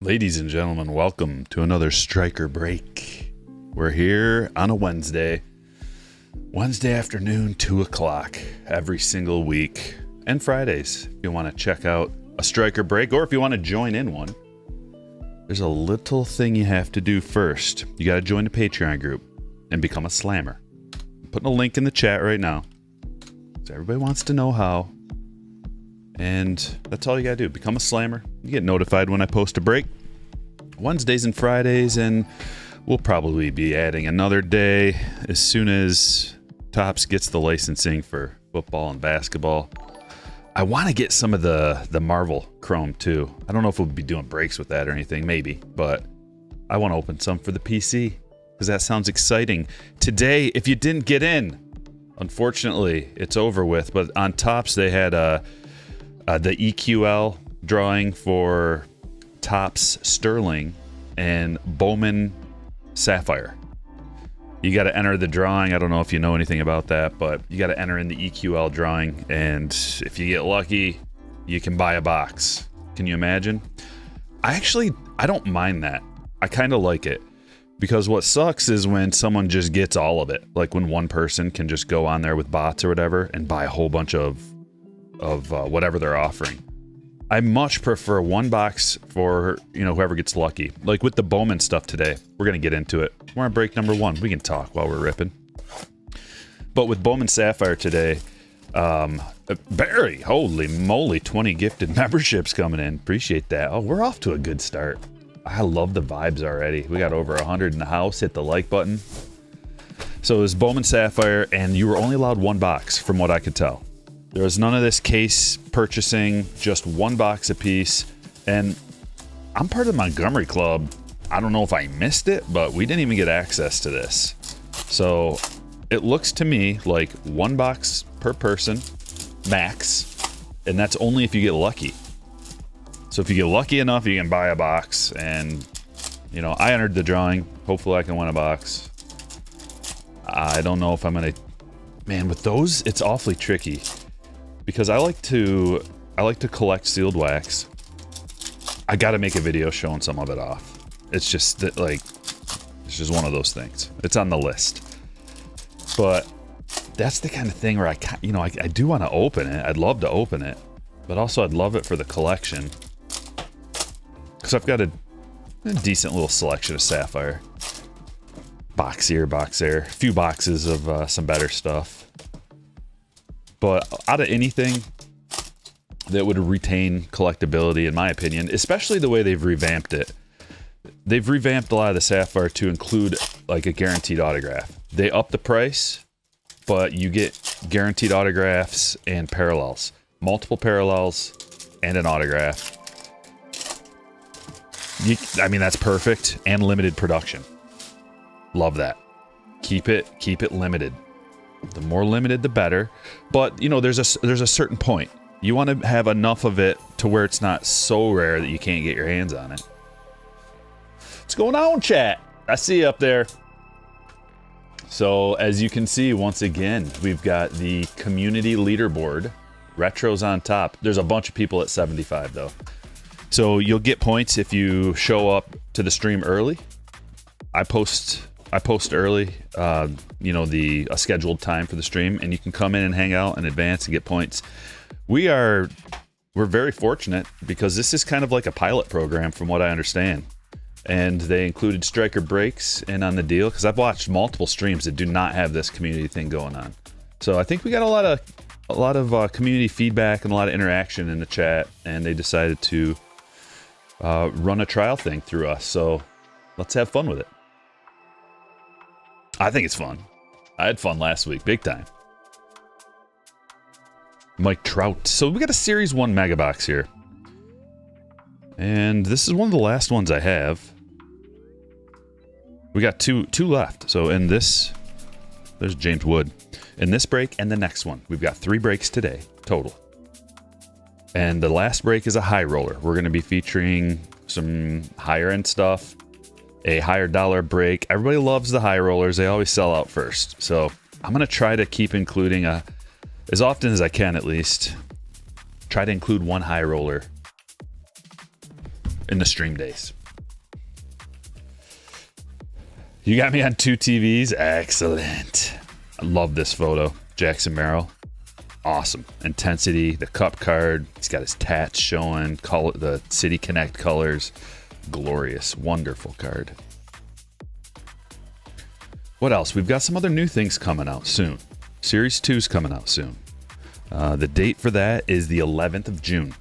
Ladies and gentlemen, welcome to another Stryker break. We're here on a Wednesday afternoon, 2 o'clock every single week, and Fridays. If you want to check out a Stryker break, or if you want to join in one, there's a little thing you have to do first. You got to join the Patreon group and become a slammer. I'm putting a link in the chat right now, so everybody wants to know how. And that's all you gotta do. Become a slammer. You get notified when I post a break. Wednesdays and Fridays, and we'll probably be adding another day as soon as Topps gets the licensing for football and basketball. I want to get some of the Marvel Chrome too. I don't know if we'll be doing breaks with that or anything, maybe, but I want to open some for the PC because that sounds exciting. Today, if you didn't get in, unfortunately, it's over with, but on Topps they had the EQL drawing for Topps Sterling and Bowman Sapphire. You got to enter the drawing. I don't know if you know anything about that, but you got to enter in the EQL drawing, and if you get lucky, you can buy a box. Can you imagine? I don't mind that. I kind of like it, because what sucks is when someone just gets all of it. Like when one person can just go on there with bots or whatever and buy a whole bunch of whatever they're offering. I much prefer one box for, whoever gets lucky. Like with the Bowman stuff today, we're going to get into it. We're on break number 1. We can talk while we're ripping. But with Bowman Sapphire today, Barry, holy moly, 20 gifted memberships coming in. Appreciate that. Oh, we're off to a good start. I love the vibes already. We got over 100 in the house. Hit the like button. So it was Bowman Sapphire, and you were only allowed one box from what I could tell. There was none of this case purchasing, just one box apiece. And I'm part of the Montgomery Club. I don't know if I missed it, but we didn't even get access to this. So it looks to me like one box per person, max. And that's only if you get lucky. So if you get lucky enough, you can buy a box. And, I entered the drawing. Hopefully I can win a box. I don't know if I'm going to... Man, with those, it's awfully tricky. Because I like to collect sealed wax. I got to make a video showing some of it off. It's just it's just one of those things. It's on the list. But that's the kind of thing where I do want to open it. I'd love to open it, but also I'd love it for the collection. Because I've got a decent little selection of Sapphire. Box here, box there. A few boxes of some better stuff. But out of anything that would retain collectability, in my opinion, especially the way they've revamped it. They've revamped a lot of the Sapphire to include like a guaranteed autograph. They up the price, but you get guaranteed autographs and parallels. Multiple parallels and an autograph. That's perfect, and limited production. Love that. Keep it limited. The more limited, the better. But, there's a certain point. You want to have enough of it to where it's not so rare that you can't get your hands on it. What's going on, chat? I see you up there. So, as you can see, once again, we've got the community leaderboard. Retro's on top. There's a bunch of people at 75, though. So, you'll get points if you show up to the stream early. I post early, a scheduled time for the stream, and you can come in and hang out in advance and get points. We're very fortunate because this is kind of like a pilot program from what I understand. And they included Stryker breaks in on the deal, because I've watched multiple streams that do not have this community thing going on. So I think we got a lot of community feedback and a lot of interaction in the chat, and they decided to run a trial thing through us. So let's have fun with it. I think it's fun. I had fun last week, big time. Mike Trout. So we got a Series 1 Mega Box here. And this is one of the last ones I have. We got two left. So in this, there's James Wood. In this break and the next one, we've got 3 breaks today, total. And the last break is a high roller. We're going to be featuring some higher end stuff. A higher dollar break. Everybody loves the high rollers. They always sell out first. So I'm going to try to keep including as often as I can, at least, try to include one high roller in the stream days. You got me on 2 TVs? Excellent. I love this photo. Jackson Merrill. Awesome. Intensity, the cup card. He's got his tats showing, the City Connect colors. Glorious. Wonderful card. What else? We've got some other new things coming out soon. Series 2's coming out soon. The date for that is the 11th of June.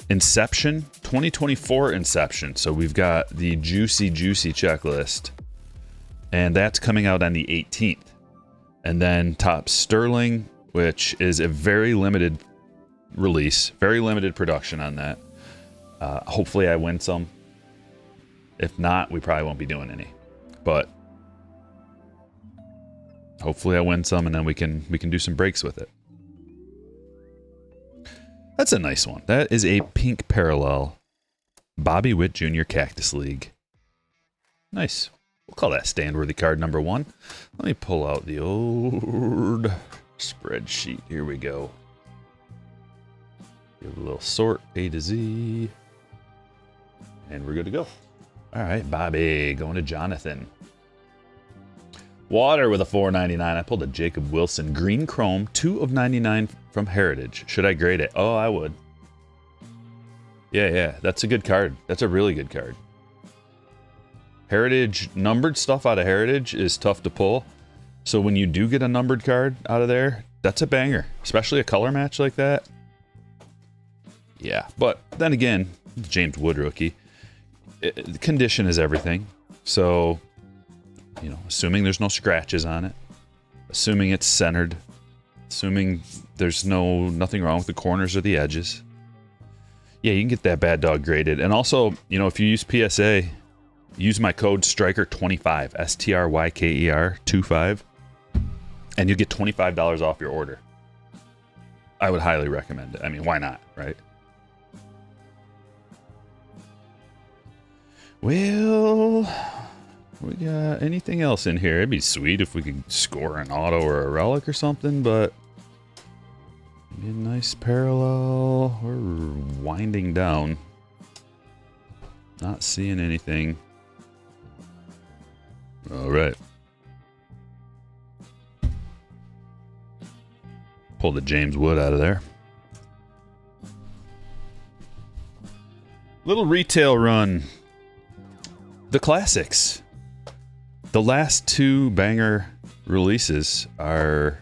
Inception, 2024 Inception. So we've got the Juicy checklist. And that's coming out on the 18th. And then Top Sterling, which is a very limited release, very limited production on that. Hopefully I win some. If not, we probably won't be doing any. But hopefully I win some, and then we can do some breaks with it. That's a nice one. That is a pink parallel Bobby Witt Jr. Cactus League. Nice. We'll call that stand-worthy card number 1. Let me pull out the old spreadsheet. Here we go. Give it a little sort, A to Z. And we're good to go. All right, Bobby, going to Jonathan. Water with a $4.99. I pulled a Jacob Wilson green chrome, 2 of 99 from Heritage. Should I grade it? Oh, I would. Yeah, that's a good card. That's a really good card. Heritage, numbered stuff out of Heritage is tough to pull. So when you do get a numbered card out of there, that's a banger. Especially a color match like that. Yeah, but then again, James Wood rookie. Condition is everything. So, you know, assuming there's no scratches on it, assuming it's centered, assuming there's nothing wrong with the corners or the edges. Yeah, you can get that bad dog graded. And also, you know, if you use PSA, use my code Stryker25, STRYKER 25, and you'll get $25 off your order. I would highly recommend it. I mean, why not, right? Well, we got anything else in here? It'd be sweet if we could score an auto or a relic or something, but a nice parallel. We're winding down. Not seeing anything. All right. Pull the James Wood out of there. Little retail run. The classics. The last 2 banger releases are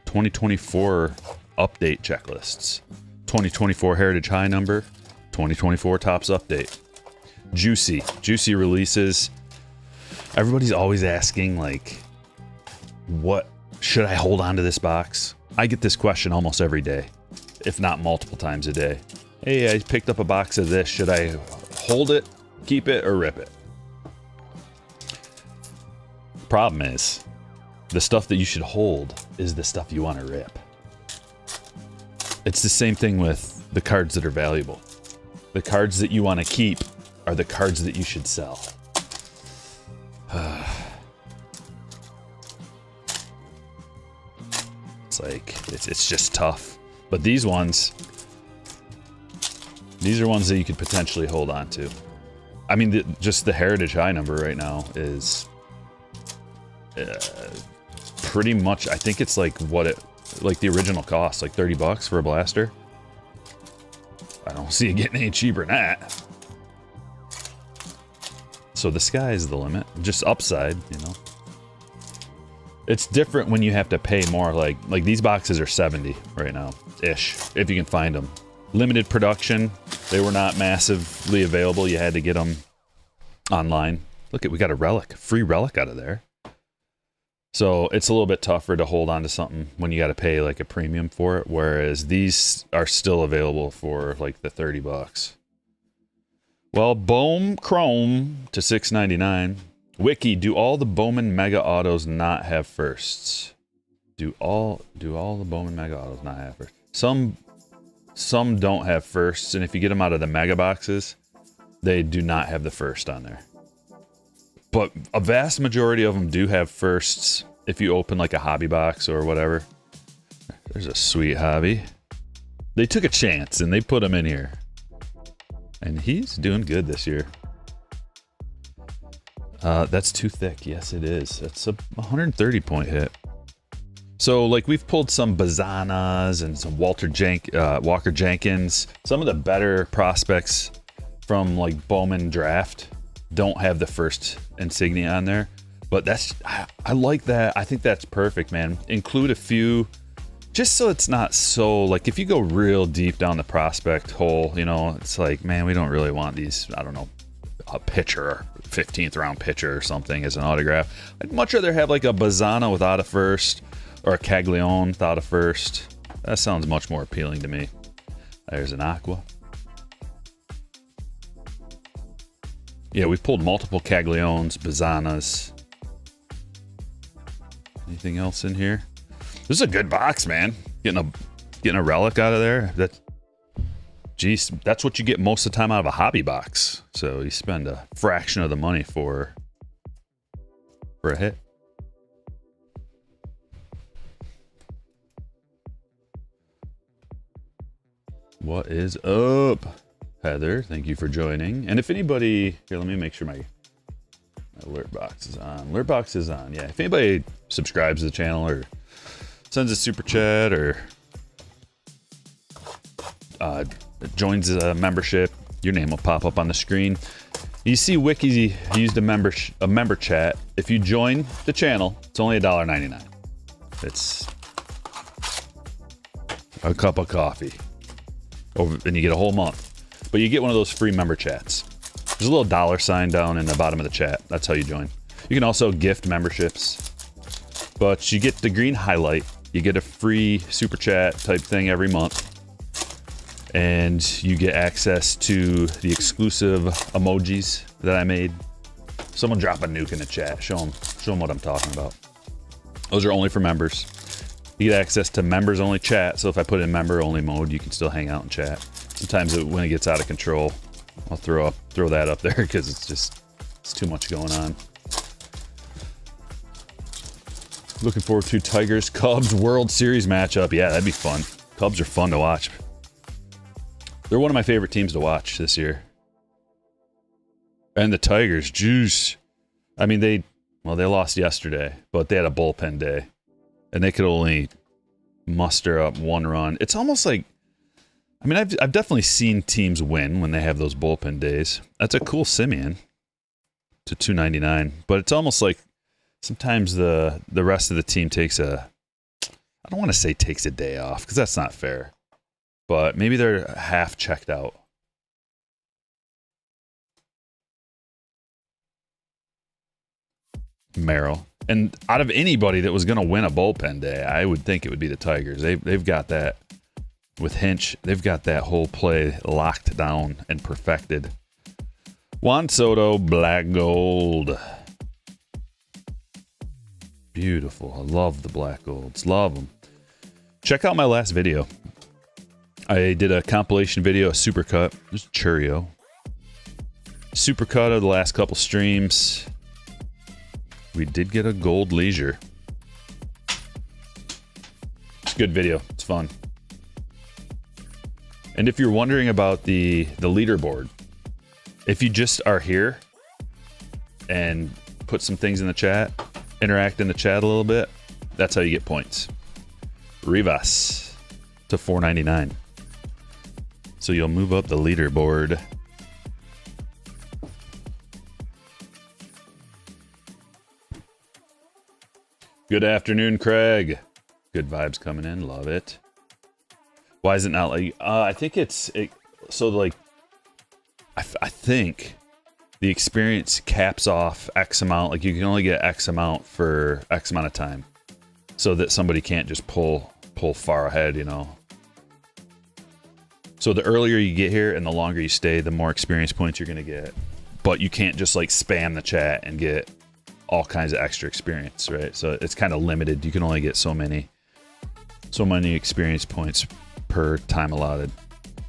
2024 update checklists. 2024 Heritage High number, 2024 Topps update. Juicy releases. Everybody's always asking, like, what should I hold on to this box? I get this question almost every day, if not multiple times a day. Hey, I picked up a box of this. Should I hold it, keep it, or rip it? Problem is, the stuff that you should hold is the stuff you want to rip. It's the same thing with the cards that are valuable. The cards that you want to keep are the cards that you should sell. It's like, it's just tough. But these are ones that you could potentially hold on to. I mean, just the Heritage High number right now is pretty much, I think it's like like the original cost, like $30 for a blaster. I don't see it getting any cheaper than that. So the sky's the limit. Just upside, you know. It's different when you have to pay more. Like these boxes are 70 right now, ish, if you can find them. Limited production. They were not massively available. You had to get them online. Look, we got a relic, free relic out of there. So it's a little bit tougher to hold on to something when you got to pay like a premium for it, whereas these are still available for like the $30. Well, Bohm Chrome to $6.99. Wiki, do all the Bowman Mega Autos not have firsts? Do all the Bowman Mega Autos not have firsts? Some don't have firsts, and if you get them out of the mega boxes, they do not have the first on there. But a vast majority of them do have firsts if you open like a hobby box or whatever. There's a sweet hobby. They took a chance and they put them in here. And he's doing good this year. That's too thick. Yes, it is. It's a 130 point hit. So, like, we've pulled some Bazanas and some Walker Jenkins. Some of the better prospects from, like, Bowman draft don't have the first insignia on there. But I like that. I think that's perfect, man. Include a few, just so it's not so, like, if you go real deep down the prospect hole, you know, it's like, man, we don't really want these, I don't know, a pitcher, 15th round pitcher or something as an autograph. I'd much rather have, like, a Bazana without a first, or a Caglione without a first. That sounds much more appealing to me. There's an Aqua. Yeah, we've pulled multiple Cagliones, Bazanas. Anything else in here? This is a good box, man. Getting a relic out of there. Geez, that's what you get most of the time out of a hobby box. So you spend a fraction of the money for a hit. What is up, Heather? Thank you for joining. And if anybody, here, let me make sure my alert box is on. Alert box is on. Yeah, if anybody subscribes to the channel or sends a super chat or joins a membership, your name will pop up on the screen. You see Wiki used a member chat. If you join the channel, it's only $1.99. It's a cup of coffee. And you get a whole month. But you get one of those free member chats. There's a little $sign down in the bottom of the chat. That's how you join. You can also gift memberships. But you get the green highlight. You get a free super chat type thing every month. And you get access to the exclusive emojis that I made. Someone drop a nuke in the chat. Show them what I'm talking about. Those are only for members. You get access to members only chat. So if I put in member only mode, you can still hang out and chat. Sometimes when it gets out of control, I'll throw that up there because it's too much going on. Looking forward to Tigers Cubs World Series matchup. Yeah, that'd be fun. Cubs are fun to watch. They're one of my favorite teams to watch this year. And the Tigers, juice. I mean, they lost yesterday, but they had a bullpen day. And they could only muster up one run. It's almost like, I mean, I've definitely seen teams win when they have those bullpen days. That's a cool Simeon to $2.99. But it's almost like sometimes the rest of the team takes I don't want to say takes a day off because that's not fair. But maybe they're half checked out. Merrill. And out of anybody that was going to win a bullpen day, I would think it would be the Tigers. They've got that with Hinch. They've got that whole play locked down and perfected. Juan Soto, black gold. Beautiful. I love the black golds. Love them. Check out my last video. I did a compilation video, a supercut. There's Churio. Supercut of the last couple streams. We did get a gold leisure. It's a good video. It's fun. And if you're wondering about the leaderboard, if you just are here and put some things in the chat, interact in the chat a little bit, that's how you get points. Rivas to $4.99. So you'll move up the leaderboard. Good afternoon, Craig. Good vibes coming in. Love it. Why is it not like... I think so, like... I think the experience caps off X amount. Like, you can only get X amount for X amount of time. So that somebody can't just pull far ahead, you know. So the earlier you get here and the longer you stay, the more experience points you're going to get. But you can't just, like, spam the chat and get all kinds of extra experience, right? So it's kind of limited. You can only get so many experience points per time allotted.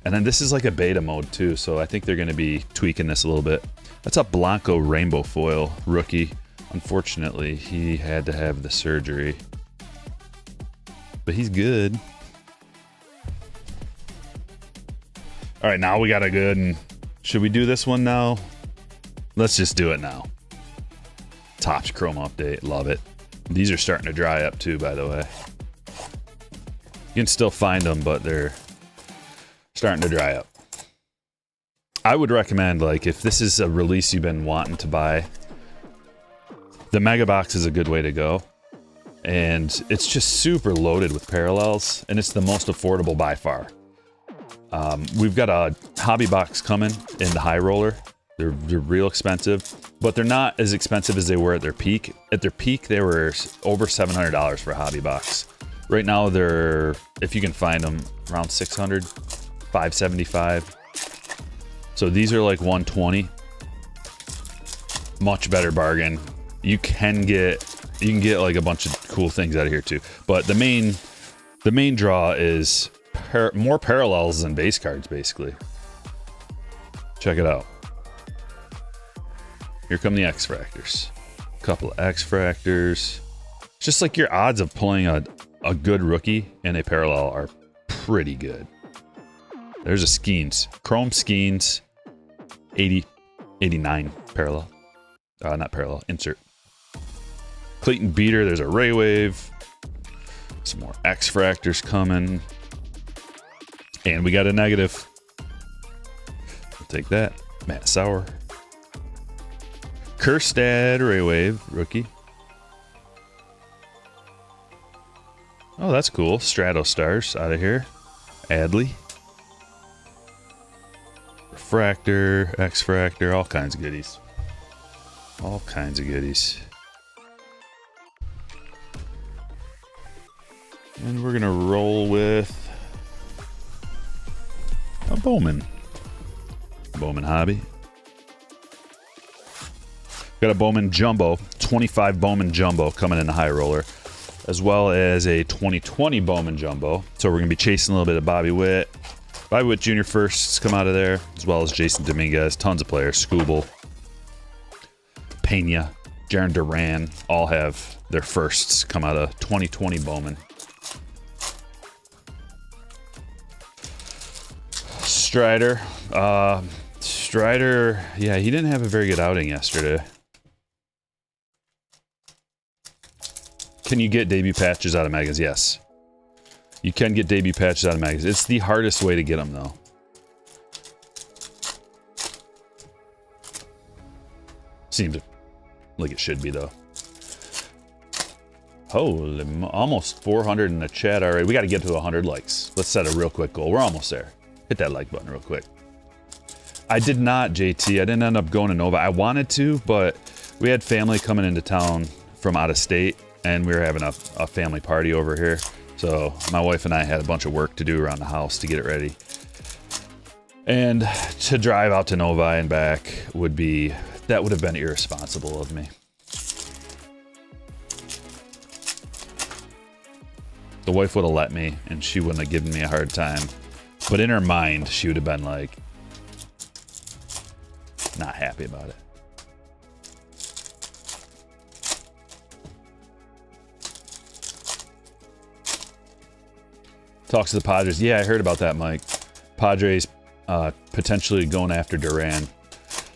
And then this is like a beta mode too, so I think they're going to be tweaking this a little bit. That's a Blanco rainbow foil rookie. Unfortunately, he had to have the surgery, but he's good. All right, now we got a good one. Should we do this one now? Let's just do it now. Topps Chrome update. Love it. These are starting to dry up too, by the way. You can still find them, but they're starting to dry up. I would recommend, like, if this is a release you've been wanting to buy, the Mega Box is a good way to go. And it's just super loaded with parallels, and it's the most affordable by far. We've got a hobby box coming in the high roller. They're real expensive, but they're not as expensive as they were at their peak. At their peak, they were over $700 for a hobby box. Right now, they're, if you can find them, around $600, $575. So these are like $120. Much better bargain. You can get like a bunch of cool things out of here too. But the main draw is more parallels than base cards, basically. Check it out. Here come the X Fractors. A couple of X Fractors. It's just like your odds of pulling a good rookie in a parallel are pretty good. There's a Skeens. Chrome Skeens. 80, 89 parallel. Not parallel, insert. Clayton Beater, there's a Ray Wave. Some more X Fractors coming. And we got a negative. I'll take that. Matt Sauer. Kerstad Ray Wave, rookie. Oh, that's cool. Strato Stars out of here. Adley. Refractor, X Fractor, all kinds of goodies. All kinds of goodies. And we're gonna roll with a Bowman. Bowman Hobby. Got a Bowman Jumbo, 25 Bowman Jumbo coming in the high roller, as well as a 2020 Bowman Jumbo. So we're gonna be chasing a little bit of Bobby Witt. Bobby Witt Jr. firsts come out of there, as well as Jason Dominguez, tons of players, Scooble, Pena, Jaron Duran, all have their firsts come out of 2020 Bowman. Strider. Strider, yeah, he didn't have a very good outing yesterday. Can you get debut patches out of magazines? Yes. You can get debut patches out of magazines. It's the hardest way to get them, though. Seems like it should be, though. Holy, almost 400 in the chat already. We got to get to 100 likes. Let's set a real quick goal. We're almost there. Hit that like button real quick. I did not, JT. I didn't end up going to Nova. I wanted to, but we had family coming into town from out of state, and we were having a family party over here. So my wife and I had a bunch of work to do around the house to get it ready. And to drive out to Novi and back would have been irresponsible of me. The wife would have let me, and she wouldn't have given me a hard time. But in her mind, she would have been like, not happy about it. Talks to the Padres. Yeah, I heard about that, Mike. Padres potentially going after Duran.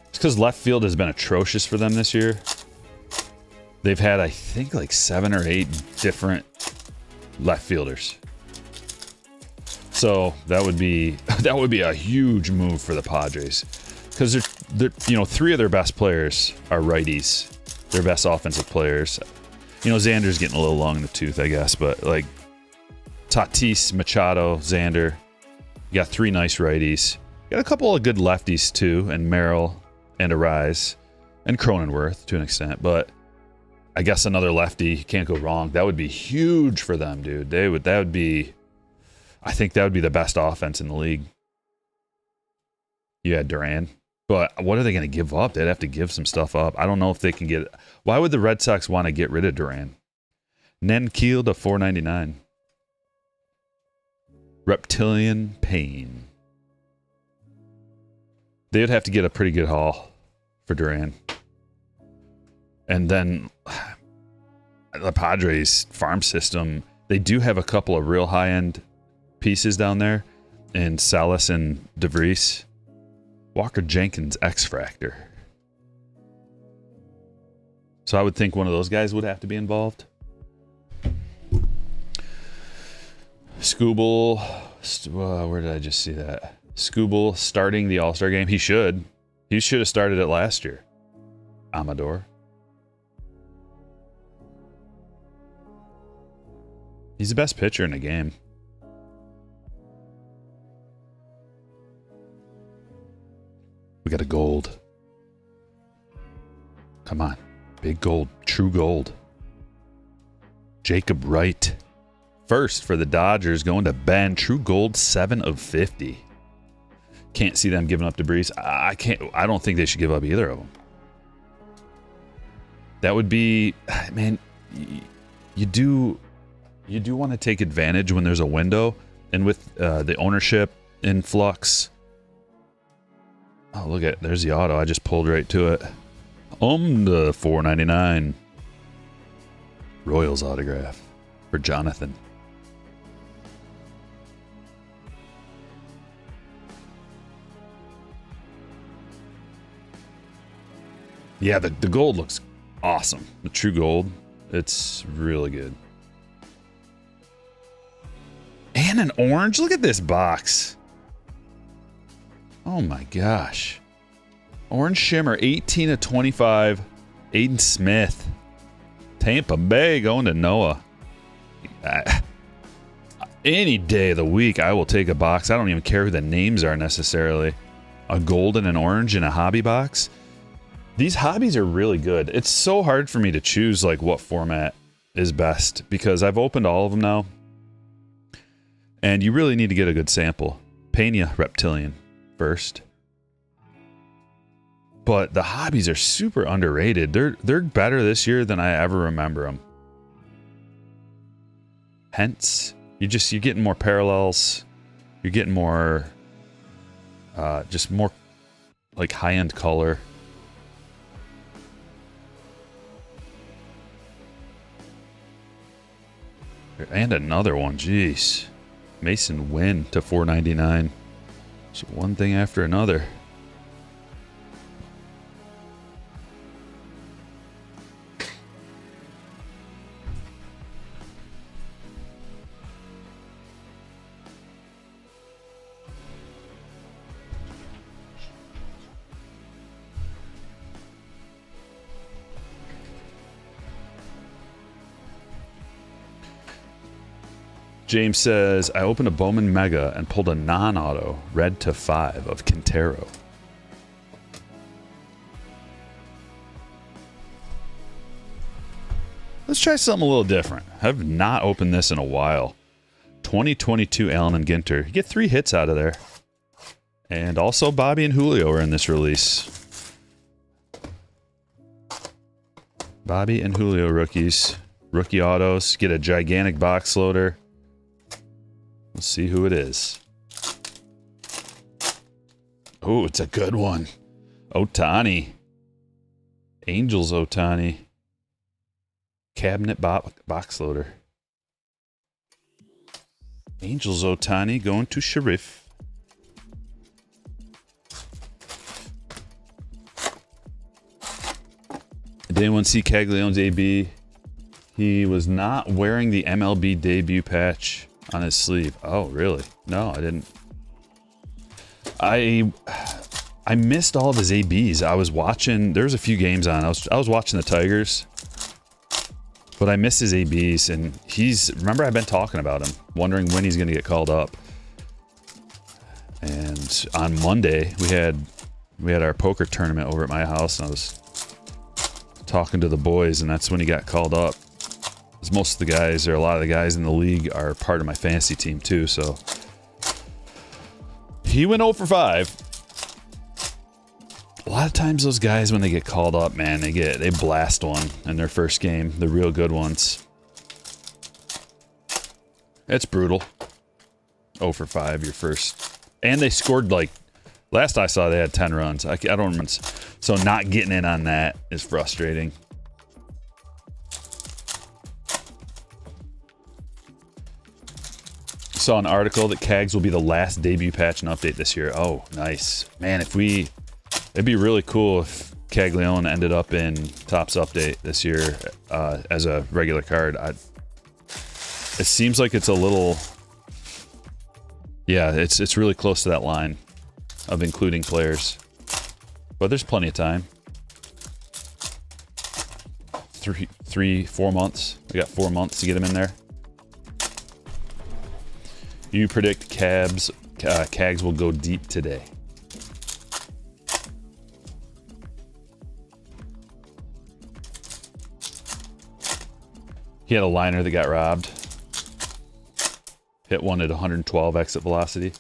It's because left field has been atrocious for them this year. They've had, I think, like 7 or 8 different left fielders. So that would be a huge move for the Padres, because they're 3 of their best players are righties. Their best offensive players. Xander's getting a little long in the tooth, I guess, but like Tatis, Machado, Xander. You got 3 nice righties. You got a couple of good lefties too, and Merrill and Arise and Cronenworth to an extent, but I guess another lefty, can't go wrong. That would be huge for them, dude. I think that would be the best offense in the league. You had Duran. But what are they going to give up? They'd have to give some stuff up. I don't know if they can get... Why would the Red Sox want to get rid of Duran? Nenkiel to $4.99. Reptilian Pain. They would have to get a pretty good haul for Duran. And then the Padres farm system, they do have a couple of real high-end pieces down there in Salas and DeVries. Walker Jenkins X-Fractor. So I would think one of those guys would have to be involved. Skubal, where did I just see that? Skubal starting the All-Star game. He should. He should have started it last year. Amador. He's the best pitcher in the game. We got a gold. Come on. Big gold. True gold. Jacob Wright. First for the Dodgers, going to Ben. True gold, 7 of 50. Can't see them giving up to Breeze. I don't think they should give up either of them. That would be, man, you do want to take advantage when there's a window, and with the ownership in flux. Oh, look at, there's the auto. I just pulled right to it. The $4.99 Royals autograph for Jonathan. Yeah, the gold looks awesome. The true gold, it's really good. And an orange. Look at this box. Oh my gosh. Orange shimmer, 18 of 25. Aiden Smith. Tampa Bay going to Noah. Any day of the week, I will take a box. I don't even care who the names are necessarily. A gold and an orange in a hobby box. These hobbies are really good. It's so hard for me to choose like what format is best because I've opened all of them now. And you really need to get a good sample. Pena Reptilian first. But the hobbies are super underrated. They're better this year than I ever remember them. Hence, you're getting more parallels. You're getting more, just more like high-end color. And another one, jeez. Mason Wynn to $4.99. So one thing after another. James says, I opened a Bowman Mega and pulled a non-auto, red to 5 of Quintero. Let's try something a little different. I've not opened this in a while. 2022 Allen and Ginter. You get 3 hits out of there. And also Bobby and Julio are in this release. Bobby and Julio rookies. Rookie autos. Get a gigantic box loader. Let's see who it is. Oh, it's a good one. Ohtani. Angels Ohtani. Cabinet box loader. Angels Ohtani going to Sharif. Did anyone see Caglianone's AB? He was not wearing the MLB debut patch on his sleeve. Oh, really? No, I didn't. I missed all of his ABs. I was watching. There was a few games on. I was watching the Tigers, but I missed his ABs. And remember, I've been talking about him, wondering when he's going to get called up. And on Monday, we had our poker tournament over at my house, and I was talking to the boys, and that's when he got called up. Most of the guys, or a lot of the guys in the league, are part of my fantasy team too, so he went 0 for 5. A lot of times those guys, when they get called up, man, they blast one in their first game, the real good ones. It's brutal. 0 for 5 your first. And they scored, like, last I saw they had 10 runs. I don't remember. So not getting in on that is frustrating. Saw an article that Cags will be the last debut patch and update this year. Oh, nice. Man, it'd be really cool if Caglione ended up in Topps update this year as a regular card. It seems like it's a little... Yeah, it's really close to that line of including players. But there's plenty of time. 4 months. We got 4 months to get him in there. You predict Cags will go deep today. He had a liner that got robbed. Hit one at 112 exit velocity.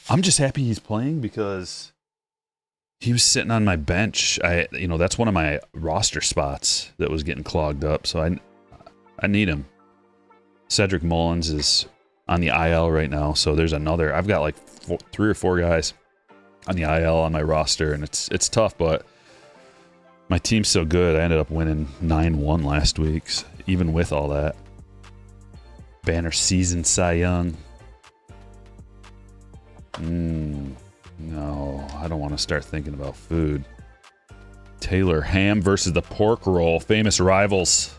I'm just happy he's playing because he was sitting on my bench. That's one of my roster spots that was getting clogged up, so I need him. Cedric Mullins is on the IL right now, so there's another. I've got like 3 or 4 guys on the IL on my roster, and it's tough, but my team's so good. I ended up winning 9-1 last week, even with all that. Banner season Cy Young. No, I don't want to start thinking about food. Taylor Ham versus the pork roll. Famous rivals.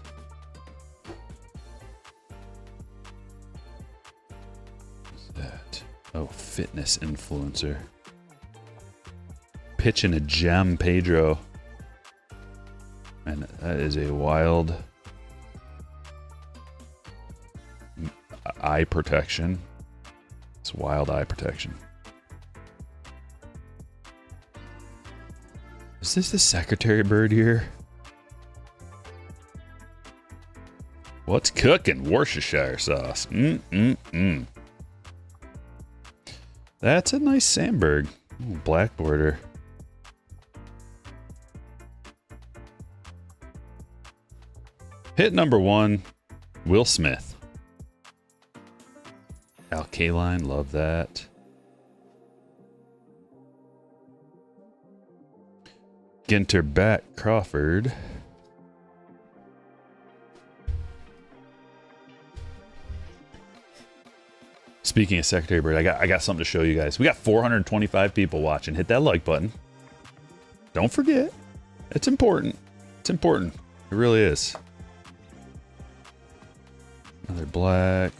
What's that? Oh, fitness influencer. Pitching a gem, Pedro. And that is a wild eye protection. It's wild eye protection. Is this the secretary bird here? What's cooking? Worcestershire sauce. That's a nice Sandberg. Ooh, black border. Hit number 1, Will Smith. Al Kaline, love that. Ginter back, Crawford. Speaking of Secretary Bird, I got something to show you guys. We got 425 people watching. Hit that like button. Don't forget. It's important. It's important. It really is. Another black.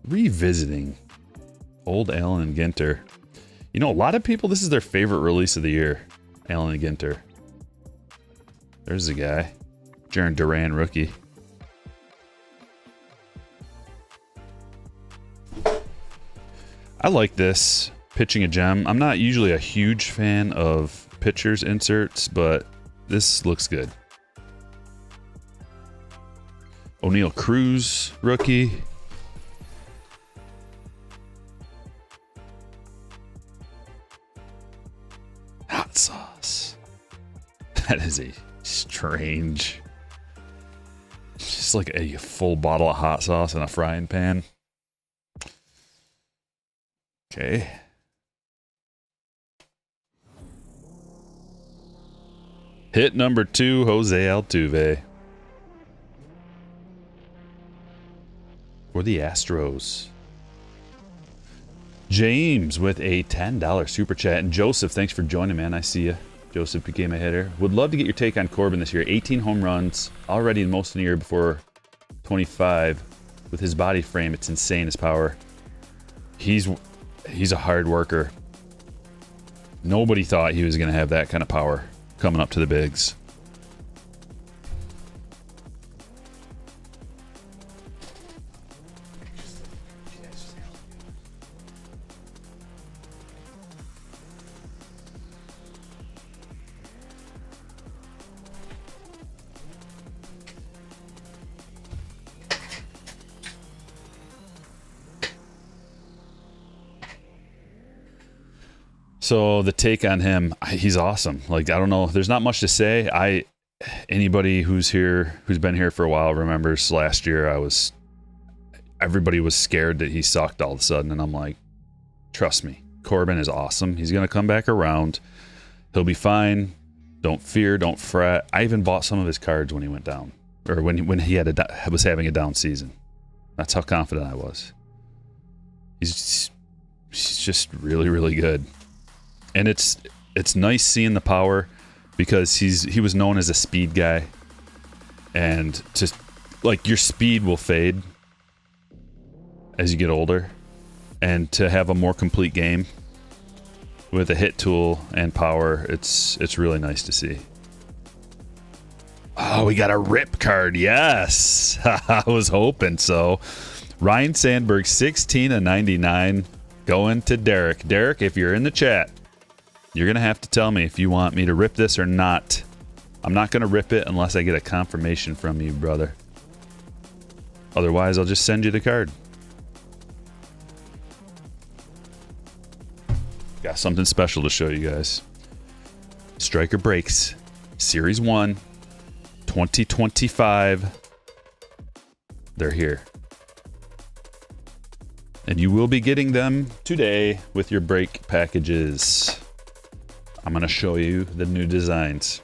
Revisiting old Allen and Ginter. You know, a lot of people, this is their favorite release of the year. Allen and Ginter. There's the guy. Jaron Duran rookie. I like this. Pitching a gem. I'm not usually a huge fan of pitchers inserts, but this looks good. O'Neal Cruz rookie. Hot sauce. That is a strange. Just like a full bottle of hot sauce in a frying pan. Okay. Hit number 2, Jose Altuve. For the Astros. James with a $10 super chat. And Joseph, thanks for joining, man. I see you. Joseph became a hitter. Would love to get your take on Corbin this year. 18 home runs already in most of the year before 25. With his body frame, it's insane, his power. He's a hard worker. Nobody thought he was going to have that kind of power coming up to the bigs. So the take on him, he's awesome. Like, I don't know, there's not much to say. Anybody who's been here for a while remembers last year everybody was scared that he sucked all of a sudden, and I'm like, trust me, Corbin is awesome. He's gonna come back around. He'll be fine. Don't fear, don't fret. I even bought some of his cards when he went down, or when he was having a down season. That's how confident I was. He's just really, really good, and it's nice seeing the power because he was known as a speed guy, and just like your speed will fade as you get older, and to have a more complete game with a hit tool and power, it's really nice to see. Oh, we got a rip card. Yes. I was hoping so. Ryan Sandberg, 16/99, going to Derek. Derek, if you're in the chat, you're going to have to tell me if you want me to rip this or not. I'm not going to rip it unless I get a confirmation from you, brother. Otherwise, I'll just send you the card. Got something special to show you guys. Stryker Breaks, Series 1, 2025. They're here. And you will be getting them today with your break packages. I'm going to show you the new designs.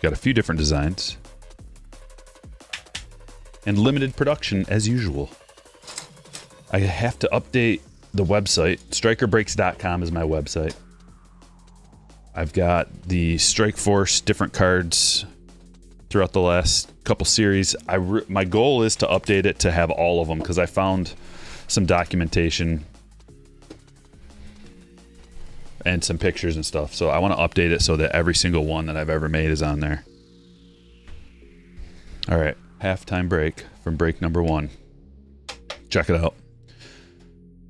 Got a few different designs. And limited production as usual. I have to update the website. StrykerBreaks.com is my website. I've got the Strike Force different cards throughout the last couple series. My goal is to update it to have all of them because I found some documentation and some pictures and stuff. So I want to update it so that every single one that I've ever made is on there. All right, halftime break from break number 1. Check it out.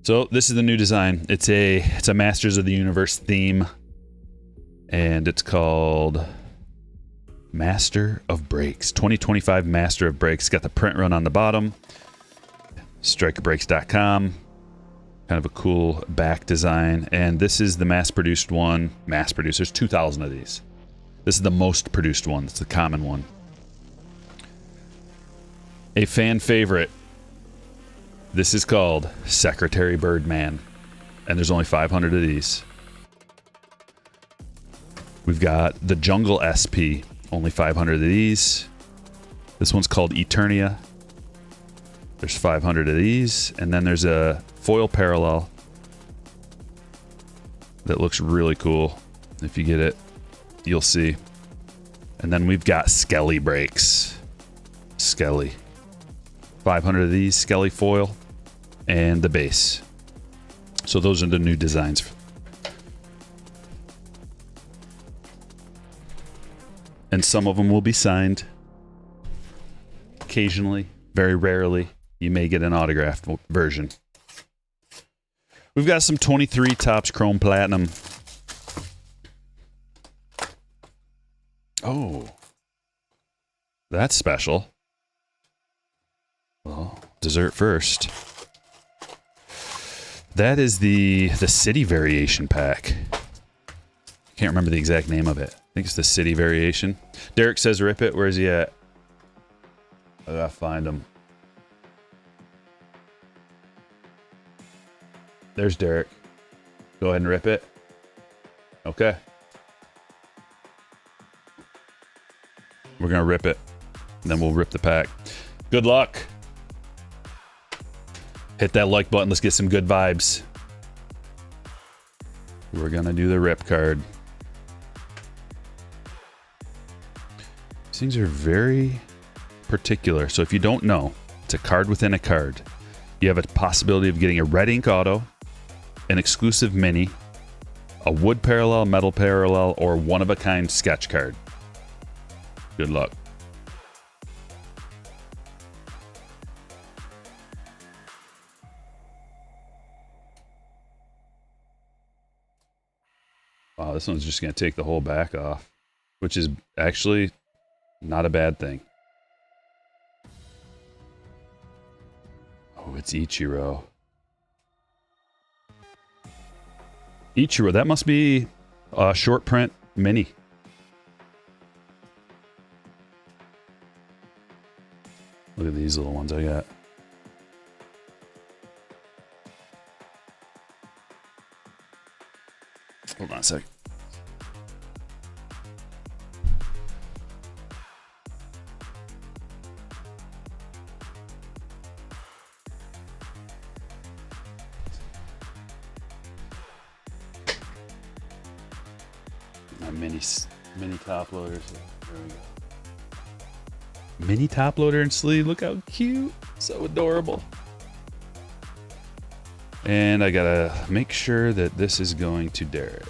So this is the new design. It's a Masters of the Universe theme, and it's called Master of Breaks. 2025 Master of Breaks. Got the print run on the bottom. StrykerBreaks.com. Kind of a cool back design, and this is the mass-produced one. Mass-produced. There's 2,000 of these. This is the most produced one. It's the common one. A fan favorite. This is called Secretary Birdman, and there's only 500 of these. We've got the Jungle SP, only 500 of these. This one's called Eternia. There's 500 of these, and then there's a foil parallel that looks really cool. If you get it, you'll see. And then we've got Skelly Breaks. Skelly. 500 of these, Skelly foil, and the base. So those are the new designs. And some of them will be signed. Occasionally, very rarely, you may get an autographed version. We've got some 23 Topps Chrome Platinum. Oh, that's special. Well, dessert first. That is the City Variation pack. Can't remember the exact name of it. I think it's the City Variation. Derek says rip it. Where is he at? I gotta find him. There's Derek. Go ahead and rip it. Okay. We're gonna rip it. Then we'll rip the pack. Good luck. Hit that like button. Let's get some good vibes. We're gonna do the rip card. These things are very particular. So if you don't know, it's a card within a card. You have a possibility of getting a red ink auto, an exclusive mini, a wood parallel, metal parallel, or one-of-a-kind sketch card. Good luck. Wow, this one's just going to take the whole back off, which is actually not a bad thing. Oh, it's Ichiro. Ichiro, that must be a short print mini. Look at these little ones I got. Hold on a sec. My mini top loaders. There we go. Mini top loader and sleeve. Look how cute. So adorable. And I gotta make sure that this is going to Derek.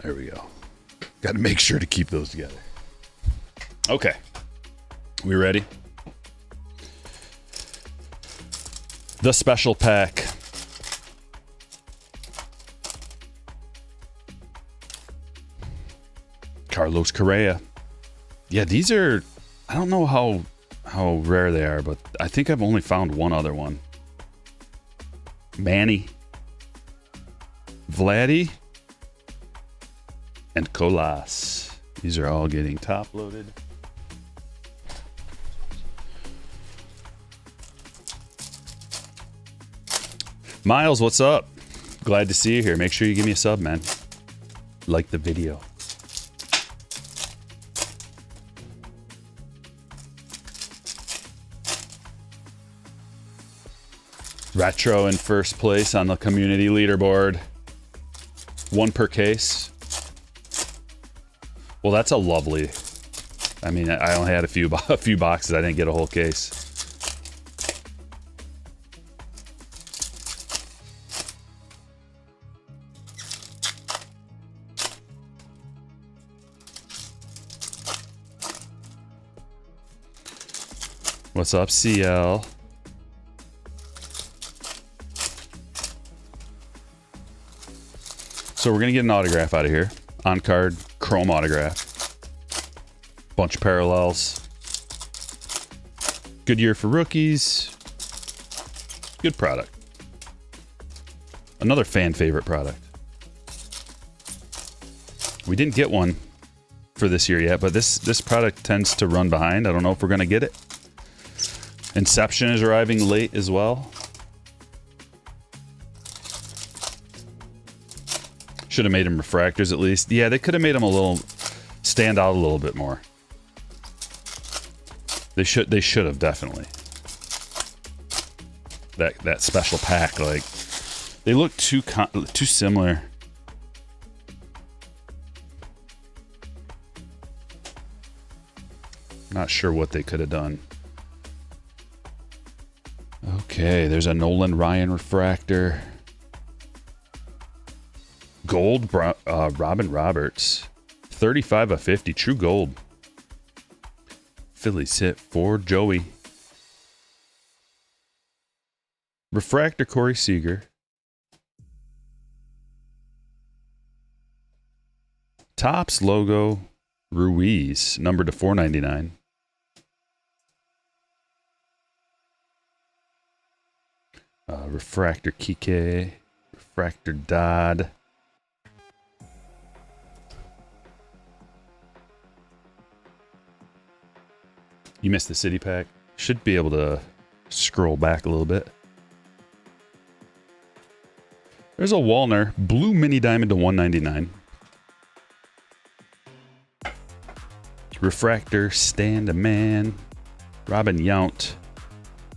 There we go. Got to make sure to keep those together. Okay. We ready? The special pack. Carlos Correa. Yeah, these are, I don't know how rare they are, but I think I've only found one other one. Manny. Vladdy. And Colas. These are all getting top loaded. Miles, what's up? Glad to see you here. Make sure you give me a sub, man. Like the video. Retro in first place on the community leaderboard. One per case. Well, that's a lovely. I mean, I only had a few boxes. I didn't get a whole case. What's up, CL? So we're gonna get an autograph out of here. On card, chrome autograph. Bunch of parallels. Good year for rookies. Good product. Another fan favorite product. We didn't get one for this year yet, but this product tends to run behind. I don't know if we're gonna get it. Inception is arriving late as well. Should have made them refractors at least. Yeah, they could have made them a little stand out a little bit more. They should have definitely. That special pack, like they look too similar. Not sure what they could have done. Okay, there's a Nolan Ryan refractor. Gold, Robin Roberts. 35 of 50, true gold. Phillies hit for Joey. Refractor, Corey Seager. Topps logo, Ruiz, numbered to 499. Refractor, Kike. Refractor, Dodd. You missed the city pack. Should be able to scroll back a little bit. There's a Wallner, blue mini diamond to 199. Refractor, Stand a Man, Robin Yount,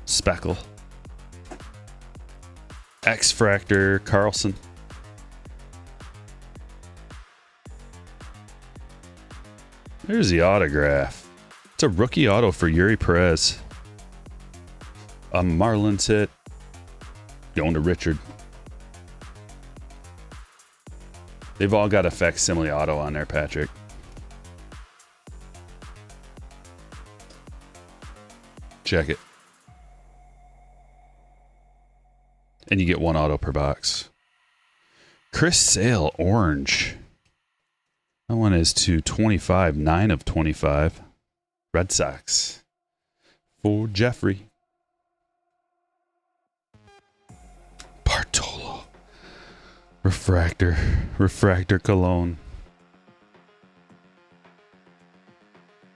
Speckle. X-Fractor, Carlson. There's the autograph. It's a rookie auto for Yuri Perez. A Marlins hit. Going to Richard. They've all got a facsimile auto on there, Patrick. Check it. And you get one auto per box. Chris Sale, orange. That one is to 25, 9 of 25. Red Sox for Jeffrey. Bartolo. Refractor Cologne.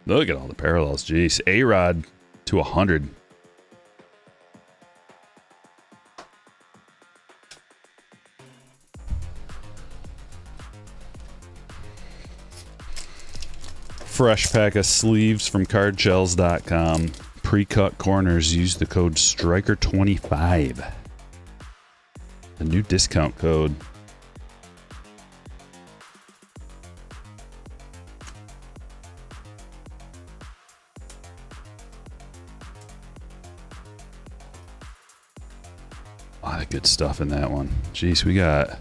Look at all the parallels. Jeez. A-Rod to 100. Fresh pack of sleeves from cardshells.com. Pre-cut corners. Use the code Stryker25. A new discount code. A lot of good stuff in that one. Jeez, we got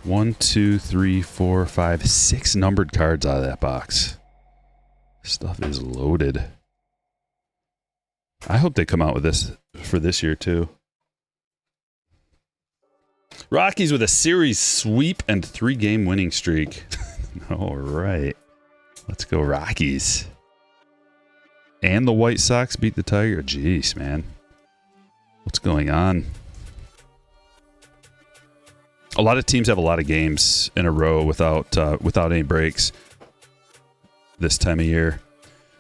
1, 2, 3, 4, 5, 6 numbered cards out of that box. Stuff is loaded. I hope they come out with this for this year too. Rockies with a series sweep and 3-game winning streak. All right. Let's go Rockies. And the White Sox beat the Tiger. Jeez, man. What's going on? A lot of teams have a lot of games in a row without any breaks this time of year.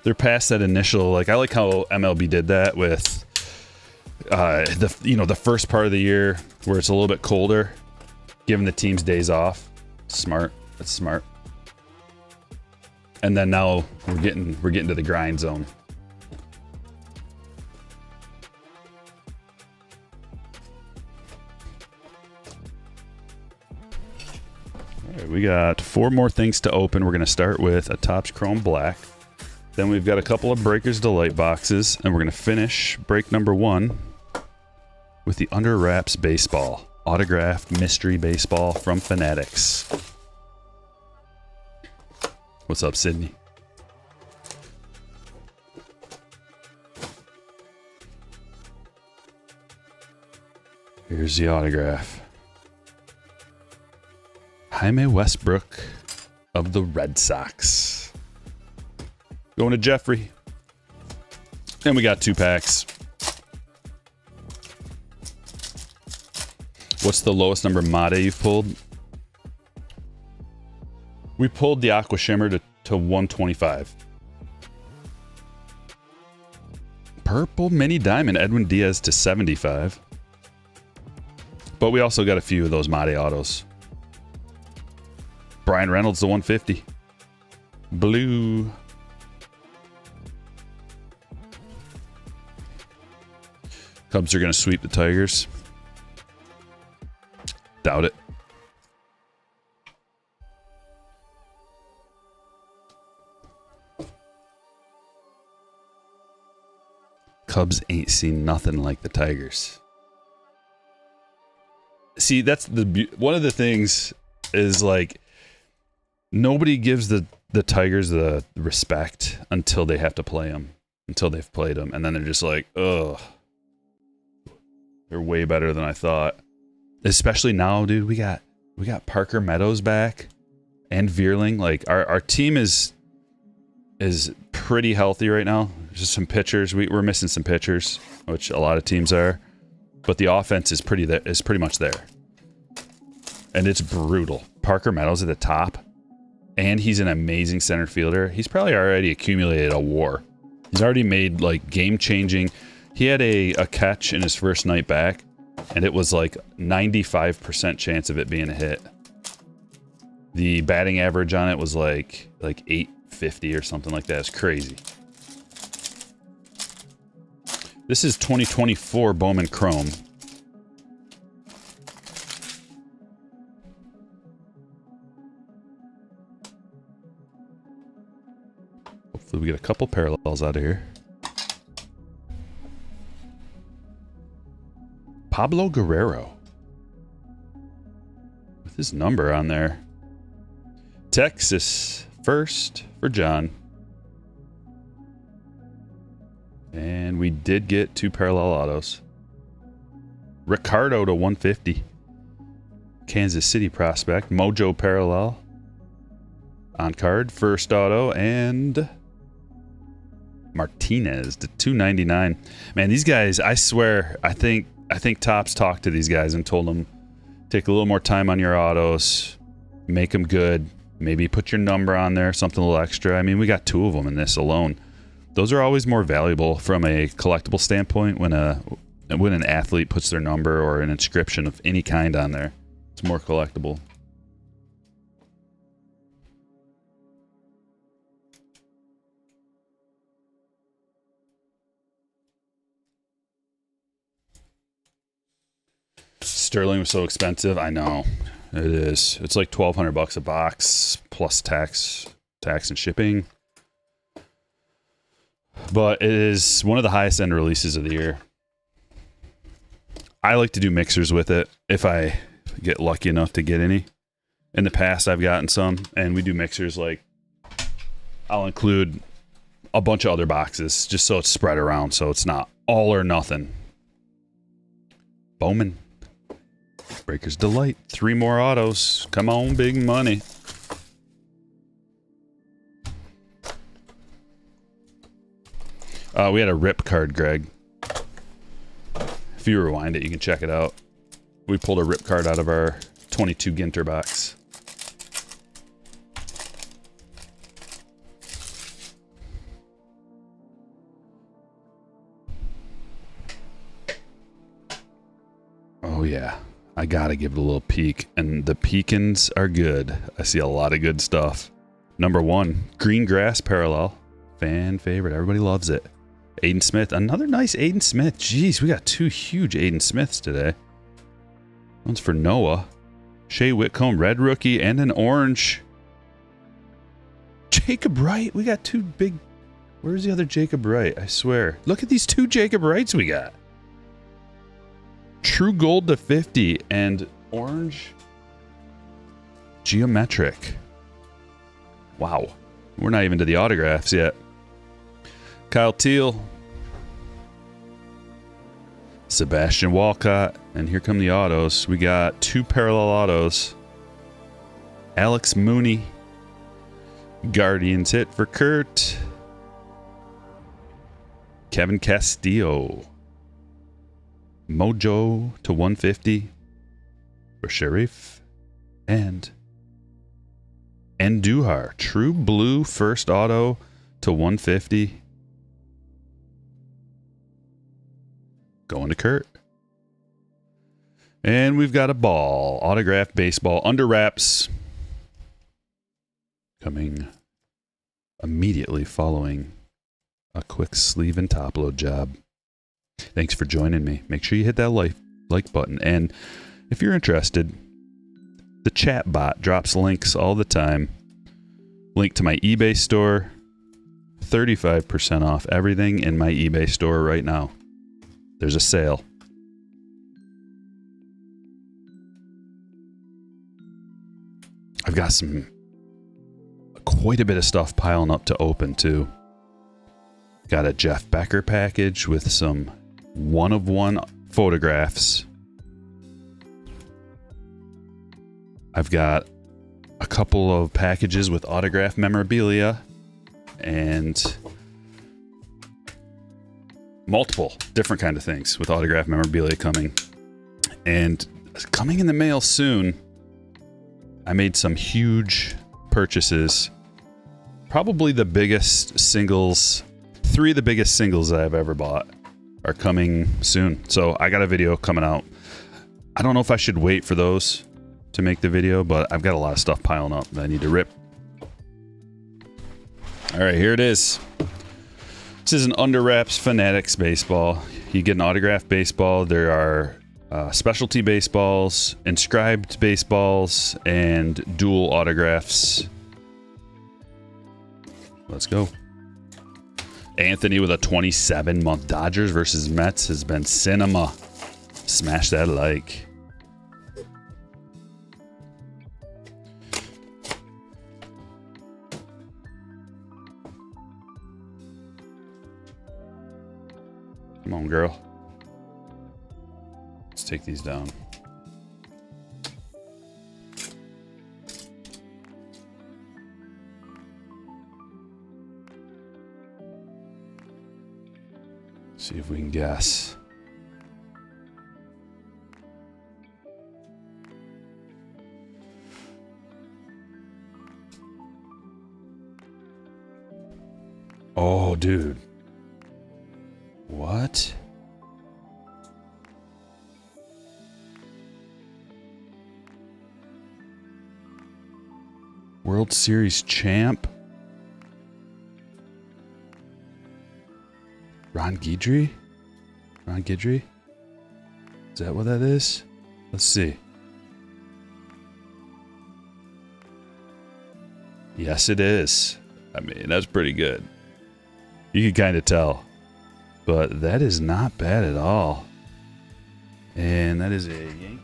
They're past that initial, like, I like how MLB did that with the first part of the year where it's a little bit colder, giving the teams days off. Smart. That's smart. And then now we're getting to the grind zone. All right, we got 4 more things to open. We're going to start with a Topps Chrome Black. Then we've got a couple of Breakers Delight boxes, and we're going to finish break number 1 with the Under Wraps Baseball. Autographed mystery baseball from Fanatics. What's up, Sydney? Here's the autograph. Jaime Westbrook of the Red Sox. Going to Jeffrey. And we got 2 packs. What's the lowest number Mate you've pulled? We pulled the Aqua Shimmer to 125. Purple Mini Diamond Edwin Diaz to 75. But we also got a few of those Mate autos. Brian Reynolds to 150. Blue. Cubs are going to sweep the Tigers. Doubt it. Cubs ain't seen nothing like the Tigers. See, that's one of the things is, like, nobody gives the Tigers the respect until they have to play them, until they've played them, and then they're just like, ugh. They're way better than I thought. Especially now, dude. We got Parker Meadows back and Veerling. Like, our team is pretty healthy right now. Just some pitchers. We're missing some pitchers, which a lot of teams are. But the offense is pretty much there. And it's brutal. Parker Meadows at the top. And he's an amazing center fielder. He's probably already accumulated a WAR. He's already made, like, game-changing. He had a catch in his first night back, and it was like 95% chance of it being a hit. The batting average on it was like 850 or something like that. It's crazy. This is 2024 Bowman Chrome. Hopefully we get a couple parallels out of here. Pablo Guerrero. With his number on there. Texas first for John. And we did get 2 parallel autos. Ricardo to 150. Kansas City prospect, Mojo Parallel on card, first auto, and Martinez to 299. Man, these guys, I swear, I think Topps talked to these guys and told them, take a little more time on your autos, make them good, maybe put your number on there, something a little extra. I mean, we got 2 of them in this alone. Those are always more valuable from a collectible standpoint when an athlete puts their number or an inscription of any kind on there. It's more collectible. Sterling was so expensive. I know it is. It's like $1,200 a box plus tax and shipping. But it is one of the highest end releases of the year. I like to do mixers with it if I get lucky enough to get any. In the past, I've gotten some, and we do mixers like I'll include a bunch of other boxes just so it's spread around, so it's not all or nothing. Bowman. Breaker's Delight. 3 more autos. Come on, big money. We had a rip card, Greg. If you rewind it, you can check it out. We pulled a rip card out of our 22 Ginter box. Oh yeah, I gotta give it a little peek, and the peekins are good. I see a lot of good stuff. Number 1, Green Grass Parallel. Fan favorite, everybody loves it. Aiden Smith, another nice Aiden Smith. Jeez, we got 2 huge Aiden Smiths today. One's for Noah. Shea Whitcomb, red rookie, and an orange. Jacob Wright, we got 2 big... Where's the other Jacob Wright? I swear. Look at these 2 Jacob Wrights we got. True Gold to 50 and orange geometric. Wow. We're not even to the autographs yet. Kyle Teal. Sebastian Walcott. And here come the autos. We got 2 parallel autos. Alex Mooney. Guardians hit for Kurt. Kevin Castillo. Mojo to 150 for Sharif. And Duhar. True Blue first auto to 150. Going to Kurt. And we've got a ball. Autographed baseball under wraps. Coming immediately following a quick sleeve and top load job. Thanks for joining me. Make sure you hit that like button. And if you're interested, the chat bot drops links all the time. Link to my eBay store. 35% off everything in my eBay store right now. There's a sale. I've got quite a bit of stuff piling up to open too. Got a Jeff Becker package with some one-of-one photographs. I've got a couple of packages with autographed memorabilia and multiple different kind of things with autographed memorabilia coming. And coming in the mail soon, I made some huge purchases. Probably the biggest singles, 3 of the biggest singles that I've ever bought are coming soon. So I got a video coming out. I don't know if I should wait for those to make the video, but I've got a lot of stuff piling up that I need to rip. All right, here it is. This is an under wraps Fanatics baseball. You get an autographed baseball. There are specialty baseballs, inscribed baseballs, and dual autographs. Let's go. Anthony with a 27-month Dodgers versus Mets has been cinema. Smash that like. Come on, girl. Let's take these down. See if we can guess. Oh, dude. What? World Series champ? Ron Guidry? Ron Guidry? Is that what that is? Let's see. Yes, it is. I mean, that's pretty good. You can kind of tell. But that is not bad at all. And that is a Yankee.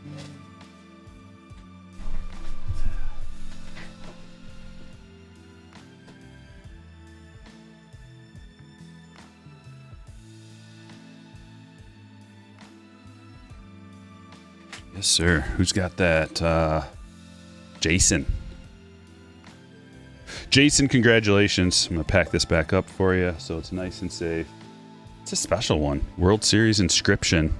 Yes, sir. Who's got that? Jason. Jason, congratulations. I'm going to pack this back up for you so it's nice and safe. It's a special one. World Series inscription.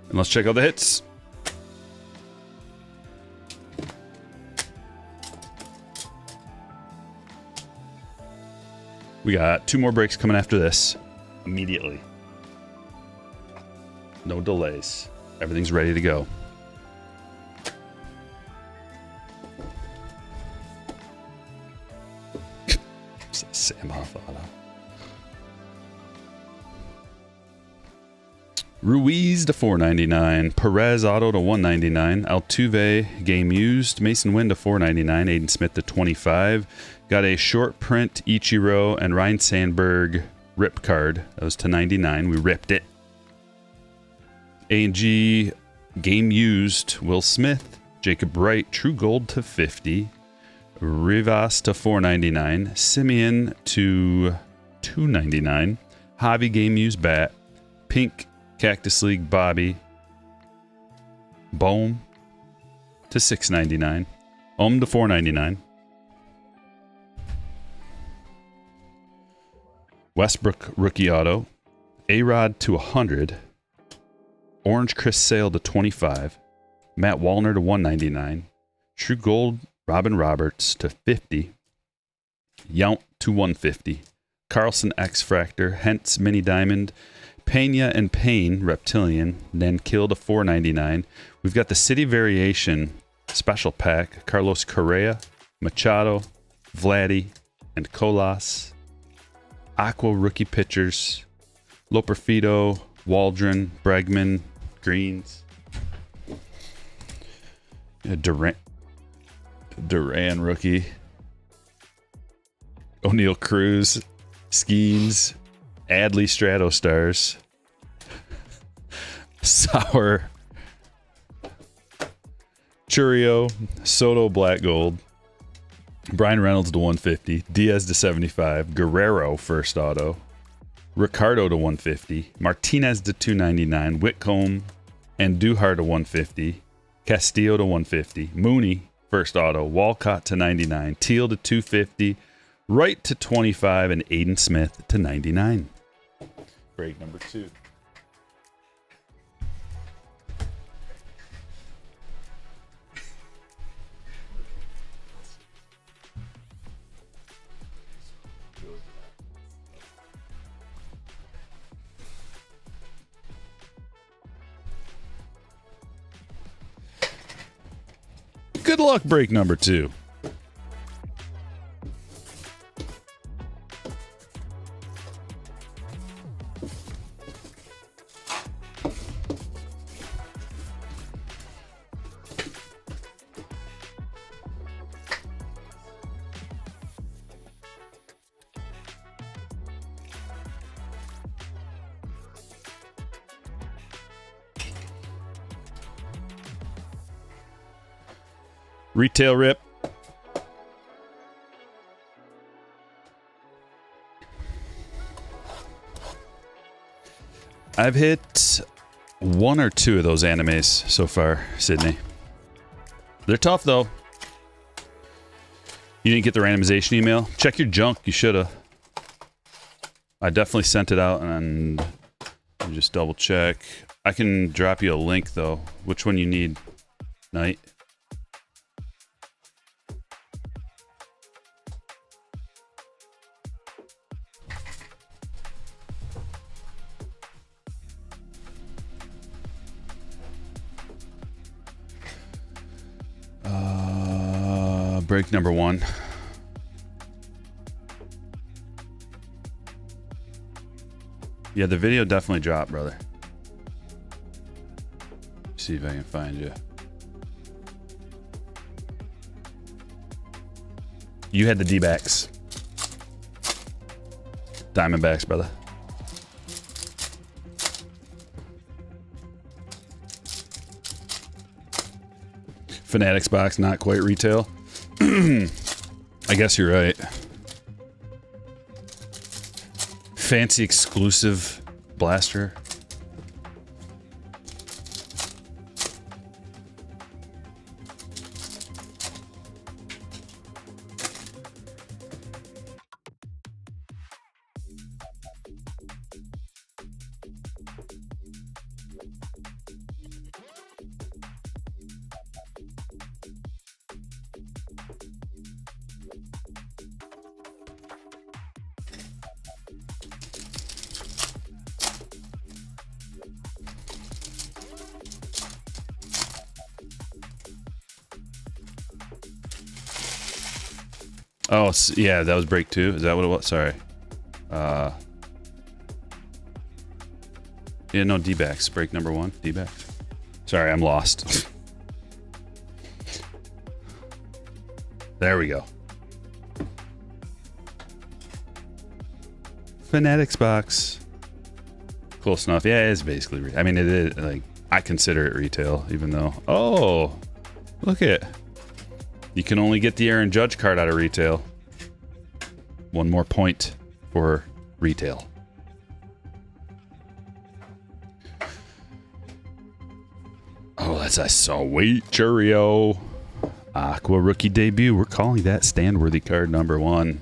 And let's check out the hits. We got 2 more breaks coming after this. Immediately. No delays. Everything's ready to go. Sam Huff auto. Ruiz to $4.99. Perez auto to $1.99. Altuve game used. Mason Wynn to $4.99. Aiden Smith to $25. Got a short print Ichiro and Ryan Sandberg rip card. That was to $99. We ripped it. A&G game used. Will Smith. Jacob Wright true gold to $50. Rivas to $4.99. Simeon to $2.99. Javi game used bat. Pink Cactus League Bobby. Bohm to $6.99. Ohm to $4.99. Westbrook rookie auto. A-Rod to $100. Orange Chris Sale to $25. Matt Wallner to $1.99. True Gold Robin Roberts to $50. Yount to $150. Carlson X Fractor. Hence Mini Diamond. Pena and Payne Reptilian. Then Kill to $4.99. We've got the City Variation special pack. Carlos Correa, Machado, Vladdy, and Colas. Aqua rookie pitchers. Loperfido, Waldron, Bregman, Greens. Duran rookie. O'Neal Cruz, Skeens, Adley Stratostars. Sour. Churio, Soto Black Gold. Brian Reynolds to $150. Diaz to $75. Guerrero first auto. Ricardo to $150. Martinez to $299. Whitcomb and Duhar to $150. Castillo to $150. Mooney first auto. Walcott to $99. Teal to $250. Wright to $25. And Aiden Smith to $99. Break number 2. Good luck, break number 2. Retail rip. I've hit 1 or 2 of those animes so far, Sydney. They're tough, though. You didn't get the randomization email? Check your junk. You should have. I definitely sent it out, and let me just double check. I can drop you a link, though. Which one you need? Night? Break number 1. Yeah, the video definitely dropped, brother. See if I can find you. You had the D-backs. Diamondbacks, brother. Fanatics box, not quite retail. I guess you're right. Fancy exclusive blaster. Oh, yeah, that was break 2. Is that what it was? Sorry. Yeah, no, D-backs. Break number 1. D-backs. Sorry, I'm lost. There we go. Fanatics box. Close enough. Yeah, it's basically... I mean, it is, like, I consider it retail, even though... Oh! Look at it. You can only get the Aaron Judge card out of retail. 1 more point for retail. Oh, that's a sweet Cheerio. Aqua rookie debut. We're calling that stand-worthy card number 1.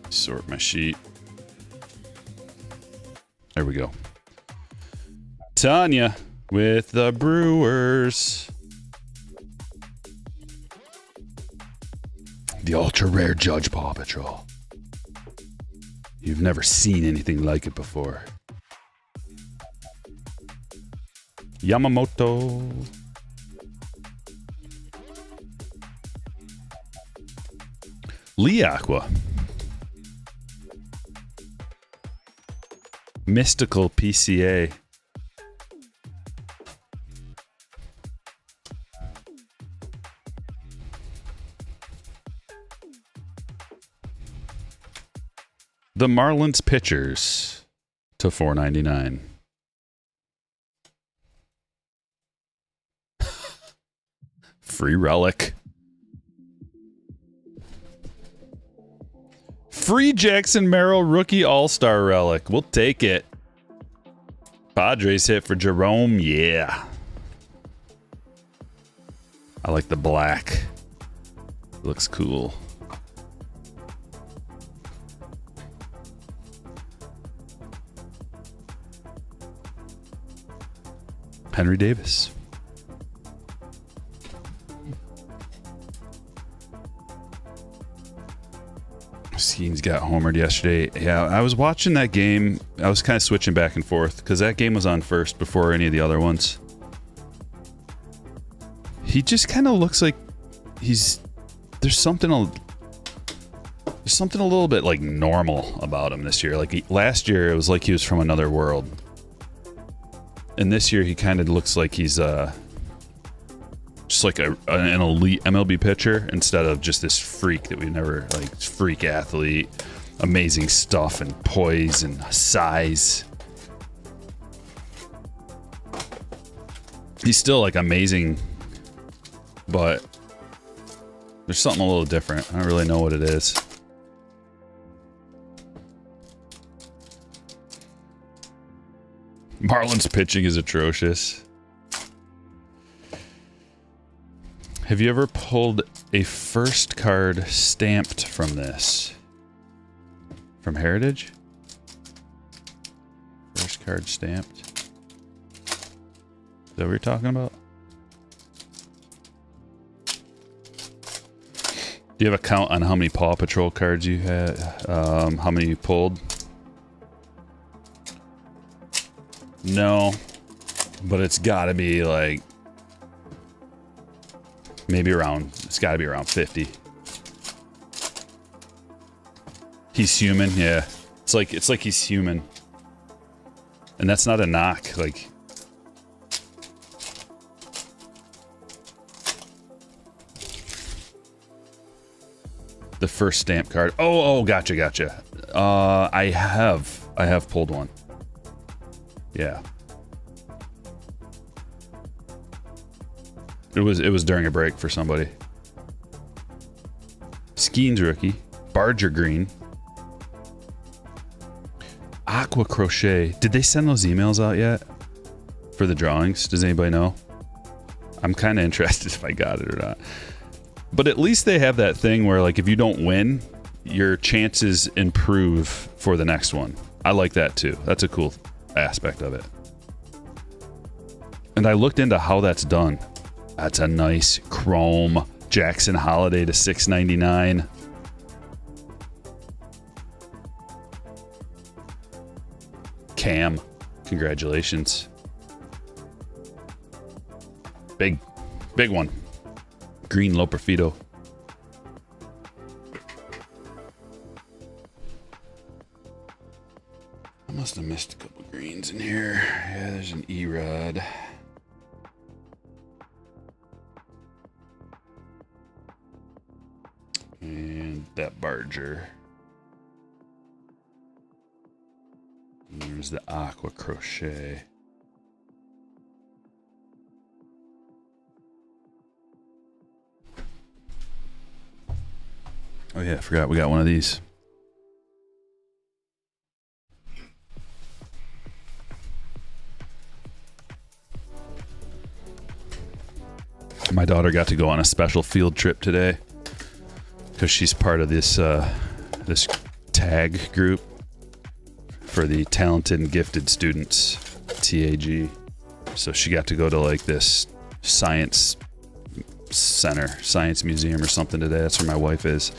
Sort my sheet. There we go. Tanya with the Brewers. The ultra rare Judge Paw Patrol. You've never seen anything like it before. Yamamoto. Lee Aqua. Mystical PCA. The Marlins pitchers to $4.99. Free relic. Free Jackson Merrill rookie all-star relic. We'll take it. Padres hit for Jerome. Yeah. I like the black. Looks cool. Henry Davis. Skeens got homered yesterday. Yeah, I was watching that game. I was kind of switching back and forth because that game was on first before any of the other ones. He just kind of looks like he's... There's something a little bit like normal about him this year. Like last year, it was like he was from another world. And this year, he kind of looks like he's just like an elite MLB pitcher instead of just this freak that we've never, like, freak athlete. Amazing stuff and poise and size. He's still, like, amazing, but There's something a little different. I don't really know what it is. Marlins pitching is atrocious. Have you ever pulled a first card stamped from this? From Heritage? First card stamped. Is that what you're talking about? Do you have a count on how many Paw Patrol cards you had? How many you pulled? No. But it's gotta be like... maybe around... it's gotta be around 50. He's human, yeah. It's like he's human. And that's not a knock, like... the first stamp card. Oh, gotcha. I have pulled one. Yeah. It was during a break for somebody. Skeens rookie. Barger green. Aqua crochet. Did they send those emails out yet? For the drawings? Does anybody know? I'm kind of interested if I got it or not. But at least they have that thing where, like, if you don't win, your chances improve for the next one. I like that too. That's a cool aspect of it. And I looked into how that's done. That's a nice chrome Jackson Holiday to $6.99. Cam, congratulations. Big one. Green Loperfido. I must have missed a couple greens in here. Yeah, there's an E-Rod. And that Barger. And there's the Aqua Crochet. Oh yeah, I forgot we got one of these. My daughter got to go on a special field trip today because she's part of this this tag group for the talented and gifted students, TAG. So she got to go to like this science center, science museum or something today. That's where my wife is.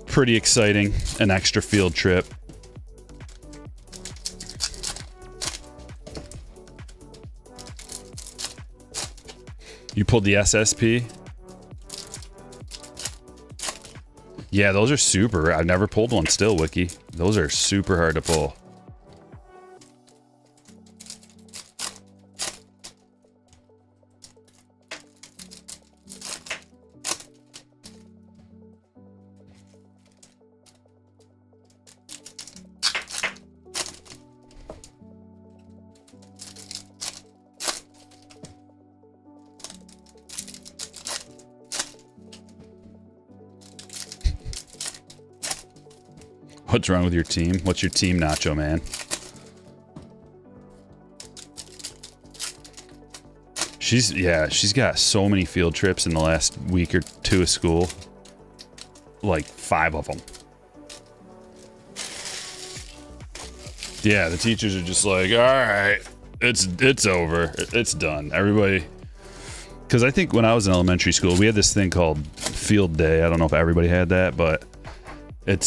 Pretty exciting. An extra field trip. You pulled the SSP? Yeah, those are super. I've never pulled one still, Wiki. Those are super hard to pull. What's wrong with your team? What's your team, Nacho Man? She's got so many field trips in the last week or two of school. Like 5 of them. Yeah, the teachers are just like, all right, it's over. It's done. Everybody. Because I think when I was in elementary school, we had this thing called field day. I don't know if everybody had that, but it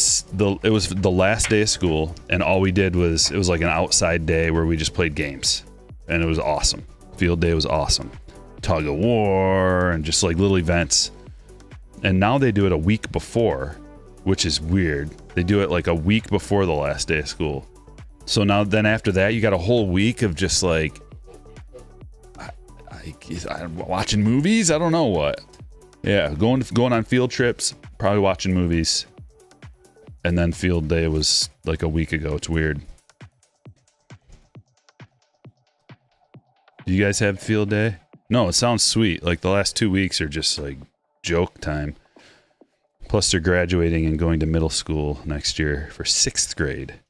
was the last day of school, and all we did was, it was like an outside day where we just played games, and it was awesome. Field day was awesome. Tug of war and just like little events. And now they do it a week before, which is weird. They do it like a week before the last day of school. So now then after that, you got a whole week of just like watching movies. I don't know what. Yeah, going on field trips, probably watching movies. And then field day was like a week ago. It's weird. Do you guys have field day? No, it sounds sweet. Like the last 2 weeks are just like joke time. Plus, they're graduating and going to middle school next year for 6th grade,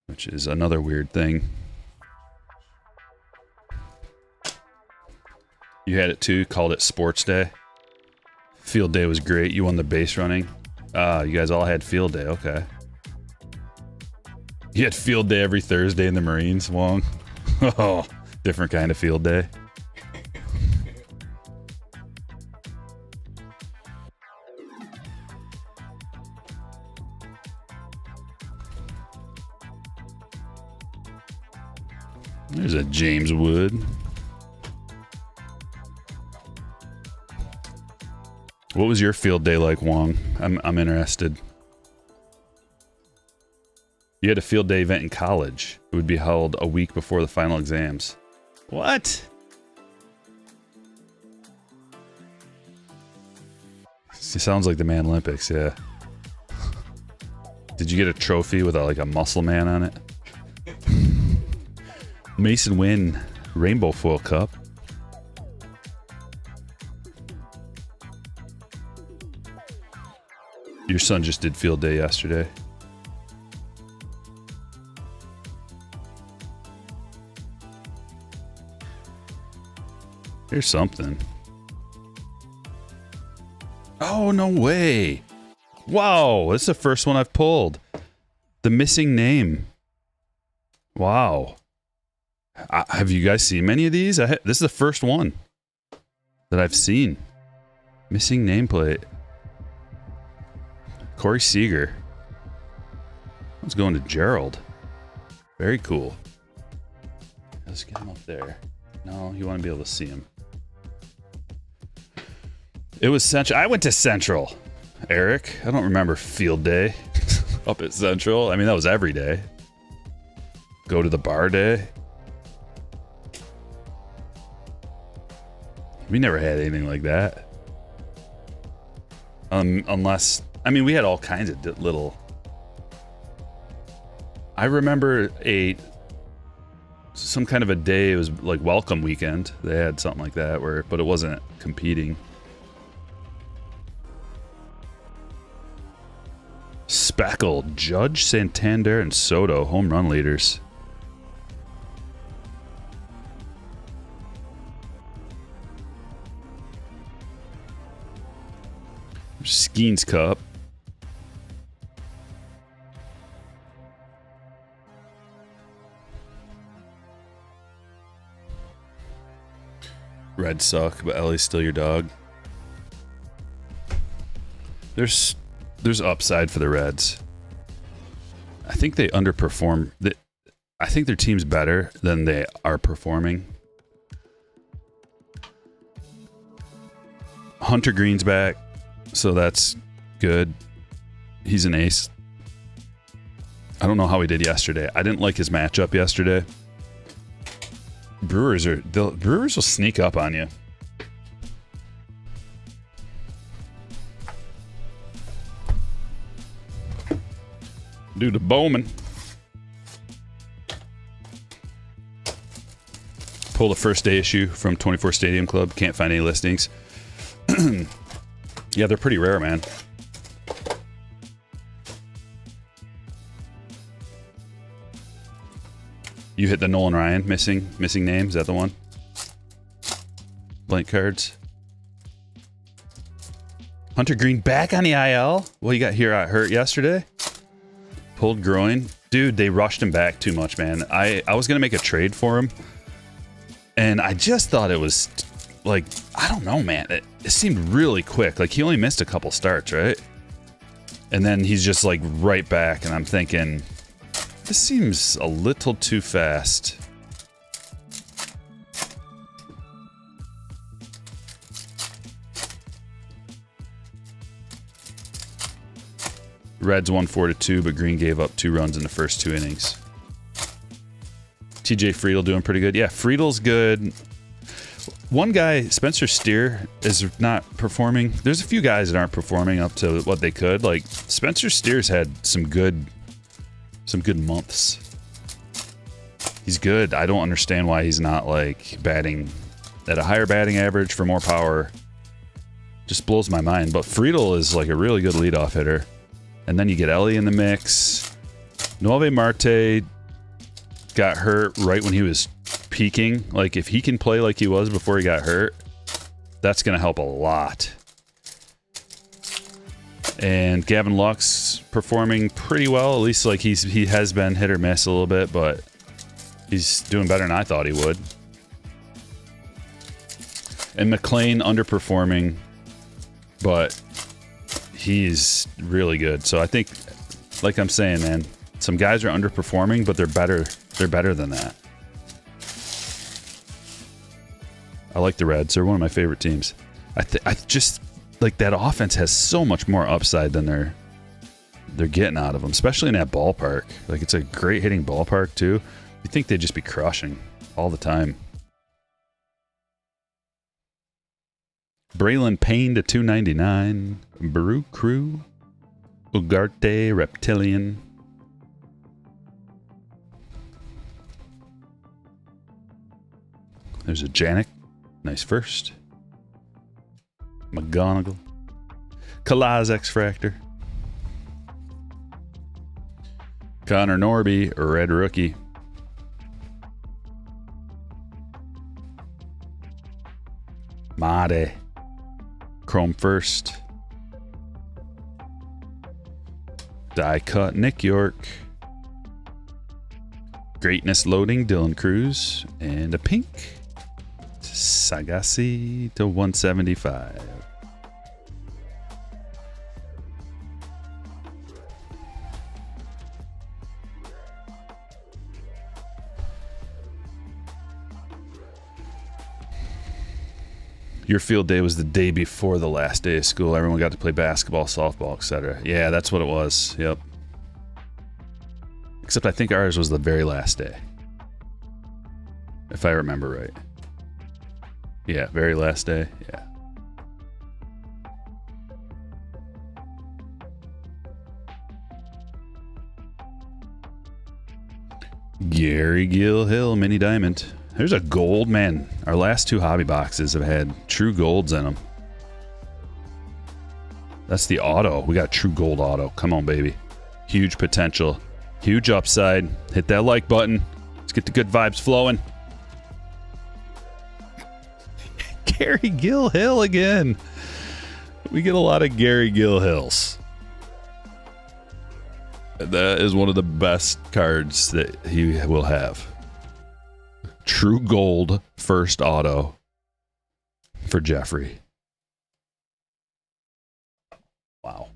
which is another weird thing. You had it too, called it sports day. Field day was great. You won the base running. You guys all had field day. Okay. You had field day every Thursday in the Marines, Wong. Oh, different kind of field day. There's a James Wood. What was your field day like, Wong? I'm interested. You had a field day event in college. It would be held a week before the final exams. What? It sounds like the Man Olympics, yeah. Did you get a trophy with like a muscle man on it? Mason win Rainbow Foil Cup. Your son just did field day yesterday. Here's something. Oh, no way. Wow, this is the first one I've pulled. The missing name. Wow. Have you guys seen many of these? This is the first one that I've seen. Missing nameplate. Corey Seager. Let's go into Gerald. Very cool. Let's get him up there. No, you want to be able to see him. It was Central. I went to Central, Eric. I don't remember field day up at Central. I mean, that was every day. Go to the bar day. We never had anything like that. Unless, I mean, we had all kinds of little. I remember some kind of a day. It was like welcome weekend. They had something like that but it wasn't competing. Speckle, Judge, Santander, and Soto, home run leaders. Skeens Cup. Reds suck, but Ellie's still your dog. There's upside for the Reds. I think they underperform. I think their team's better than they are performing. Hunter Green's back, so that's good. He's an ace. I don't know how he did yesterday. I didn't like his matchup yesterday. Brewers will sneak up on you. Dude, to Bowman. Pulled a first day issue from 24 Stadium Club. Can't find any listings. Yeah, they're pretty rare, man. You hit the Nolan Ryan missing name. Is that the one? Blank cards. Hunter Green back on the IL. Well, you got hurt yesterday. Pulled groin. Dude, they rushed him back too much, man. I was going to make a trade for him. And I just thought it was, like, I don't know, man. It seemed really quick. Like, he only missed a couple starts, right? And then he's just, like, right back. And I'm thinking, this seems a little too fast. Reds won 4-2, but Green gave up 2 runs in the first 2 innings. TJ Friedel doing pretty good. Yeah, Friedel's good. One guy, Spencer Steer, is not performing. There's a few guys that aren't performing up to what they could. Like, Spencer Steer's had some good months. He's good. I don't understand why he's not, like, batting at a higher batting average for more power. Just blows my mind. But Friedel is like a really good leadoff hitter. And then you get Ellie in the mix. Nueve Marte got hurt right when he was peaking. Like, if he can play like he was before he got hurt, that's going to help a lot. And Gavin Lux performing pretty well. At least like he has been hit or miss a little bit, but he's doing better than I thought he would. And McLean underperforming, but he's really good. So I think, like I'm saying, man, some guys are underperforming, but they're better. They're better than that. I like the Reds. They're one of my favorite teams. I just like that offense has so much more upside than they're getting out of them, especially in that ballpark. Like, it's a great hitting ballpark too. You think they'd just be crushing all the time. Braylon Payne to 299. Baru Crew. Ugarte Reptilian. There's a Janik. Nice first. McGonigal. Kalaz X-Fractor. Connor Norby, a red rookie. Made. Chrome first. Die cut Nick York. Greatness loading Dylan Cruz. And a pink Sagasi to 175. Your field day was the day before the last day of school. Everyone got to play basketball, softball, etc. Yeah, that's what it was. Yep. Except I think ours was the very last day. If I remember right. Yeah, very last day. Yeah. Gary Gill Hill, Mini Diamond. There's a gold, man. Our last two hobby boxes have had true golds in them. That's the auto. We got true gold auto. Come on, baby. Huge potential. Huge upside. Hit that like button. Let's get the good vibes flowing. Gary Gill Hill again. We get a lot of Gary Gill Hills. That is one of the best cards that he will have. True gold first auto for Jeffrey. Wow.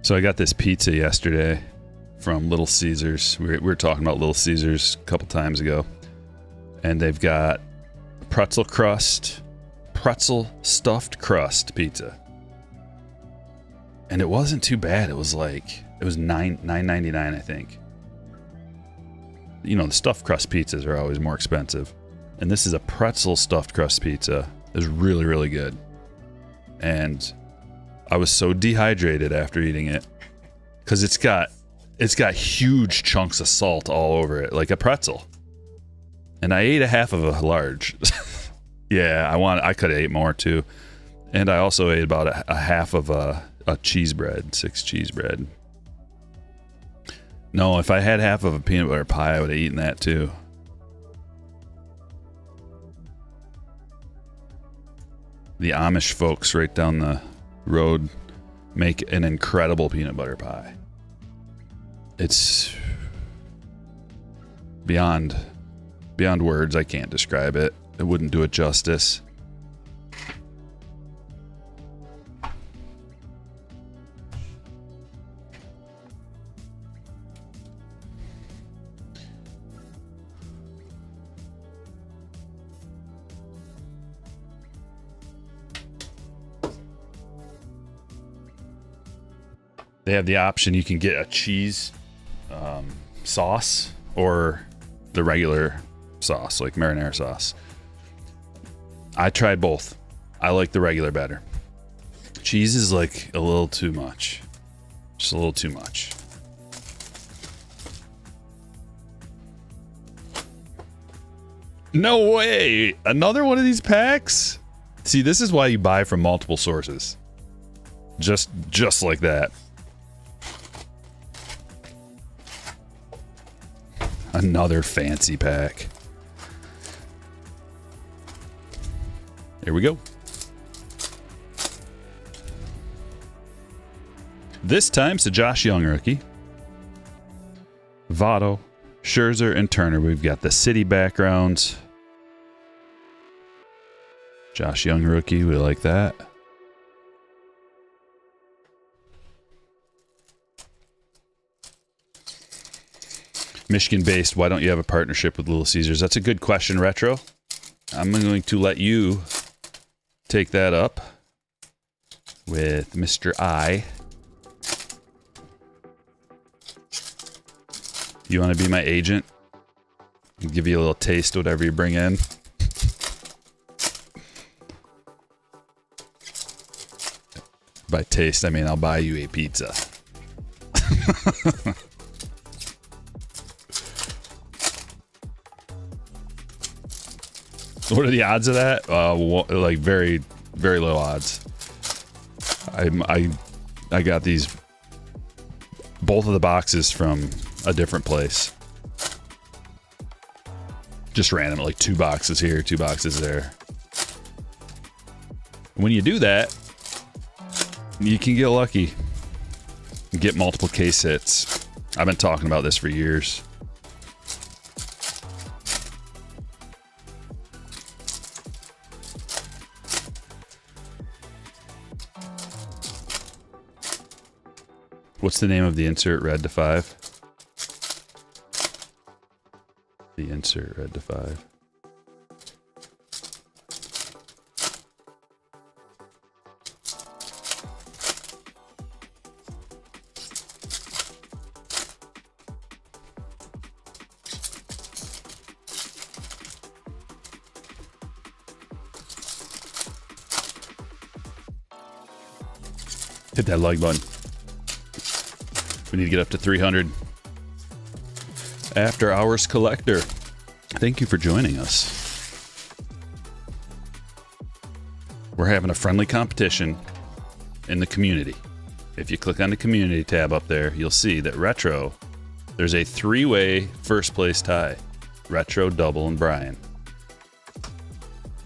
So I got this pizza yesterday from Little Caesars. We were talking about Little Caesars a couple times ago. And they've got pretzel stuffed crust pizza. And it wasn't too bad. It was $9.99, I think. You know, the stuffed crust pizzas are always more expensive. And this is a pretzel stuffed crust pizza. It was really, really good. And I was so dehydrated after eating it. Because it's got huge chunks of salt all over it, like a pretzel. And I ate a half of a large. Yeah, I could have ate more too. And I also ate about a half of a cheese bread, 6 cheese bread. No, if I had half of a peanut butter pie, I would have eaten that too. The Amish folks right down the road make an incredible peanut butter pie. It's beyond words. I can't describe it. It wouldn't do it justice. They have the option, you can get a cheese sauce or the regular sauce, like marinara sauce. I tried both. I like the regular better. Cheese is like a little too much. Just a little too much. No way! Another one of these packs? See, this is why you buy from multiple sources. Just like that. Another fancy pack. Here we go. This time, it's a Josh Young rookie. Votto, Scherzer, and Turner. We've got the city backgrounds. Josh Young rookie, we like that. Michigan-based, why don't you have a partnership with Little Caesars? That's a good question, Retro. I'm going to let you take that up with Mr. I. You want to be my agent? I'll give you a little taste of whatever you bring in. By taste, I mean I'll buy you a pizza. What are the odds of that? Like very, very low odds. I got these, both of the boxes from a different place. Just random, like 2 boxes here, 2 boxes there. When you do that, you can get lucky. Get multiple case hits. I've been talking about this for years. What's the name of the insert red to 5? The insert red to 5. Hit that like button. We need to get up to 300. After Hours Collector, thank you for joining us. We're having a friendly competition in the community. If you click on the community tab up there, you'll see that Retro, there's a 3-way first place tie. Retro, Double, and Brian.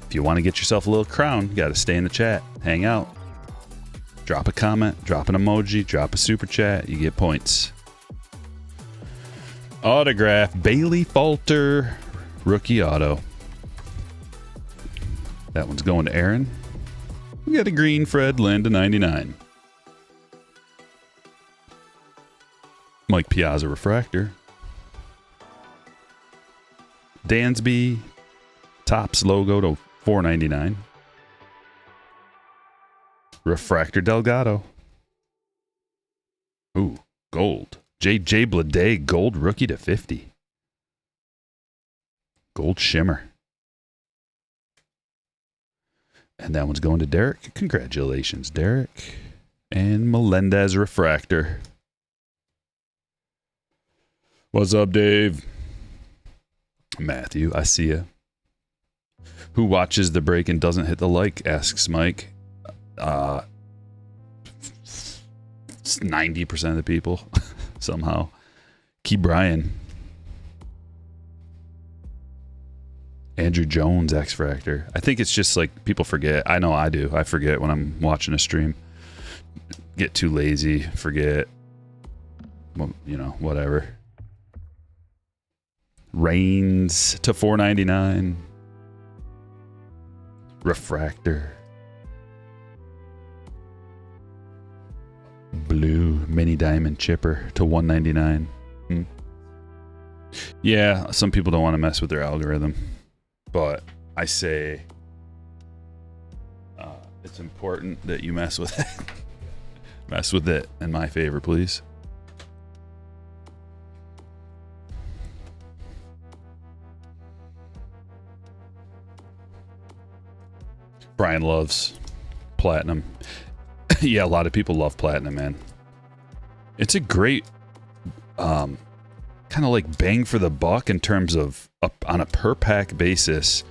If you want to get yourself a little crown, you got to stay in the chat, hang out. Drop a comment, drop an emoji, drop a super chat, you get points. Autograph, Bailey Falter, rookie auto. That one's going to Aaron. We got a green Fred Lynn to 99. Mike Piazza refractor. Dansby, Topps logo to 499. Refractor Delgado. Ooh, gold. J.J. Bleday, gold rookie to 50. Gold shimmer. And that one's going to Derek. Congratulations, Derek. And Melendez refractor. What's up, Dave? Matthew, I see ya. Who watches the break and doesn't hit the like? Asks Mike. 90% of the people somehow. Key Bryan. Andrew Jones, X-Fractor. I think it's just like people forget. I know I do. I forget when I'm watching a stream. Get too lazy, forget. Well, you know, whatever. Reigns to 499. Refractor. Blue mini diamond chipper to 199. Yeah, some people don't want to mess with their algorithm, but I say it's important that you mess with it. Mess with it in my favor, please. Brian loves platinum. Yeah, a lot of people love platinum, man. It's a great kind of like bang for the buck in terms of on a per pack basis.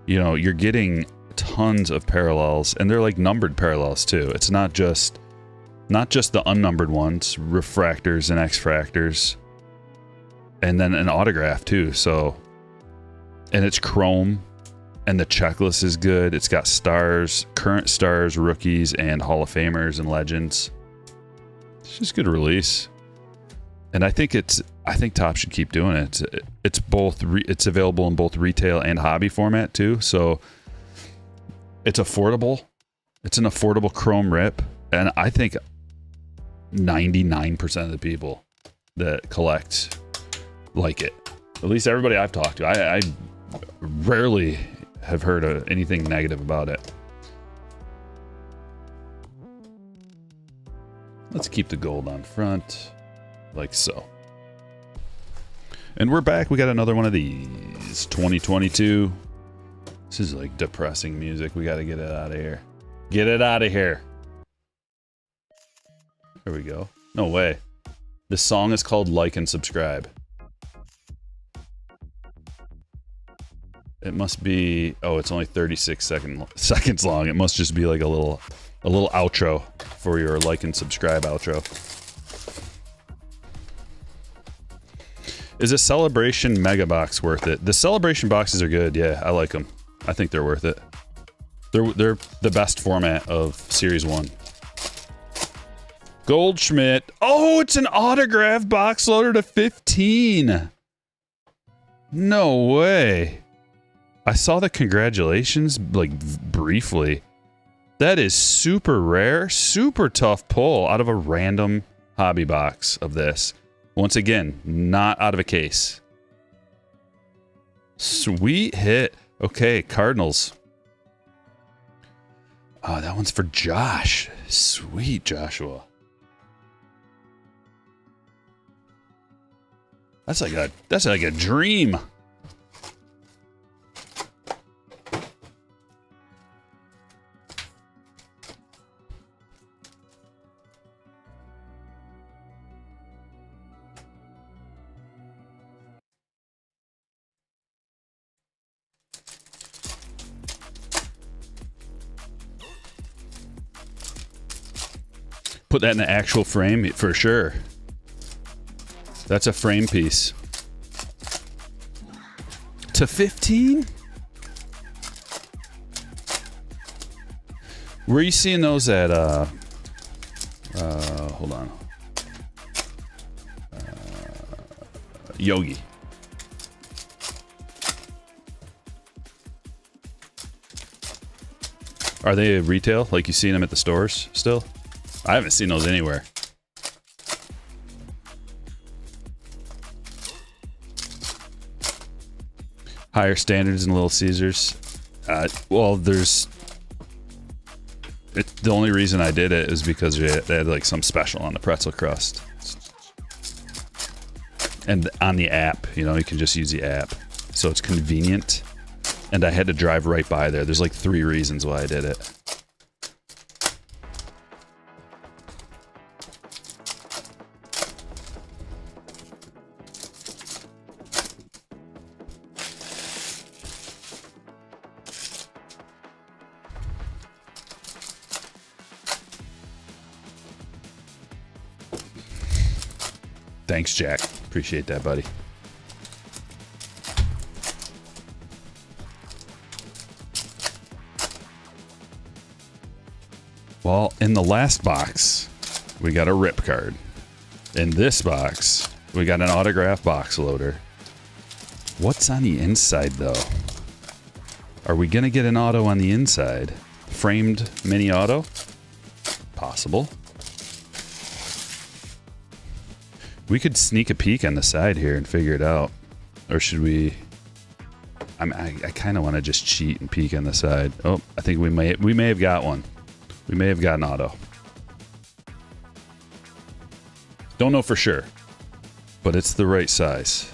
You know, you're getting tons of parallels, and they're like numbered parallels too. It's not just the unnumbered ones, refractors and X-fractors, and then an autograph too. So, and it's chrome, and the checklist is good. It's got stars, current stars, rookies, and Hall of Famers and legends. It's just a good release, and I think Topps should keep doing it. It's both. It's available in both retail and hobby format too. So it's affordable. It's an affordable chrome rip, and I think 99% of the people that collect like it. At least everybody I've talked to. I rarely have heard of anything negative about it. Let's keep the gold on front, like so. And we're back. We got another one of these. 2022. This is like depressing music. We got to get it out of here. Get it out of here. There we go. No way. This song is called Like and Subscribe. It must be... Oh, it's only 36 seconds long. It must just be like a little outro for your like and subscribe outro. Is a Celebration Mega Box worth it? The Celebration boxes are good. Yeah, I like them. I think they're worth it. They're the best format of Series 1. Goldschmidt. Oh, it's an autograph box loader to 15. No way. I saw the congratulations like briefly. That is super rare, super tough pull out of a random hobby box of this. Once again, not out of a case. Sweet hit. Okay, Cardinals. Oh, that one's for Josh. Sweet, Joshua. That's like a dream. Put that in the actual frame for sure. That's a frame piece. To 15? Were you seeing those at hold on. Yogi. Are they retail? Like you seen them at the stores still? I haven't seen those anywhere. Higher standards in Little Caesars. Well, there's... the only reason I did it is because they had like some special on the pretzel crust. And on the app, you know, you can just use the app. So it's convenient. And I had to drive right by there. There's like 3 reasons why I did it. Thanks, Jack. Appreciate that, buddy. Well, in the last box, we got a rip card. In this box, we got an autograph box loader. What's on the inside, though? Are we going to get an auto on the inside? Framed mini auto? Possible. We could sneak a peek on the side here and figure it out. Or should we... I kind of want to just cheat and peek on the side. Oh, I think we may have got one. We may have got an auto. Don't know for sure. But it's the right size.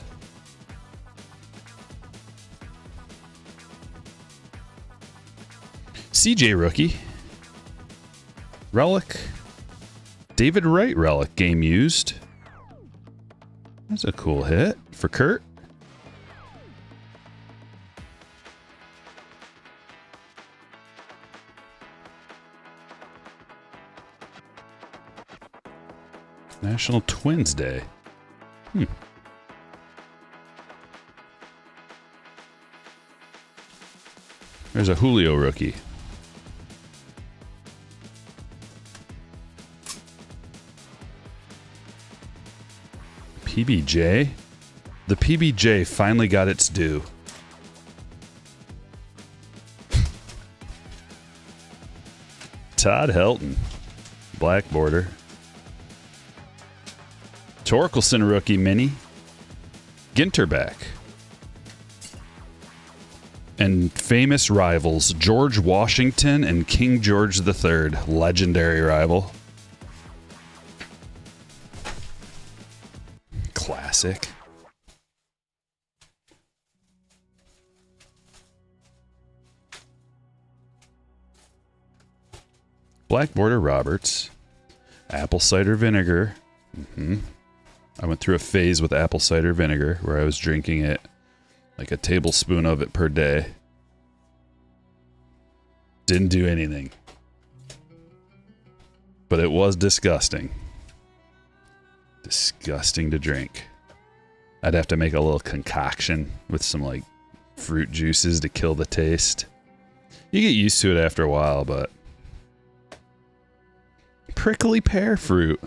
CJ rookie. Relic. David Wright relic. Game used. That's a cool hit for Kurt. National Twins Day. There's a Julio rookie. PBJ? The PBJ finally got its due. Todd Helton. Black border. Torkelson rookie mini. Ginter back. And famous rivals George Washington and King George III. Legendary rival. Classic. Black border Roberts. Apple cider vinegar. I went through a phase with apple cider vinegar where I was drinking it like a tablespoon of it per day. Didn't do anything. But it was disgusting. Disgusting to drink. I'd have to make a little concoction with some like fruit juices to kill the taste. You get used to it after a while, but prickly pear fruit.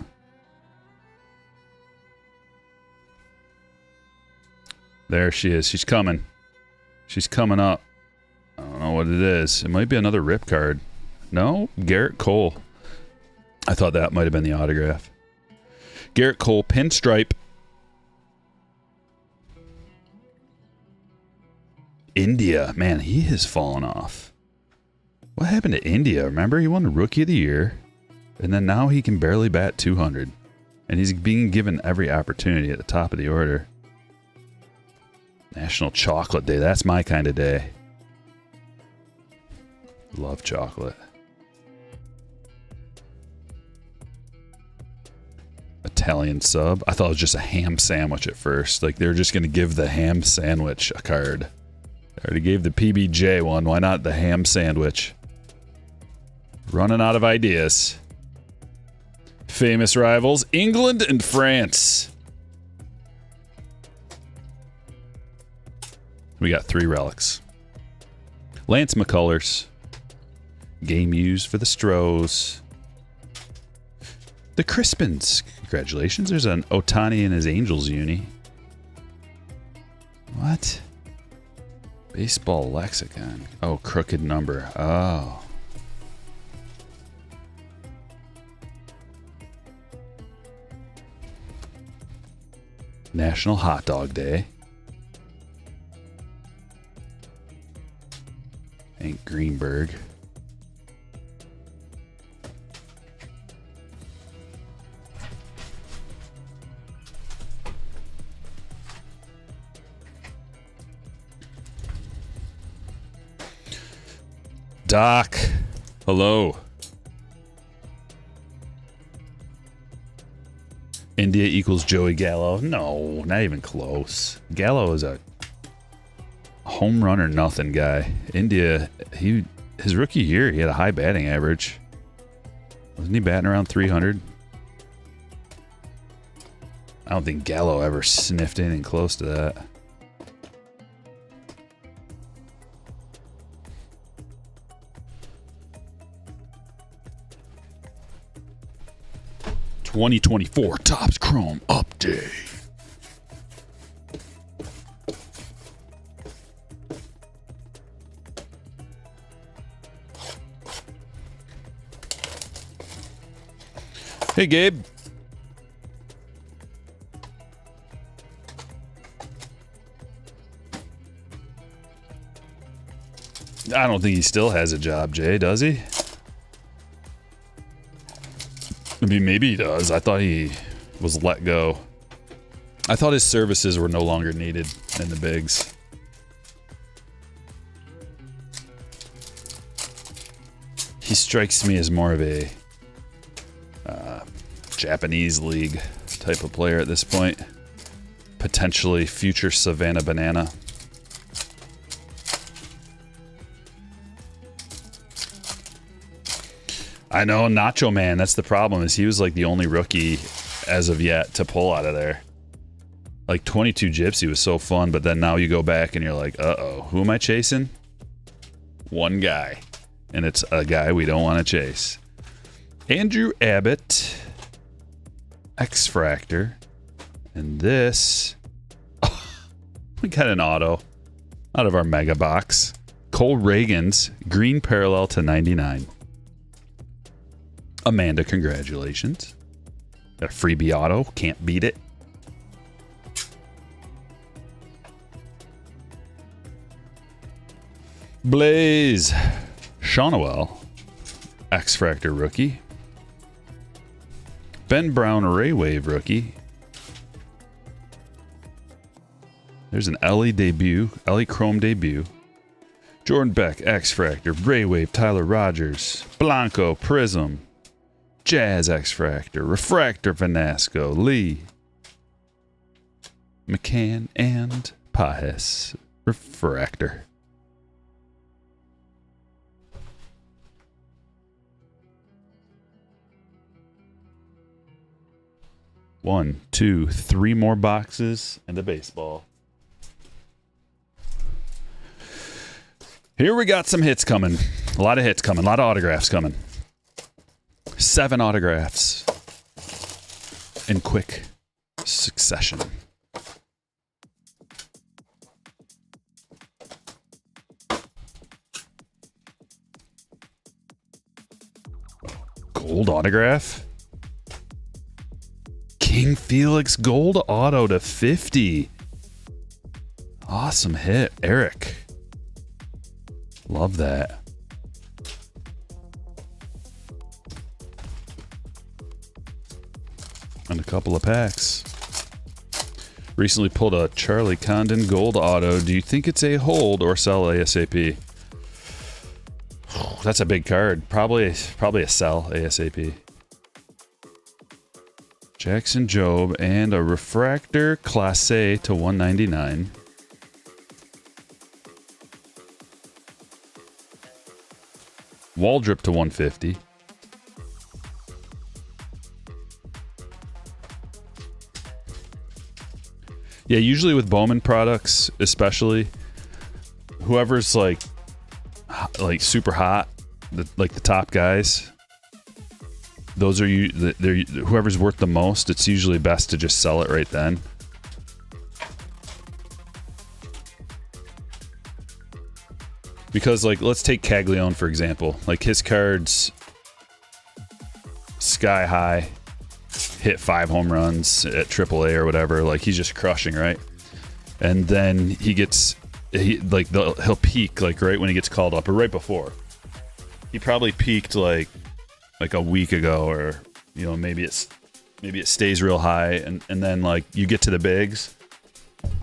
There she is. She's coming. She's coming up. I don't know what it is. It might be another rip card. No? Garrett Cole. I thought that might have been the autograph. Garrett Cole, pinstripe. India. Man, he has fallen off. What happened to India? Remember, he won the Rookie of the Year. And then now he can barely bat 200. And he's being given every opportunity at the top of the order. National Chocolate Day. That's my kind of day. Love chocolate. Italian sub. I thought it was just a ham sandwich at first. Like they were just going to give the ham sandwich a card. I already gave the PBJ one. Why not the ham sandwich? Running out of ideas. Famous rivals, England and France. We got 3 relics. Lance McCullers. Game used for the Stros. The Crispins. Congratulations. There's an Otani and his Angels uni. What? Baseball lexicon. Oh, crooked number. Oh. National Hot Dog Day. Hank Greenberg. Doc, hello. India equals Joey Gallo. No, not even close. Gallo is a home run or nothing guy. India, his rookie year, he had a high batting average. Wasn't he batting around 300? I don't think Gallo ever sniffed anything close to that. '24 Topps Chrome Update. Hey, Gabe. I don't think he still has a job, Jay, does he? I mean, maybe he does. I thought he was let go. I thought his services were no longer needed in the bigs. He strikes me as more of a Japanese league type of player at this point. Potentially future Savannah Banana. I know, Nacho Man. That's the problem, is he was like the only rookie as of yet to pull out of there. Like 22 Gypsy was so fun, but then now you go back and you're like, uh-oh, who am I chasing? One guy. And it's a guy we don't want to chase. Andrew Abbott. X-Fractor. And this... Oh, we got an auto out of our mega box. Cole Reagan's green parallel to 99. Amanda, congratulations. Got a freebie auto. Can't beat it. Blaze. Shawnowell. X-Fractor rookie. Ben Brown Ray Wave rookie. There's an Ellie debut. Ellie Chrome debut. Jordan Beck, X-Fractor, Ray Wave, Tyler Rogers, Blanco, Prism, Jazz X-Fractor, Refractor Vanasco, Lee, McCann, and Pajes Refractor. One, two, three more boxes and a baseball. Here we got some hits coming. A lot of hits coming. A lot of autographs coming. 7 autographs in quick succession. Gold autograph. King Felix gold auto to 50. Awesome hit, Eric. Love that. And a couple of packs. Recently pulled a Charlie Condon gold auto. Do you think it's a hold or sell ASAP? That's a big card. Probably a sell ASAP. Jackson Jobe and a refractor Class A to 199. Waldrop to 150. Yeah, usually with Bowman products, especially, whoever's like super hot, like the top guys, those are whoever's worth the most. It's usually best to just sell it right then. Because, like, let's take Caglione, for example. Like, his cards, sky high, hit 5 home runs at AAA or whatever. Like, he's just crushing, right? And then he'll peak, like, right when he gets called up, or right before. He probably peaked, like a week ago, or, you know, maybe it stays real high, and then, like, you get to the bigs,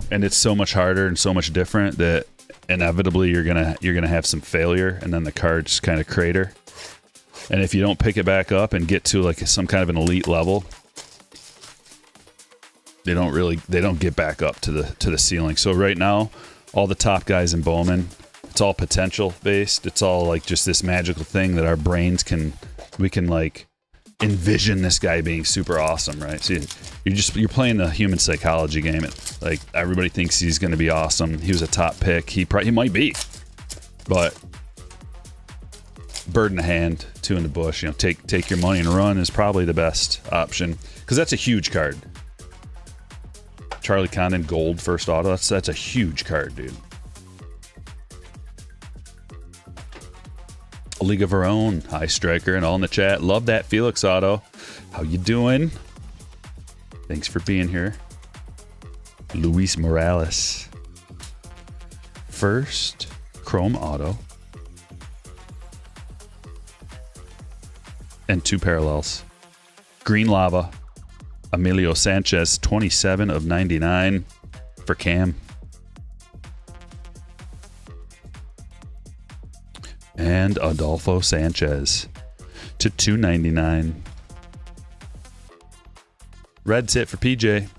and it's so much harder and so much different that inevitably you're gonna have some failure, and then the cards kind of crater. And if you don't pick it back up and get to like some kind of an elite level, they don't get back up to the ceiling. So right now, all the top guys in Bowman, it's all potential based. It's all like just this magical thing that our brains we can like envision this guy being super awesome, right? So you're playing the human psychology game. Like, everybody thinks he's going to be awesome. He was a top pick. He might be, but bird in the hand, 2 in the bush. You know, take your money and run is probably the best option, because that's a huge card. Charlie Condon gold first auto. That's a huge card, dude. A League of Our Own. Hi, Stryker, and all in the chat. Love that Felix auto. How you doing? Thanks for being here. Luis Morales. First chrome auto. And 2 parallels. Green Lava. Emilio Sanchez, 27 of 99 for Cam. And Adolfo Sanchez to 299. Red's hit for PJ.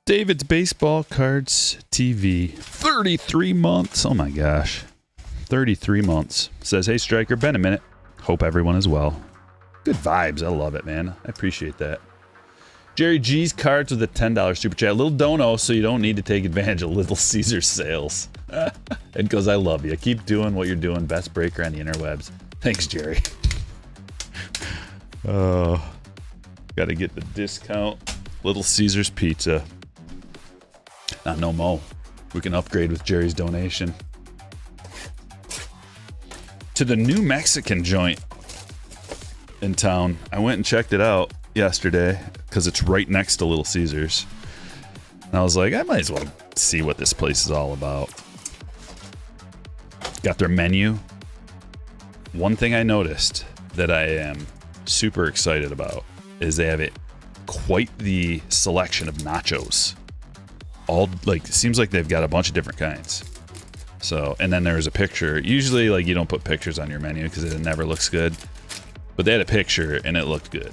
David's Baseball Cards TV. 33 months. Oh my gosh. 33 months. Says, hey, Stryker, been a minute. Hope everyone is well. Good vibes. I love it, man. I appreciate that. Jerry G's Cards with a $10 super chat. Little dono, so you don't need to take advantage of Little Caesars sales. And goes, I love you. Keep doing what you're doing. Best breaker on the interwebs. Thanks, Jerry. Oh, got to get the discount. Little Caesars Pizza. Not no mo. We can upgrade with Jerry's donation. To the new Mexican joint in town. I went and checked it out yesterday because it's right next to Little Caesars. And I was like, I might as well see what this place is all about. Got their menu. One thing I noticed that I am super excited about is they have quite the selection of nachos. All like, it seems like they've got a bunch of different kinds. So, and then there's a picture. Usually, like, you don't put pictures on your menu because it never looks good. But they had a picture and it looked good.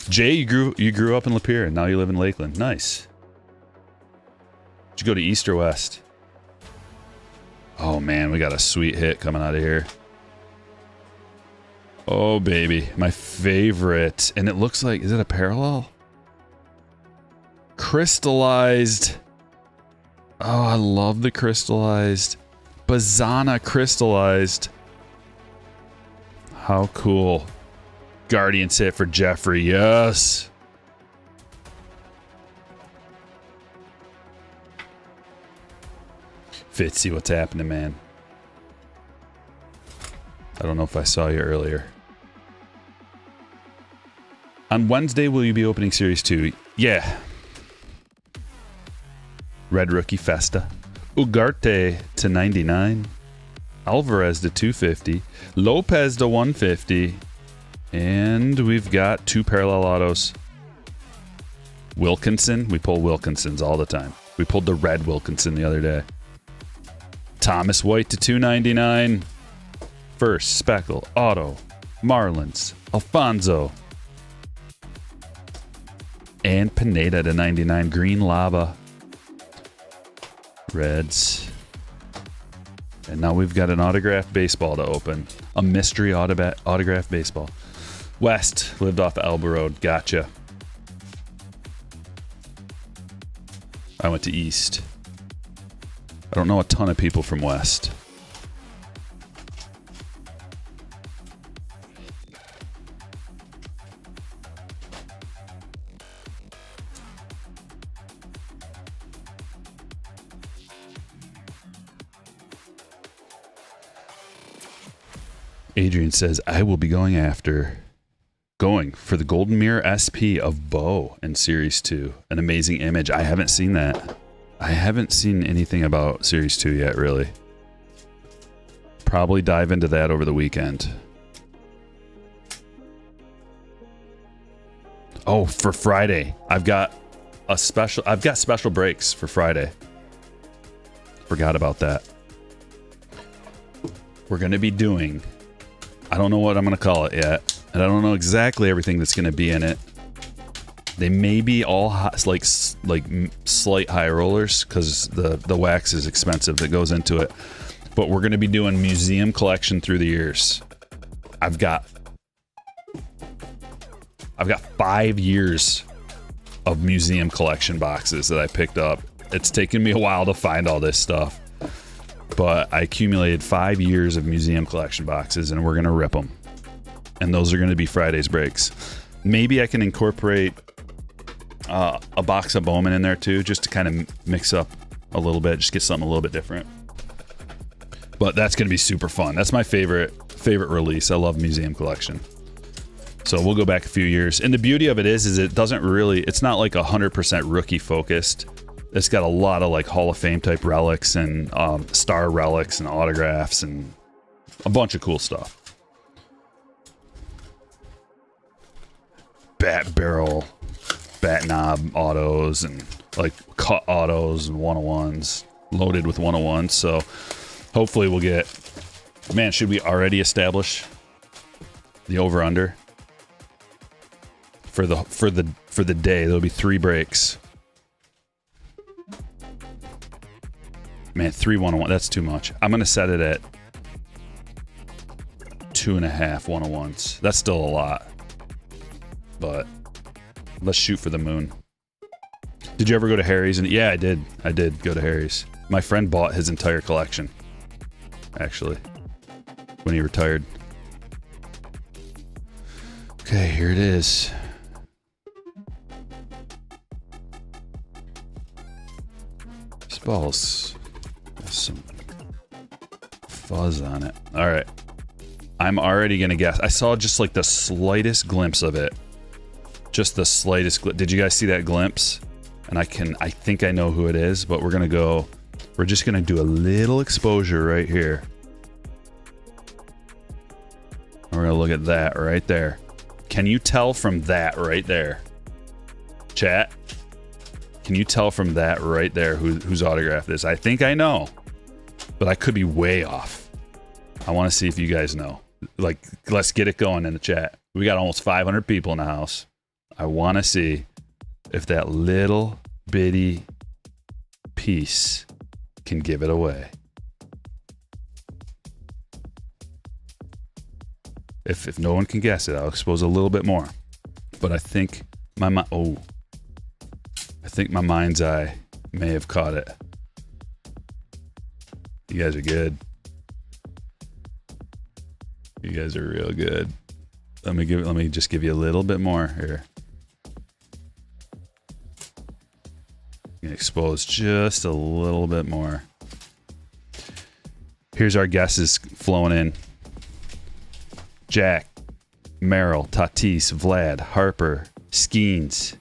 Jay, you grew up in Lapeer and now you live in Lakeland. Nice. Did you go to East or West? Oh man, we got a sweet hit coming out of here. Oh, baby. My favorite. And it looks like, is it a parallel? Crystallized. Oh, I love the crystallized. Bazana crystallized. How cool. Guardians hit for Jeffrey. Yes. Fitzy, what's happening, man? I don't know if I saw you earlier. On Wednesday, will you be opening Series 2? Yeah. Red Rookie Festa. Ugarte to 99. Alvarez to 250. Lopez to 150. And we've got 2 parallel autos. Wilkinson. We pull Wilkinsons all the time. We pulled the red Wilkinson the other day. Thomas White to 299. First, Speckle, Auto, Marlins, Alfonso. And Pineda to 99. Green Lava. Reds. And now we've got an autographed baseball to open. A mystery autographed baseball. West lived off Elba Road. Gotcha. I went to East. I don't know a ton of people from West. Adrian says, I will be going for the Golden Mirror SP of Bo in Series 2. An amazing image. I haven't seen that. I haven't seen anything about Series 2 yet, really. Probably dive into that over the weekend. Oh, for Friday. I've got special breaks for Friday. Forgot about that. We're going to be doing, I don't know what I'm going to call it yet. And I don't know exactly everything that's going to be in it. They may be all like slight high rollers because the wax is expensive that goes into it. But we're going to be doing museum collection through the years. I've got 5 years of museum collection boxes that I picked up. It's taken me a while to find all this stuff. But I accumulated 5 years of museum collection boxes and we're going to rip them. And those are going to be Friday's breaks. Maybe I can incorporate a box of Bowman in there too, just to kind of mix up a little bit, just get something a little bit different. But that's going to be super fun. That's my favorite release. I love museum collection. So we'll go back a few years. And the beauty of it is it doesn't really, it's not like 100% rookie focused. It's got a lot of like Hall of Fame type relics and star relics and autographs and a bunch of cool stuff. bat barrel, bat knob autos and like cut autos and 101s loaded with 101s. So hopefully we'll get, man, should we already establish the over under for the day? There'll be 3 breaks. Man, 3 101, that's too much. I'm gonna set it at 2.5 101s. That's still a lot, but let's shoot for the moon. Did you ever go to Harry's? And yeah, I did go to Harry's. My friend bought his entire collection, actually, when he retired. Okay, here it is. This ball's got some fuzz on it. All right. I'm already going to guess. I saw just like the slightest glimpse of it. Just the slightest Did you guys see that glimpse? And I think I know who it is, but we're just going to do a little exposure right here. And we're going to look at that right there. Can you tell from that right there? Chat? Can you tell from that right there whose autograph this? I think I know, but I could be way off. I want to see if you guys know. Like, let's get it going in the chat. We got almost 500 people in the house. I want to see if that little bitty piece can give it away. If no one can guess it, I'll expose a little bit more. But I think my mind's eye may have caught it. You guys are good. You guys are real good. Let me just give you a little bit more here. Expose just a little bit more. Here's our guesses flowing in. Jack, Merrill, Tatis, Vlad, Harper, Skeens,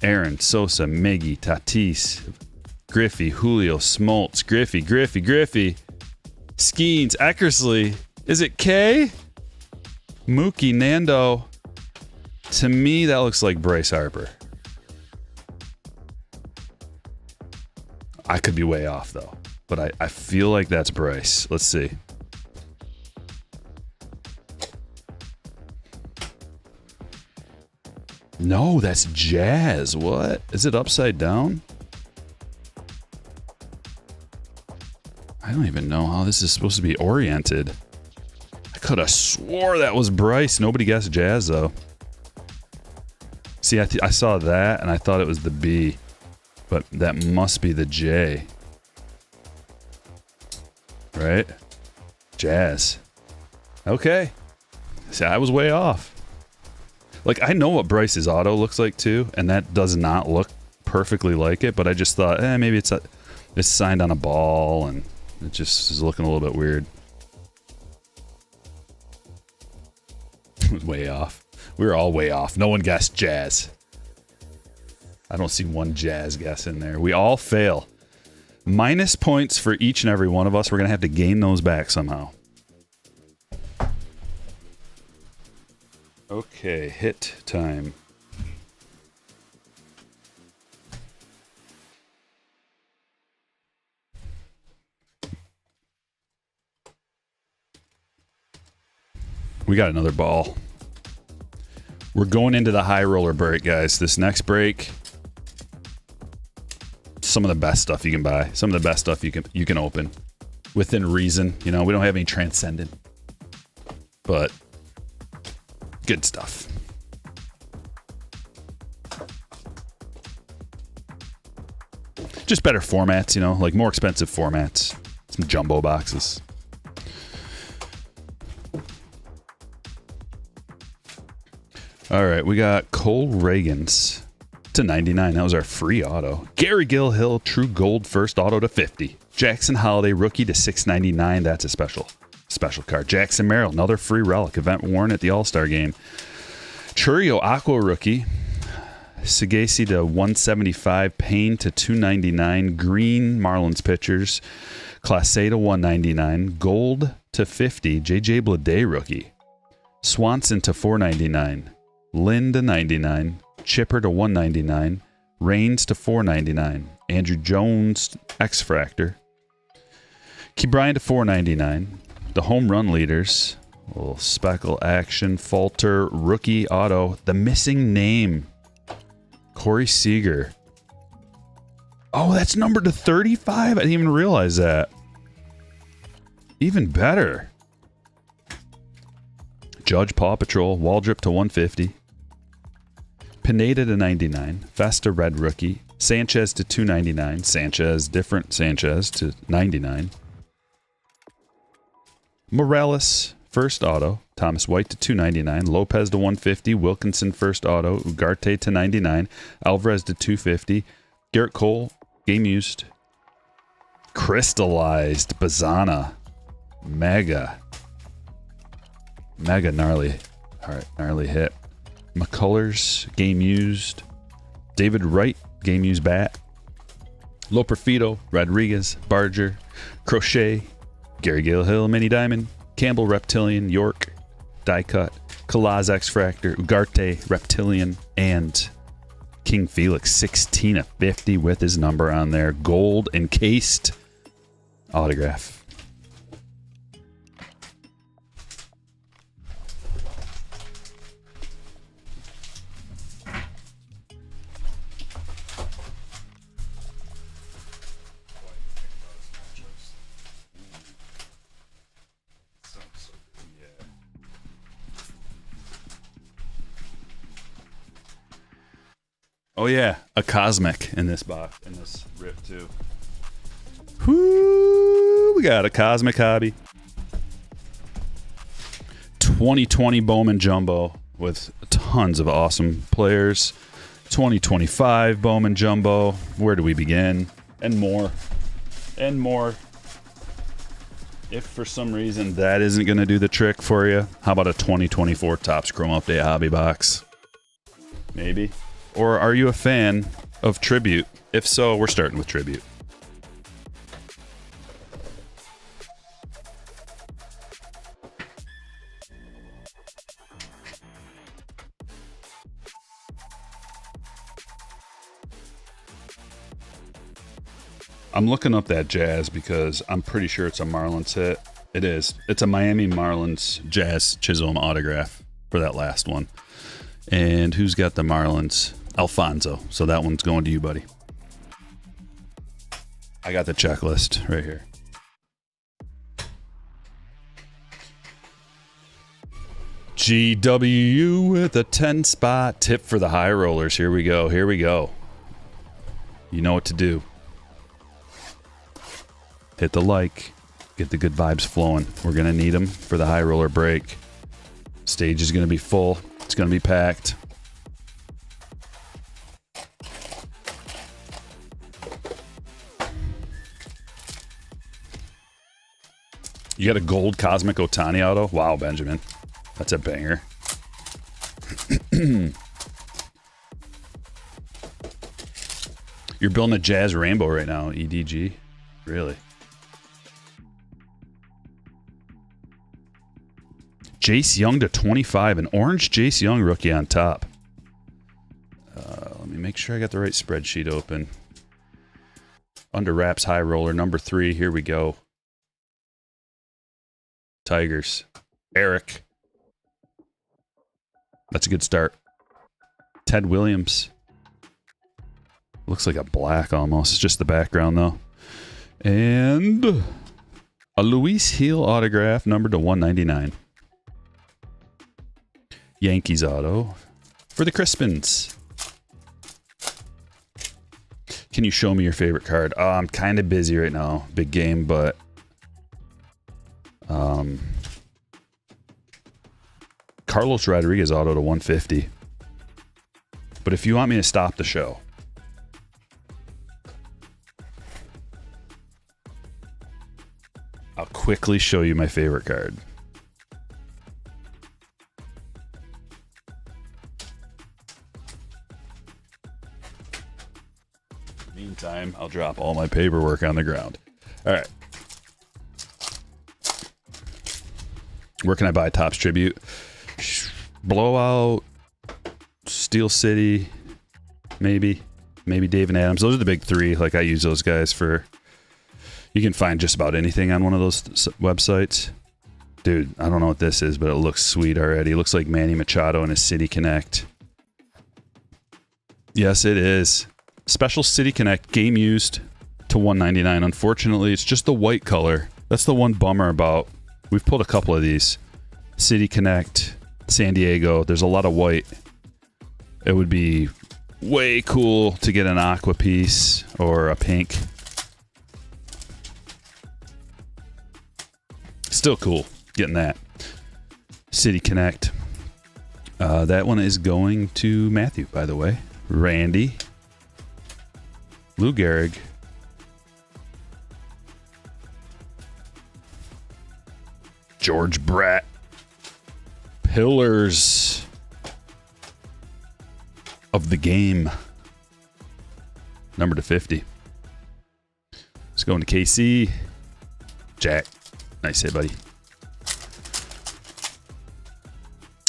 Aaron, Sosa, Miggy, Tatis, Griffey, Julio, Smoltz, Griffey, Skeens, Eckersley. Is it K? Mookie, Nando. To me, that looks like Bryce Harper. I could be way off, though. But I feel like that's Bryce. Let's see. No, that's Jazz. What? Is it upside down? I don't even know how this is supposed to be oriented. I could have swore that was Bryce. Nobody guessed Jazz, though. See, I saw that, and I thought it was the B. But that must be the J. Right? Jazz. Okay. See, I was way off. Like, I know what Bryce's auto looks like, too, and that does not look perfectly like it, but I just thought, maybe it's signed on a ball, and it just is looking a little bit weird. It was way off. We were all way off. No one guessed Jazz. I don't see one Jazz guess in there. We all fail. Minus points for each and every one of us. We're going to have to gain those back somehow. Okay, hit time. We got another ball. We're going into the high roller break, guys. This next break, some of the best stuff you can buy, some of the best stuff you can open within reason. You know, we don't have any transcendent, but good stuff. Just better formats, you know, like more expensive formats. Some jumbo boxes. All right, we got Cole Reagans to 99. That was our free auto. Gary Gilhill, true gold first auto to 50. Jackson Holiday, rookie to 699. That's a special card. Jackson Merrill, another free relic, event worn at the All-Star game. Churio, aqua rookie. Sagasi to 175. Payne to 299. Green, Marlins pitchers. Class A to 199. Gold to 50. JJ Bleday, rookie. Swanson to 499. Lynn to 99. Chipper to 199. Reigns to 499. Andrew Jones, X-Fractor. Key Bryant to 499. The home run leaders. A little speckle action. Falter. Rookie auto. The missing name. Corey Seager. Oh, that's numbered to 35? I didn't even realize that. Even better. Judge Paw Patrol. Waldrop to 150. Pineda to 99. Festa Red Rookie. Sanchez to 299. Sanchez, different Sanchez to 99. Morales, first auto. Thomas White to 299. Lopez to 150. Wilkinson, first auto. Ugarte to 99. Alvarez to 250. Garrett Cole, game used. Crystallized. Bazana. Mega gnarly. All right, gnarly hit. McCullers, game used. David Wright, game used bat. Loperfido, Rodriguez, Barger, Crochet, Gary Galehill, Mini Diamond, Campbell, Reptilian, York, Die Cut, Kalaz, X-Fractor, Ugarte, Reptilian, and King Felix, 16 of 50 with his number on there. Gold encased autograph. Oh yeah, a cosmic in this box, in this rip too. Whoo, we got a cosmic hobby. 2020 Bowman Jumbo with tons of awesome players. 2025 Bowman Jumbo. Where do we begin? And more. And more. If for some reason that isn't going to do the trick for you, how about a 2024 Topps Chrome Update hobby box? Maybe. Or are you a fan of Tribute? If so, we're starting with Tribute. I'm looking up that Jazz because I'm pretty sure it's a Marlins hit. It is. It's a Miami Marlins Jazz Chisholm autograph for that last one. And who's got the Marlins? Alfonso. So that one's going to you, buddy. I got the checklist right here. GW with a 10 spot tip for the high rollers. Here we go. Here we go. You know what to do. Hit the like. Get the good vibes flowing. We're going to need them for the high roller break. Stage is going to be full. It's going to be packed. You got a gold Cosmic Ohtani auto? Wow, Benjamin. That's a banger. You're building a Jazz Rainbow right now, EDG? Really? Jace Young to 25. An orange Jace Young rookie on top. Let me make sure I got the right spreadsheet open. Under wraps high roller number 3. Here we go. Tigers. Eric. That's a good start. Ted Williams. Looks like a black almost. It's just the background though. And a Luis Heel autograph numbered to 199. Yankees auto for the Crispins. Can you show me your favorite card? I'm kind of busy right now. Big game, but Carlos Rodriguez auto to 150. But if you want me to stop the show, I'll quickly show you my favorite card. Meantime, I'll drop all my paperwork on the ground. All right. Where can I buy Topps Tribute? Blowout Steel City, maybe Dave and Adams. Those are the big three. Like, I use those guys for... You can find just about anything on one of those websites. Dude, I don't know what this is, but it looks sweet already. It looks like Manny Machado and his City Connect. Yes, it is. Special City Connect, game used to $199. Unfortunately, it's just the white color. That's the one bummer about... We've pulled a couple of these. City Connect, San Diego. There's a lot of white. It would be way cool to get an aqua piece or a pink. Still cool getting that. City Connect. That one is going to Matthew, by the way. Randy. Lou Gehrig. George Brett. Pillars of the game. Number to 50. Let's go into KC. Jack. Nice hit, buddy.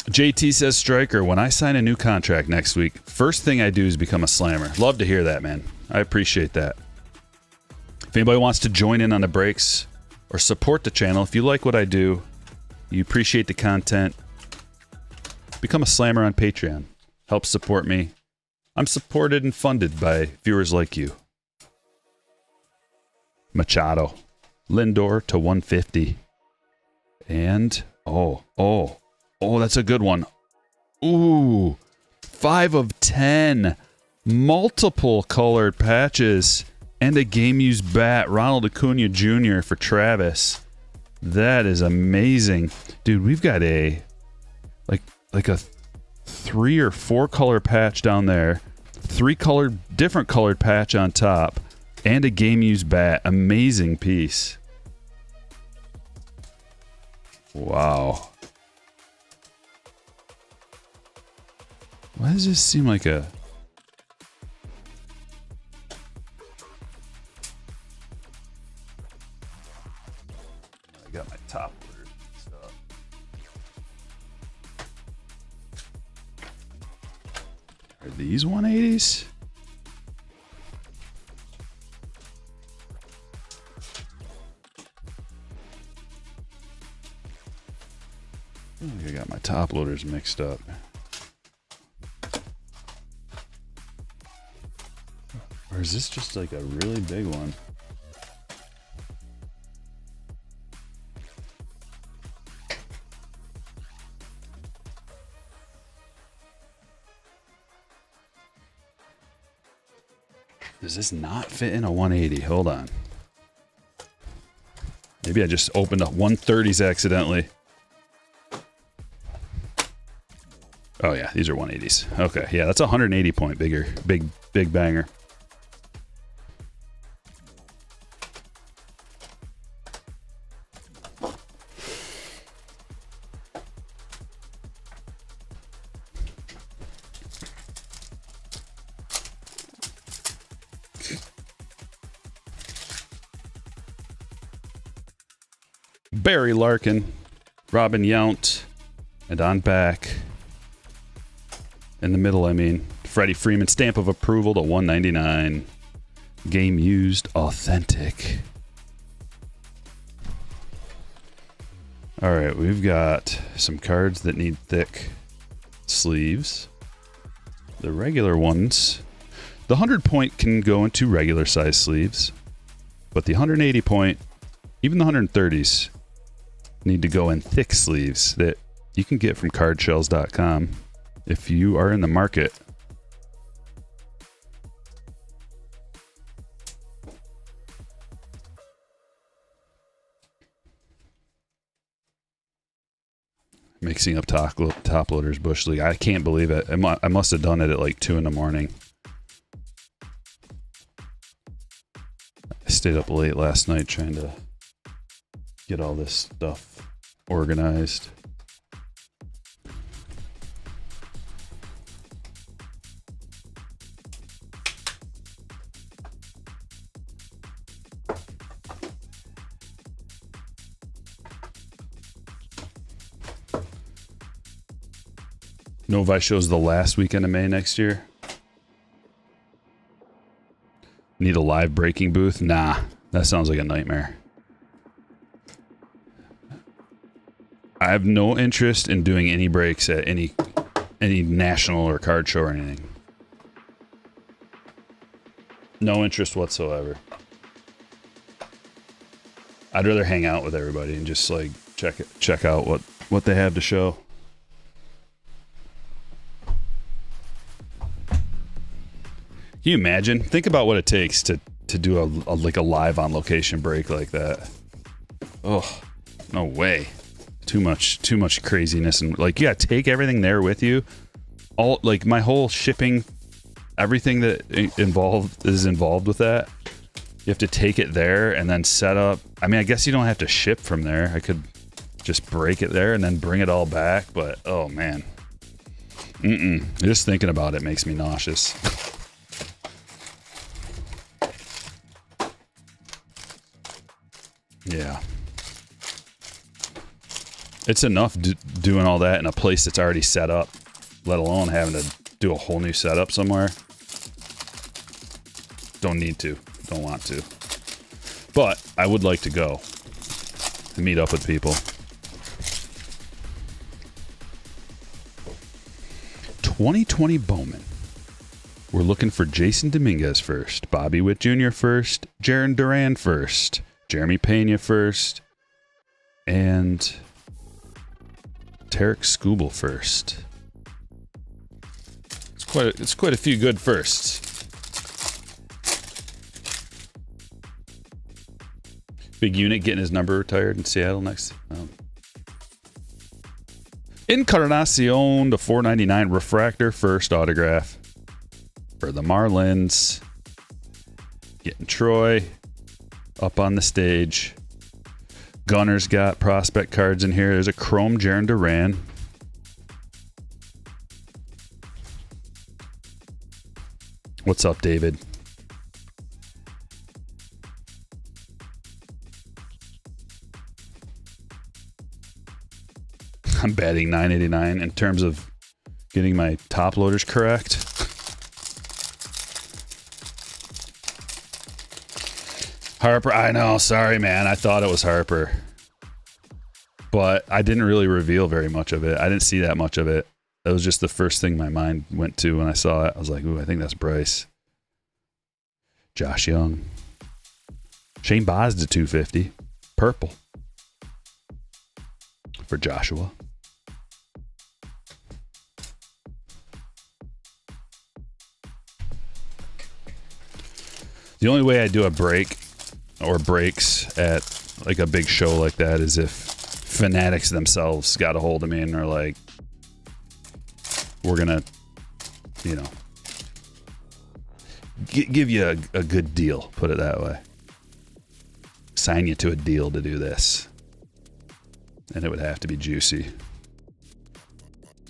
JT says, Stryker, when I sign a new contract next week, first thing I do is become a slammer. Love to hear that, man. I appreciate that. If anybody wants to join in on the breaks or support the channel, if you like what I do, you appreciate the content, become a slammer on Patreon. Help support me. I'm supported and funded by viewers like you. Machado. Lindor to 150. And, oh, that's a good one. Ooh, 5 of 10. Multiple colored patches and a game-used bat. Ronald Acuna Jr. for Travis. That is amazing. Dude, we've got a, like a 3 or 4 color patch down there. 3 different colored patch on top. And a game-used bat. Amazing piece. Wow. Why does this seem like a... I got my top loader stuff. Are these 180s? I got my top loaders mixed up. Or is this just like a really big one? Does this not fit in a 180? Hold on. Maybe I just opened up 130s accidentally. Oh yeah, these are 180s. Okay, yeah, that's a 180 point big banger. Barry Larkin, Robin Yount, and on back. In the middle, I mean, Freddie Freeman, stamp of approval to 199. Game used, authentic. All right, we've got some cards that need thick sleeves. The regular ones, the 100 point can go into regular size sleeves, but the 180 point, even the 130s, need to go in thick sleeves that you can get from cardshells.com. If you are in the market. Mixing up top loaders, Bush League. I can't believe it. I must have done it at like 2 in the morning. I stayed up late last night trying to get all this stuff organized. Novi shows the last weekend of May next year. Need a live breaking booth? Nah, that sounds like a nightmare. I have no interest in doing any breaks at any national or card show or anything. No interest whatsoever. I'd rather hang out with everybody and just like check out what they have to show. Can you imagine? Think about what it takes to do a live on location break like that. Oh, no way. Too much craziness, and like, yeah, take everything there with you. All like my whole shipping, everything that is involved with that. You have to take it there and then set up. I mean, I guess you don't have to ship from there. I could just break it there and then bring it all back, but oh man. Just thinking about it makes me nauseous. Yeah. It's enough doing all that in a place that's already set up, let alone having to do a whole new setup somewhere. Don't need to. Don't want to. But I would like to go and meet up with people. 2020 Bowman. We're looking for Jason Dominguez first, Bobby Witt Jr. first, Jaron Duran first, Jeremy Pena first, and Tarek Skubal first. It's quite a few good firsts. Big Unit getting his number retired in Seattle next. Encarnacion to 499 refractor first autograph for the Marlins. Getting Troy up on the stage. Gunner's got prospect cards in here. There's a chrome Jaron Duran. What's up, David? I'm batting .989 in terms of getting my top loaders correct. Harper, I know. Sorry, man. I thought it was Harper. But I didn't really reveal very much of it. I didn't see that much of it. That was just the first thing my mind went to when I saw it. I was like, ooh, I think that's Bryce. Josh Young. Shane Baz to 250. Purple. For Joshua. The only way I do a break or breaks at like a big show like that is if Fanatics themselves got a hold of me and are like, we're gonna, you know, give you a good deal, put it that way. Sign you to a deal to do this. And it would have to be juicy.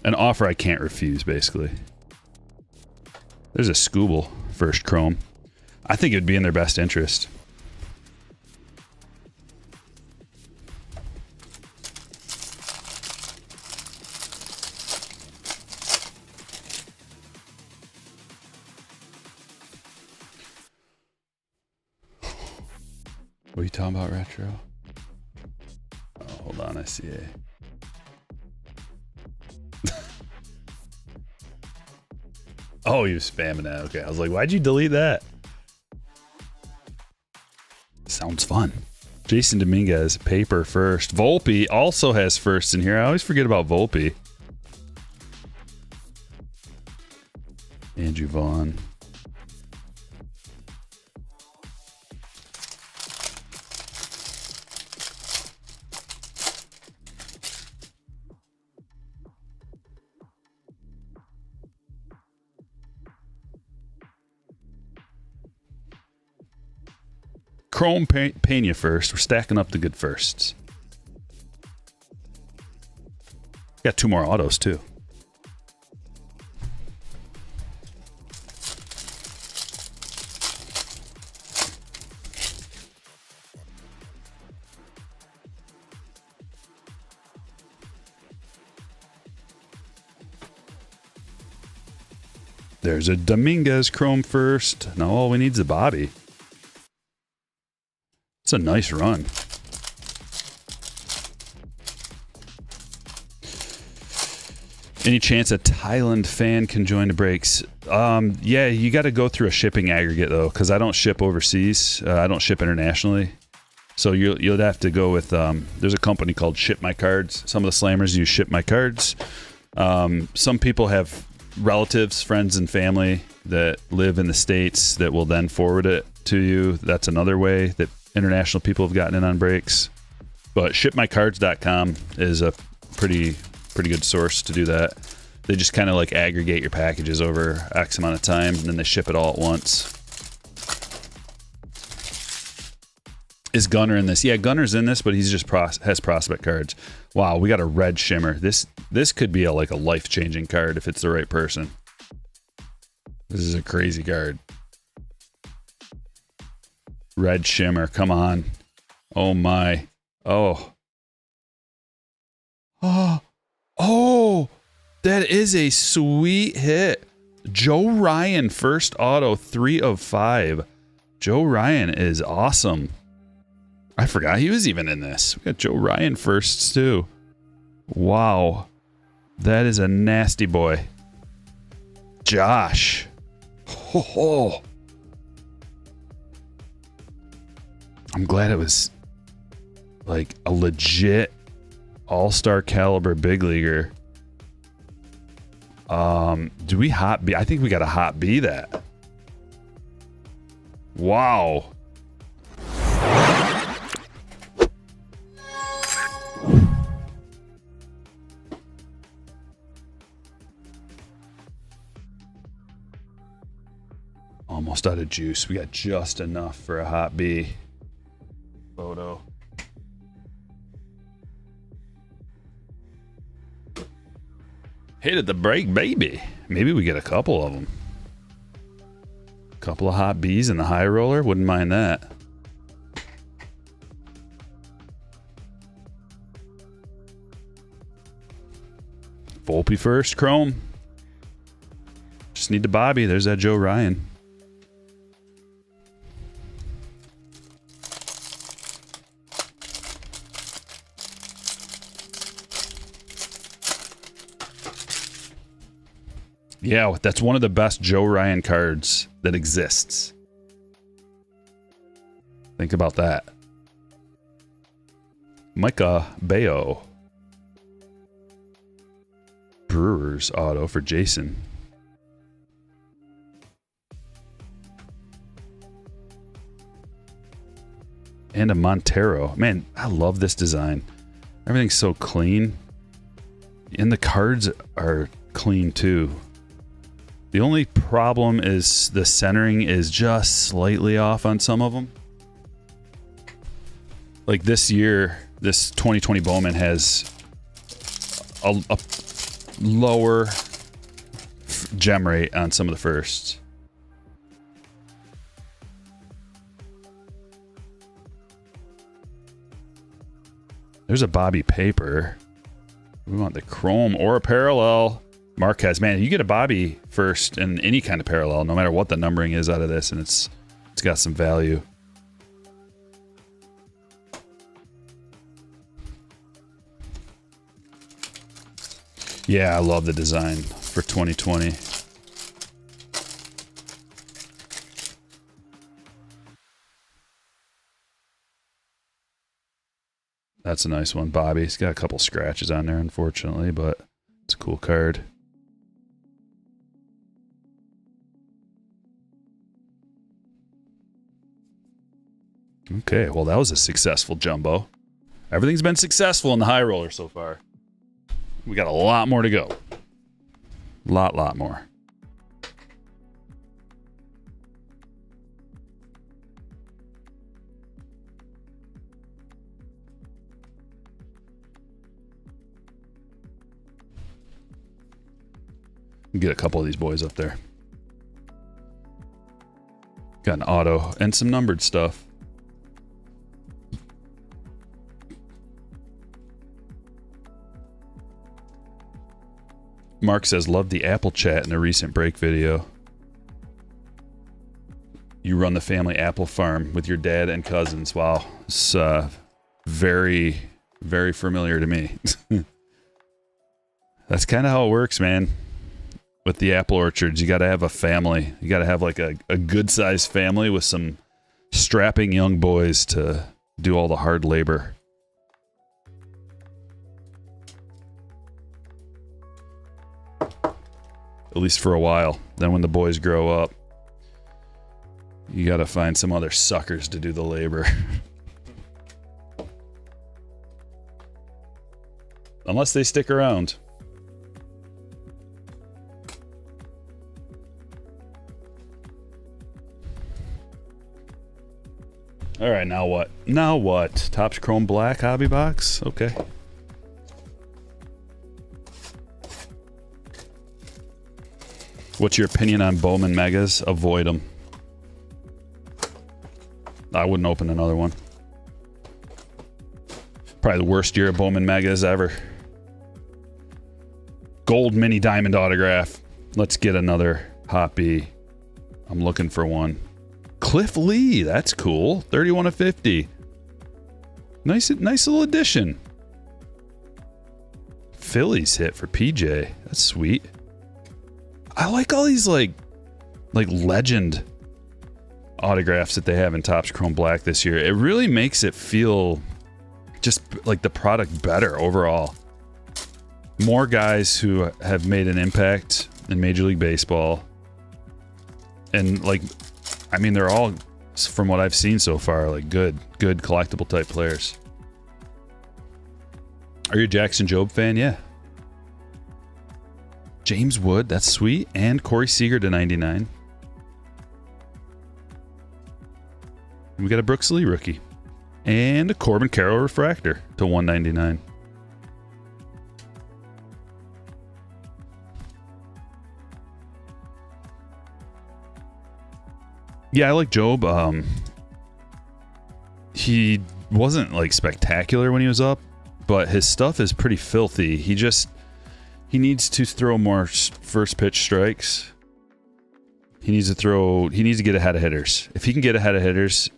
An offer I can't refuse, basically. There's a Skubal first chrome. I think it would be in their best interest. What are you talking about, Retro? Oh, hold on, I see a... Oh, he was spamming that. Okay, I was like, why'd you delete that? Sounds fun. Jason Dominguez, paper first. Volpe also has firsts in here. I always forget about Volpe. Andrew Vaughn. Chrome Pena first. We're stacking up the good firsts. Got two more autos, too. There's a Dominguez chrome first. Now all we need is a Bobby. It's a nice run. Any chance a Thailand fan can join the breaks? Yeah, you got to go through a shipping aggregate though, because I don't ship overseas. I don't ship internationally. So you'll have to go with, there's a company called Ship My Cards. Some of the slammers use Ship My Cards. Some people have relatives, friends, and family that live in the States that will then forward it to you. That's another way that international people have gotten in on breaks. But shipmycards.com is a pretty good source to do that. They just kind of like aggregate your packages over X amount of time, and then they ship it all at once. Is Gunner in this? Yeah, Gunner's in this, but he's just has prospect cards. Wow, we got a red shimmer. This could be like a life-changing card if it's the right person. This is a crazy card. Red shimmer, come on. Oh my. Oh, that is a sweet hit. Joe Ryan, first auto, 3 of 5. Joe Ryan is awesome. I forgot he was even in this. We got Joe Ryan firsts too. Wow. That is a nasty boy. Josh. Oh. I'm glad it was like a legit all-star caliber big leaguer. Do we hot B? I think we got a hot B that. Wow. Almost out of juice. We got just enough for a hot B photo. Hit at the break, baby. Maybe we get a couple of them. A couple of hot Bs in the high roller. Wouldn't mind that. Volpe first, chrome. Just need the Bobby. There's that Joe Ryan. Yeah, that's one of the best Joe Ryan cards that exists. Think about that. Micah Bayo. Brewers auto for Jason. And a Montero. Man, I love this design. Everything's so clean. And the cards are clean too. The only problem is the centering is just slightly off on some of them. Like this year, this 2020 Bowman has a lower gem rate on some of the firsts. There's a Bobby Paper. We want the chrome or a parallel. Marquez, man, you get a Bobby first in any kind of parallel, no matter what the numbering is out of this, and it's got some value. Yeah, I love the design for 2020. That's a nice one, Bobby. He's got a couple scratches on there, unfortunately, but it's a cool card. Okay, well, that was a successful jumbo. Everything's been successful in the high roller so far. We got a lot more to go. Lot more. Get a couple of these boys up there. Got an auto and some numbered stuff. Mark says, loved the Apple chat in a recent break video. you run the family apple farm with your dad and cousins. Wow. It's very, very familiar to me. That's kind of how it works, man. With the apple orchards, you got to have a family. You got to have like a good-sized family with some strapping young boys to do all the hard labor. At least for a while. Then when the boys grow up, you got to find some other suckers to do the labor. Unless they stick around. All right, now what? Now what? Topps Chrome Black hobby box? Okay. What's your opinion on Bowman Megas? Avoid them. I wouldn't open another one. Probably the worst year of Bowman Megas ever. Gold mini diamond autograph. Let's get another Hoppy. I'm looking for one. Cliff Lee, that's cool. 31 of 50. Nice little addition. Phillies hit for PJ. That's sweet. I like all these like legend autographs that they have in Topps Chrome Black this year. It really makes it feel just like the product better overall. More guys who have made an impact in Major League Baseball. And like, I mean, they're all, from what I've seen so far, like good collectible type players. Are you a Jackson Jobe fan? Yeah. James Wood, that's sweet. And Corey Seager to 99. We got a Brooks Lee rookie. And a Corbin Carroll refractor to 199. Yeah, I like Jobe. He wasn't like spectacular when he was up, but his stuff is pretty filthy. He needs to throw more first pitch strikes. He needs to get ahead of hitters. If he can get ahead of hitters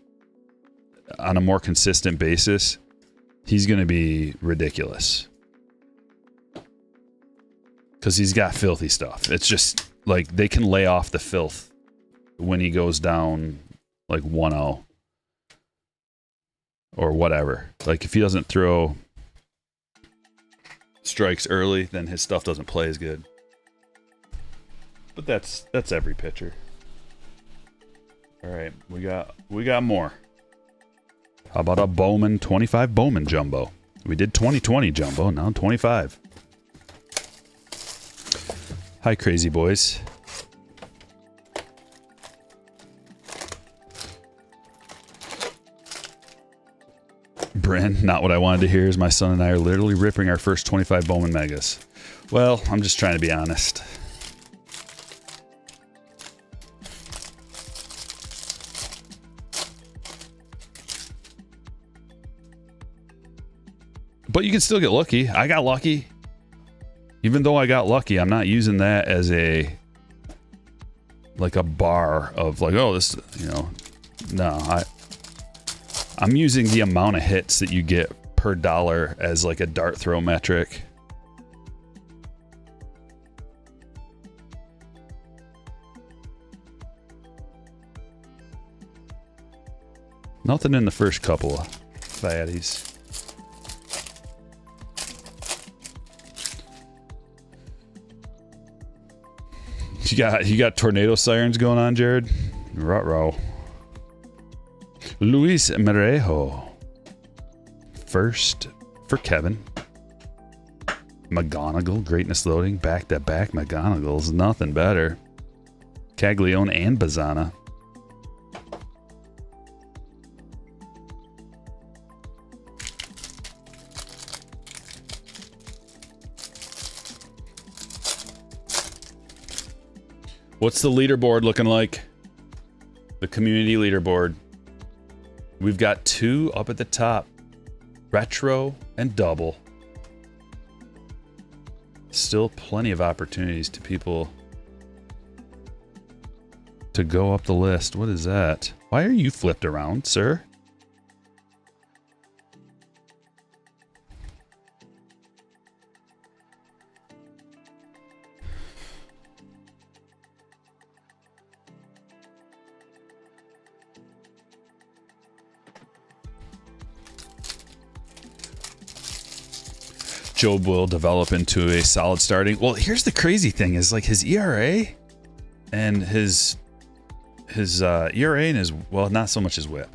on a more consistent basis, he's going to be ridiculous. Because he's got filthy stuff. It's just like they can lay off the filth when he goes down like 1-0 or whatever. Like if he doesn't throw strikes early, then his stuff doesn't play as good. But that's every pitcher. All right, we got more. How about a Bowman 25 Bowman jumbo? We did 2020 jumbo, now 25. Hi, crazy boys. Bryn, not what I wanted to hear is my son and I are literally ripping our first 25 Bowman Megas. Well, I'm just trying to be honest. But you can still get lucky. I got lucky. Even though I got lucky, I'm not using that as a bar of like, oh, this, you know, no, I'm using the amount of hits that you get per dollar as like a dart throw metric. Nothing in the first couple of fatties. You got tornado sirens going on, Jared? Ruh-roh. Luis Merejo. First for Kevin. McGonigal, greatness loading. Back-to-back McGonigals. Nothing better. Caglione and Bazzana. What's the leaderboard looking like? The community leaderboard. We've got 2 up at the top. Retro and double. Still plenty of opportunities to people to go up the list. What is that? Why are you flipped around, sir? Job will develop into a solid starting. Well, here's the crazy thing is like his ERA and his ERA and his, well, not so much his whip,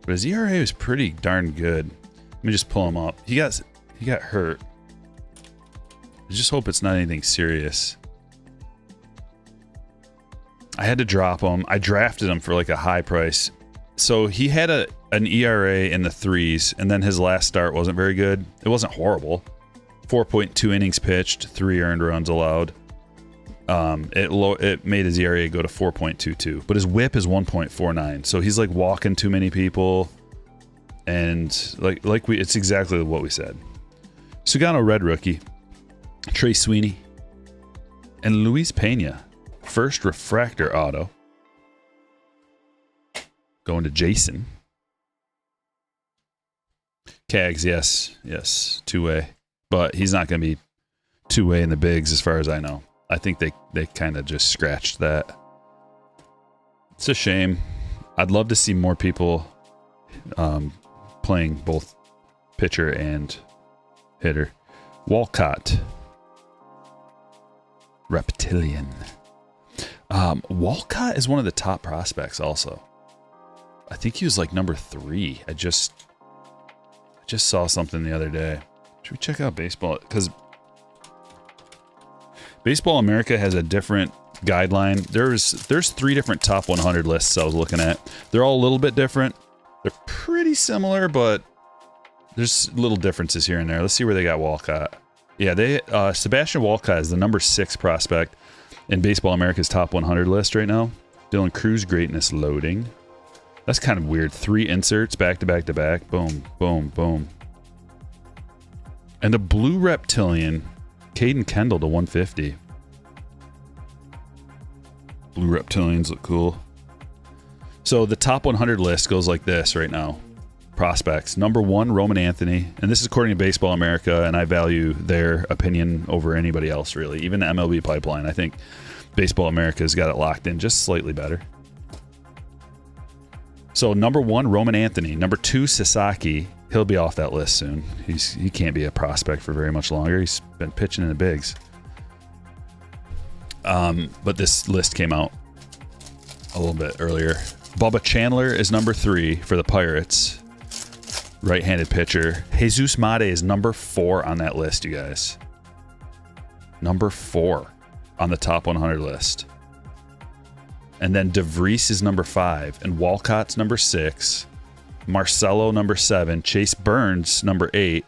but his ERA is pretty darn good. Let me just pull him up. He got hurt. I just hope it's not anything serious. I had to drop him. I drafted him for like a high price. So he had an ERA in the 3s, and then his last start wasn't very good. It wasn't horrible. 4.2 innings pitched, 3 earned runs allowed. It made his ERA go to 4.22, but his whip is 1.49. So he's like walking too many people, and it's exactly what we said. Sugano Red rookie, Trey Sweeney, and Luis Pena, first refractor auto, going to Jason. Cags, yes, 2-way. But he's not going to be 2-way in the bigs as far as I know. I think they kind of just scratched that. It's a shame. I'd love to see more people playing both pitcher and hitter. Walcott. Reptilian. Walcott is one of the top prospects also. I think he was like number 3. I just saw something the other day. Should we check out baseball? Because Baseball America has a different guideline. There's 3 different top 100 lists I was looking at. They're all a little bit different. They're pretty similar, but there's little differences here and there. Let's see where they got Walcott. Yeah, Sebastian Walcott is the number 6 prospect in Baseball America's top 100 list right now. Dylan Cruz greatness loading. That's kind of weird. 3 inserts back to back to back. Boom, boom, boom. And a blue reptilian, Caden Kendall to 150. Blue reptilians look cool. So the top 100 list goes like this right now. Prospects. Number 1, Roman Anthony. And this is according to Baseball America, and I value their opinion over anybody else, really. Even the MLB pipeline. I think Baseball America's got it locked in just slightly better. So number 1, Roman Anthony. Number 2, Sasaki. He'll be off that list soon. He can't be a prospect for very much longer. He's been pitching in the bigs. But this list came out a little bit earlier. Bubba Chandler is number 3 for the Pirates. Right-handed pitcher. Jesus Mate is number 4 on that list, you guys. Number 4 on the top 100 list. And then DeVries is number 5. And Walcott's number 6. Marcelo number 7, Chase Burns number 8,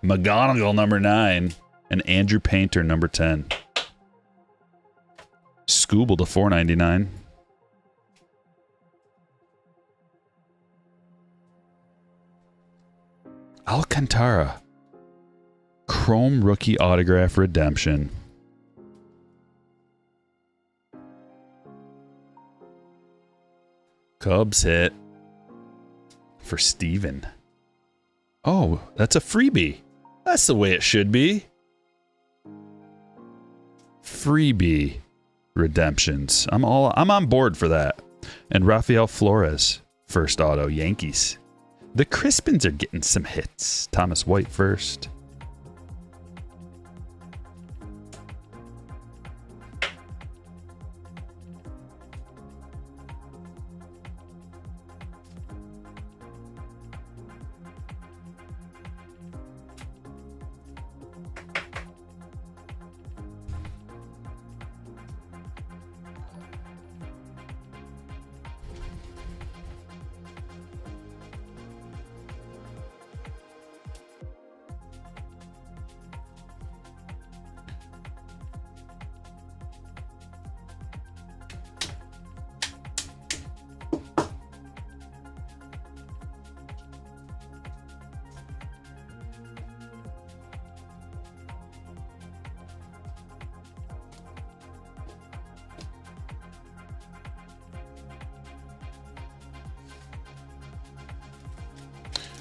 McGonigal number 9, and Andrew Painter number 10. Scooble to 499. Alcantara, Chrome rookie autograph redemption. Cubs hit. For Steven. Oh, that's a freebie. That's the way it should be. Freebie redemptions. I'm on board for that. And Rafael Flores, first auto, Yankees. The Crispins are getting some hits. Thomas White first.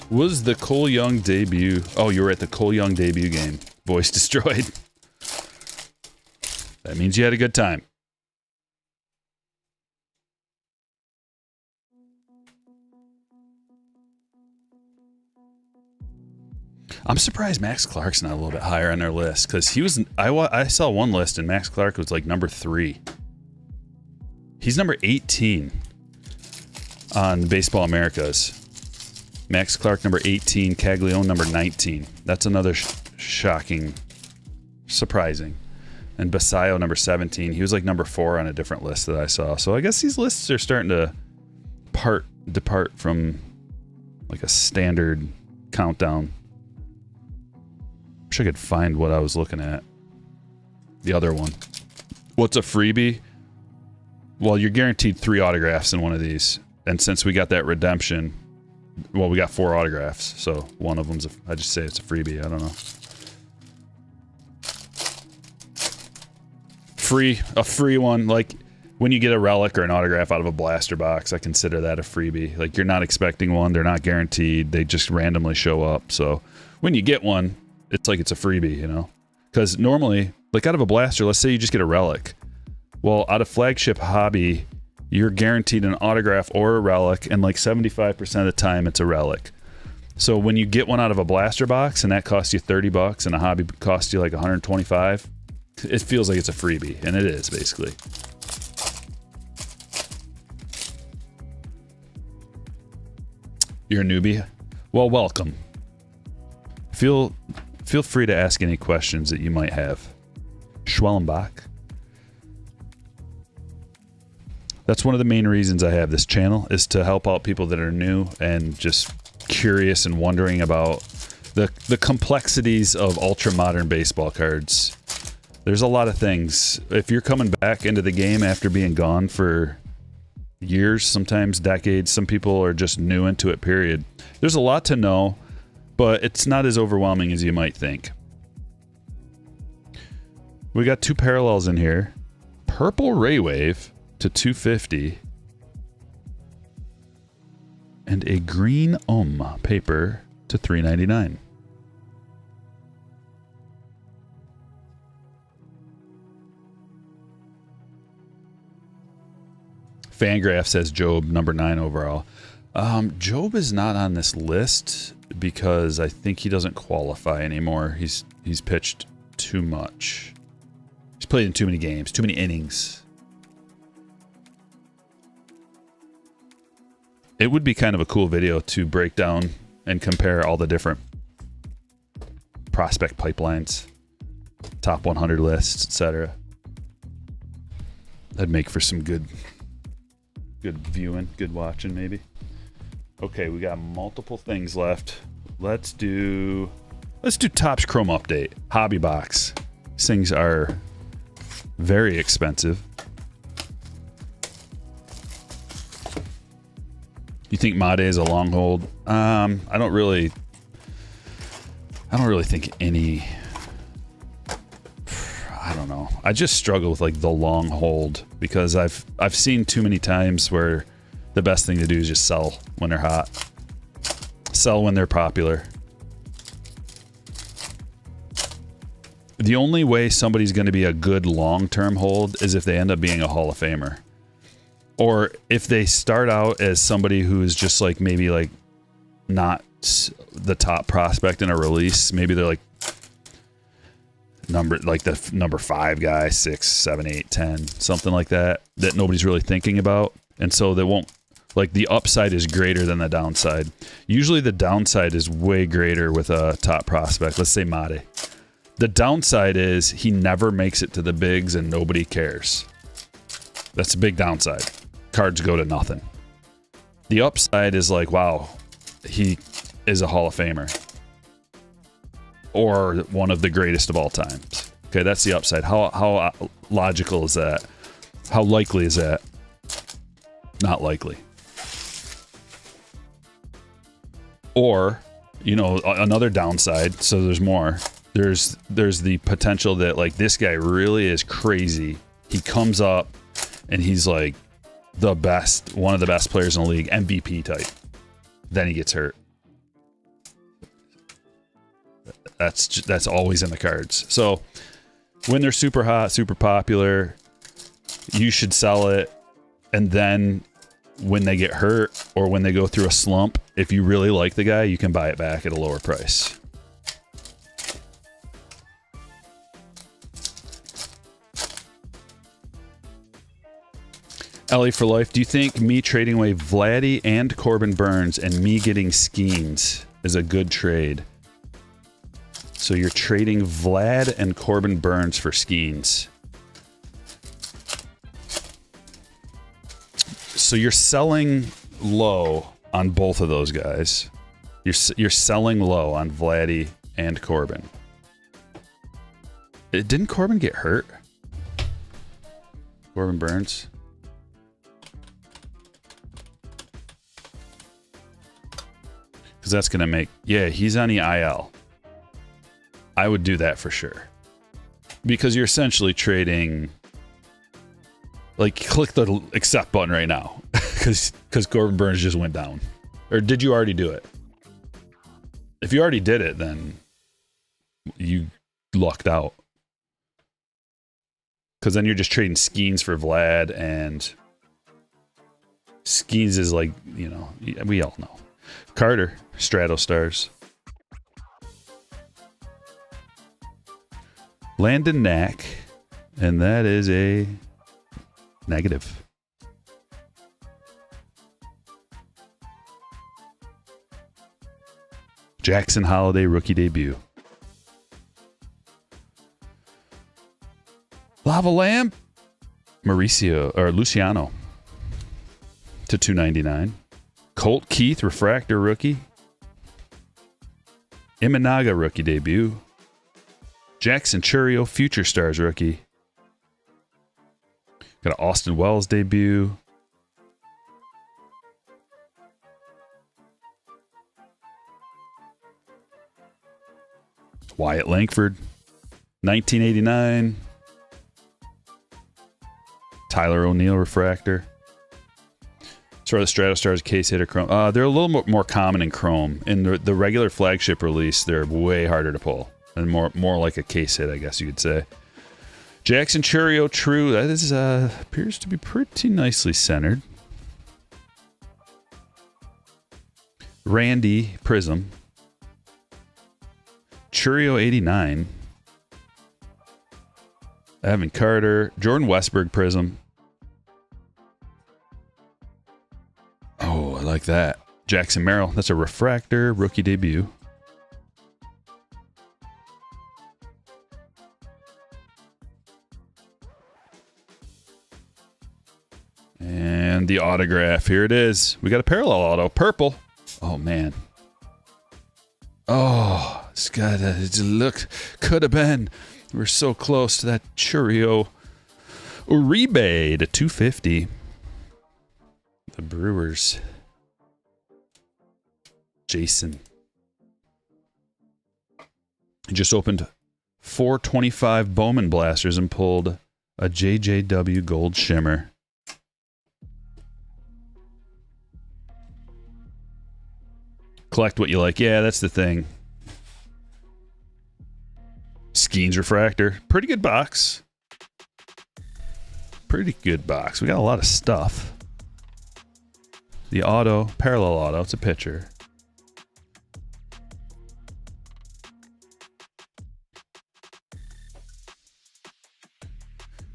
Was the Cole Young debut? Oh, you were at the Cole Young debut game. Voice destroyed. That means you had a good time. I'm surprised Max Clark's not a little bit higher on their list, because he was. I saw one list and Max Clark was like number 3. He's number 18 on Baseball Americas. Max Clark number 18, Caglione number 19. That's another shocking, surprising. And Basayo number 17. He was like number 4 on a different list that I saw. So I guess these lists are starting to depart from like a standard countdown. Wish I could find what I was looking at. The other one. What's a freebie? Well, you're guaranteed 3 autographs in one of these. And since we got that redemption, well, we got 4 autographs. So one of them's, I just say it's a freebie. I don't know. A free one. Like when you get a relic or an autograph out of a blaster box, I consider that a freebie. Like you're not expecting one. They're not guaranteed. They just randomly show up. So when you get one, it's like it's a freebie, you know? Because normally, like out of a blaster, let's say you just get a relic. Well, out of Flagship Hobby, you're guaranteed an autograph or a relic, and like 75% of the time, it's a relic. So when you get one out of a blaster box, and that costs you $30, and a hobby costs you like $125, it feels like it's a freebie, and it is, basically. You're a newbie? Well, welcome. Feel free to ask any questions that you might have. Schwellenbach. That's one of the main reasons I have this channel, is to help out people that are new and just curious and wondering about the complexities of ultra modern baseball cards. There's a lot of things. If you're coming back into the game after being gone for years, sometimes decades, some people are just new into it, period. There's a lot to know, but it's not as overwhelming as you might think. We got 2 parallels in here. Purple Ray Wave to 250. And a green paper to $3.99. Fangraph says Job number 9 overall. Job is not on this list because I think he doesn't qualify anymore. He's pitched too much. He's played in too many games, too many innings. It would be kind of a cool video to break down and compare all the different prospect pipelines, top 100 lists, etc. That'd make for some good viewing, good watching, maybe. Okay, we got multiple things left. Let's do Topps Chrome Update. Hobby box. These things are very expensive. You think Made is a long hold? I don't really think any. I don't know. I just struggle with like the long hold because I've seen too many times where the best thing to do is just sell when they're hot. Sell when they're popular. The only way somebody's going to be a good long-term hold is if they end up being a Hall of Famer. Or if they start out as somebody who is just like maybe like not the top prospect in a release. Maybe they're like the number 5 guy, 6, 7, 8, 10, something like that nobody's really thinking about. And so they won't, like the upside is greater than the downside. Usually the downside is way greater with a top prospect. Let's say Made. The downside is he never makes it to the bigs and nobody cares. That's a big downside. Cards go to nothing. The upside is like, wow, he is a Hall of Famer. Or one of the greatest of all times. Okay, that's the upside. How logical is that? How likely is that? Not likely. Or, you know, another downside, so there's more. There's the potential that like this guy really is crazy. He comes up and he's like the best, one of the best players in the league, MVP type. Then he gets hurt. That's always in the cards. So when they're super hot, super popular, you should sell it. And then when they get hurt or when they go through a slump, if you really like the guy, you can buy it back at a lower price. Ellie for life, do you think me trading away Vladdy and Corbin Burns and me getting Skeens is a good trade? So you're trading Vlad and Corbin Burns for Skeens. So you're selling low on both of those guys. You're selling low on Vladdy and Corbin. Didn't Corbin get hurt? Corbin Burns? Because that's going to make... Yeah, he's on the IL. I would do that for sure. Because you're essentially trading... Like, click the accept button right now. Because Corbin Burns just went down. Or did you already do it? If you already did it, then you lucked out. Because then you're just trading Skeens for Vlad, and Skeens is like, you know, we all know. Carter, Stratostars. Landon Knack, and that is a negative. Jackson Holiday rookie debut. Lava Lamp, Mauricio or Luciano to 299. Colt Keith refractor rookie. Imanaga rookie debut. Jackson Churio Future Stars rookie. Got an Austin Wells debut. Wyatt Langford, 1989. Tyler O'Neill refractor. Sort of the Stratostars case hitter chrome. They're a little more common in chrome. In the regular flagship release, they're way harder to pull and more like a case hit, I guess you could say. Jackson Churio True. That is appears to be pretty nicely centered. Randy Prism. Churio 89. Evan Carter. Jordan Westberg Prism. Oh, I like that. Jackson Merrill. That's a refractor rookie debut. And the autograph. Here it is. We got a parallel auto. Purple. Oh, man. Oh, it's got a look. Could have been. We're so close to that Churio Uribe to 250. The Brewers. Jason. He just opened 425 Bowman blasters and pulled a JJW Gold Shimmer. Collect what you like. Yeah, that's the thing. Skeens refractor. Pretty good box. Pretty good box. We got a lot of stuff. The auto, parallel auto. It's a pitcher.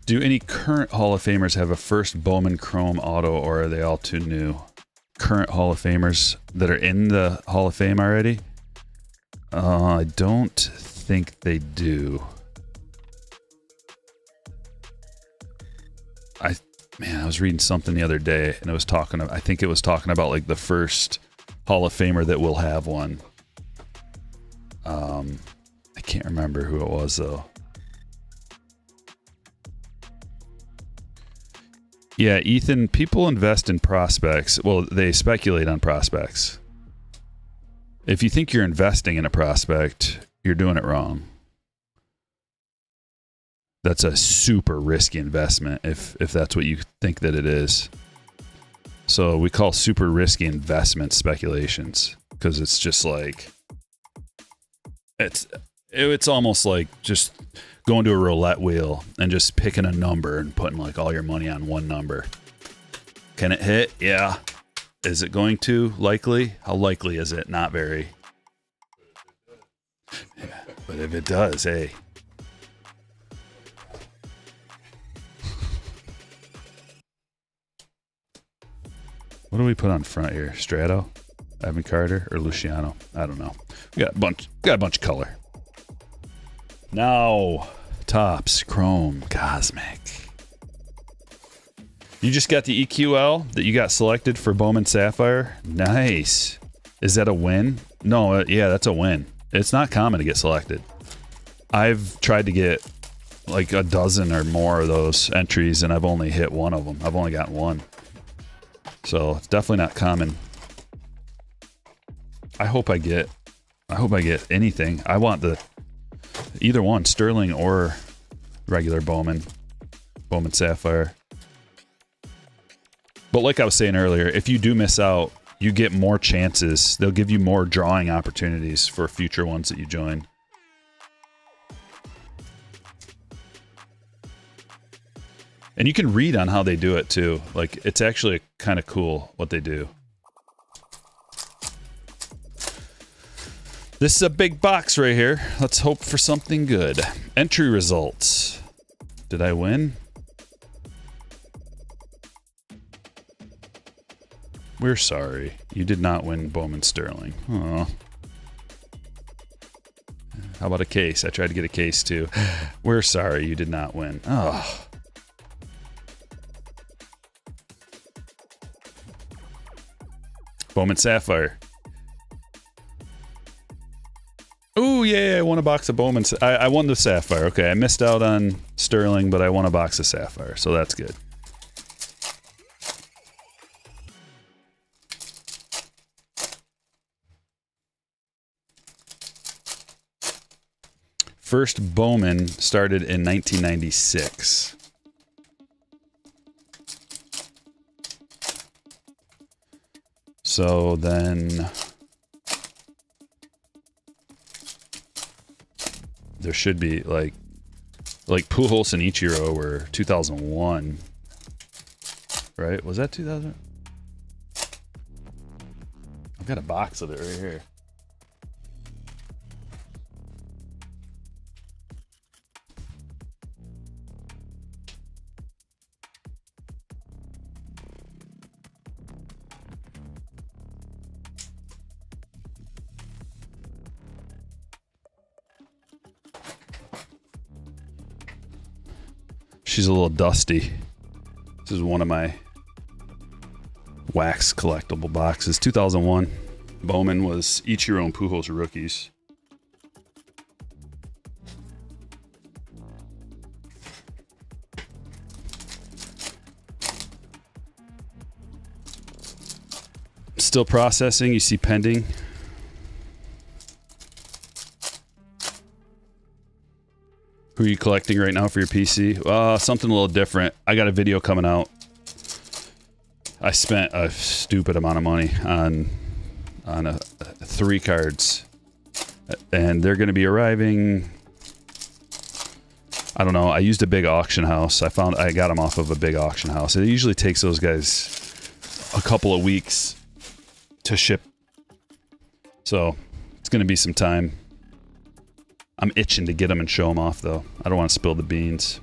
Do any current Hall of Famers have a first Bowman Chrome auto, or are they all too new? Current Hall of Famers that are in the Hall of Fame already? I don't think they do. I was reading something the other day, and it was talking. I think it was talking about like the first Hall of Famer that will have one. I can't remember who it was though. Yeah, Ethan, people invest in prospects. Well, they speculate on prospects. If you think you're investing in a prospect, you're doing it wrong. That's a super risky investment if that's what you think that it is. So we call super risky investment speculations because it's just like It's almost like just going to a roulette wheel and just picking a number and putting like all your money on one number. Can it hit? Yeah. Is it going to? Likely? How likely is it? Not very. Yeah, but if it does, hey. What do we put on front here? Strato, Evan Carter, or Luciano? I don't know. We got a bunch of color. Now, Topps, Chrome, Cosmic. You just got the EQL that you got selected for Bowman Sapphire. Nice. Is that a win? No, yeah, that's a win. It's not common to get selected. I've tried to get like a dozen or more of those entries, and I've only hit one of them. I've only gotten one. So it's definitely not common. I hope I get anything. I want either one, Sterling or regular Bowman Sapphire. But like I was saying earlier, if you do miss out, you get more chances. They'll give you more drawing opportunities for future ones that you join. And you can read on how they do it too. Like, it's actually kind of cool what they do. This is a big box right here. Let's hope for something good. Entry results. Did I win? We're sorry. You did not win Bowman Sterling. Oh. How about a case? I tried to get a case too. We're sorry. You did not win. Oh. Bowman Sapphire. Oh, yeah, I won a box of Bowman. I won the Sapphire. Okay, I missed out on Sterling, but I won a box of Sapphire, so that's good. First Bowman started in 1996. So then there should be like Pujols and Ichiro were 2001, right? Was that 2000? I've got a box of it right here. She's a little dusty. This is one of my wax collectible boxes. 2001. Bowman was Ichiro and Pujols rookies. Still processing. You see pending. Who are you collecting right now for your PC? Something a little different. I got a video coming out. I spent a stupid amount of money on 3 cards, and they're going to be arriving. I don't know. I used a big auction house. I got them off of a big auction house. It usually takes those guys a couple of weeks to ship, so it's going to be some time. I'm itching to get them and show them off, though. I don't want to spill the beans.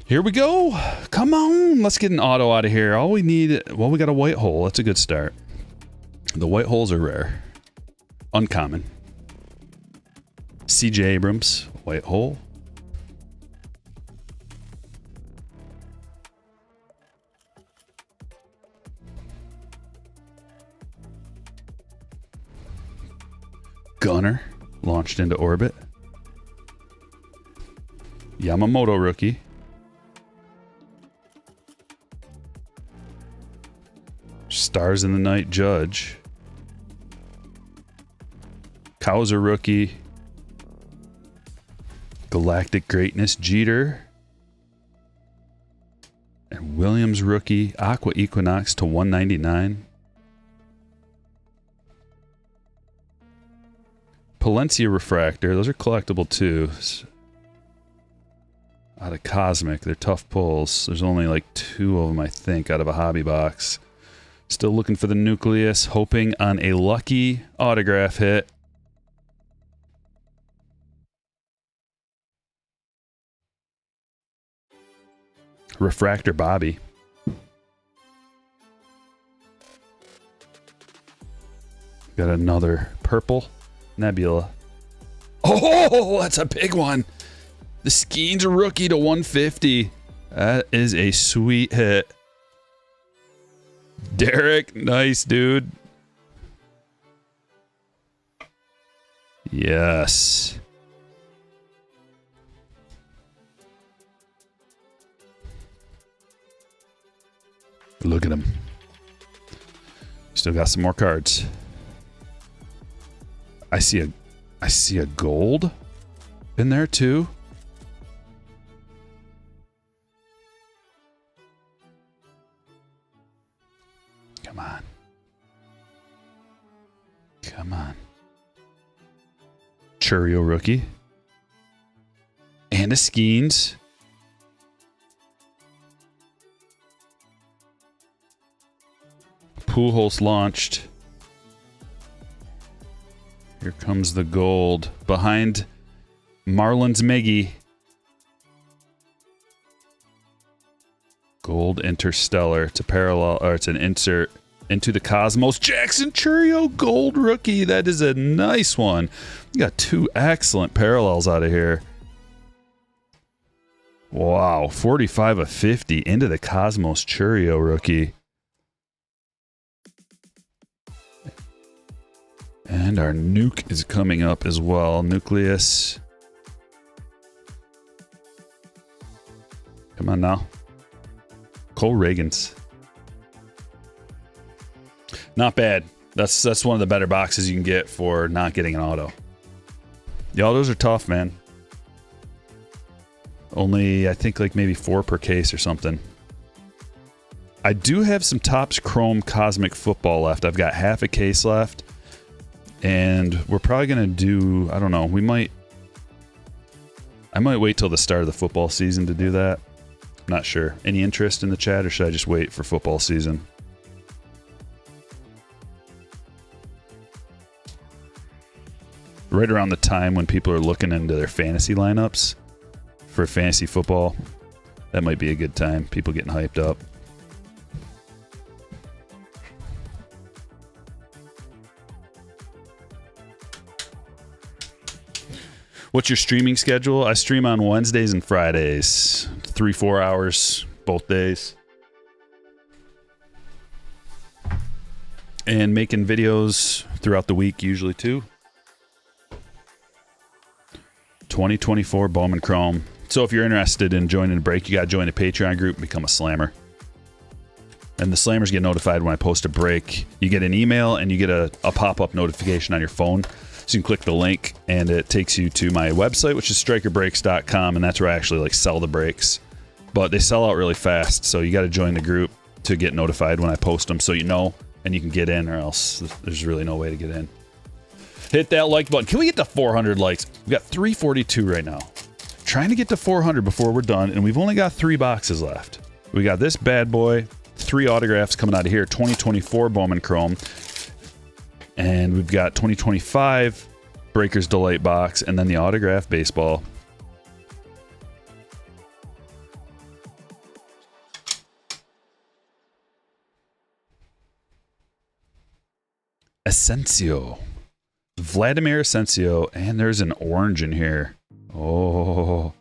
Here we go. Come on. Let's get an auto out of here. All we need... Well, we got a white hole. That's a good start. The white holes are rare. Uncommon. C.J. Abrams. White hole. Gunner launched into orbit. Yamamoto rookie. Stars in the Night Judge. Cowser rookie. Galactic Greatness Jeter. And Williams rookie. Aqua Equinox to 199. Palencia Refractor. Those are collectible too. Out of Cosmic. They're tough pulls. There's only like 2 of them, I think, out of a hobby box. Still looking for the Nucleus. Hoping on a lucky autograph hit. Refractor Bobby. Got another purple Nebula. Oh, that's a big one. The Skeens rookie to 150. That is a sweet hit. Derek, nice, dude. Yes. Look at him. Still got some more cards. I see a gold in there too. Come on. Come on. Churio rookie. And a Skeens. Pujols launched. Here comes the gold behind Marlins Miggy. Gold Interstellar to parallel, or it's an insert into the Cosmos. Jackson Churio gold rookie. That is a nice one. You got 2 excellent parallels out of here. Wow, 45 of 50 into the Cosmos Churio rookie. And our nuke is coming up as well. Nucleus. Come on now. Cole Reagans. Not bad. That's one of the better boxes you can get for not getting an auto. The autos are tough, man. Only, I think, like maybe 4 per case or something. I do have some Topps Chrome Cosmic Football left. I've got half a case left. And we're probably going to do, I don't know, I might wait till the start of the football season to do that. I'm not sure. Any interest in the chat, or should I just wait for football season? Right around the time when people are looking into their fantasy lineups for fantasy football, that might be a good time. People getting hyped up. What's your streaming schedule? I stream on Wednesdays and Fridays. 3-4 hours both days. And making videos throughout the week usually too. 2024 Bowman Chrome. So if you're interested in joining the break, you got to join a Patreon group and become a slammer. And the slammers get notified when I post a break. You get an email and you get a pop-up notification on your phone. So you can click the link and it takes you to my website, which is strikerbreaks.com, and that's where I actually like sell the breaks. But they sell out really fast, so you got to join the group to get notified when I post them, so you know and you can get in, or else there's really no way to get in. Hit that like button. Can we get to 400 likes? We got 342 right now. Trying to get to 400 before we're done, and we've only got 3 boxes left. We got this bad boy, 3 autographs coming out of here, 2024 Bowman Chrome. And we've got 2025 Breakers Delight box, and then the autograph baseball. Asensio. Vladimir Asensio, and there's an orange in here. Oh.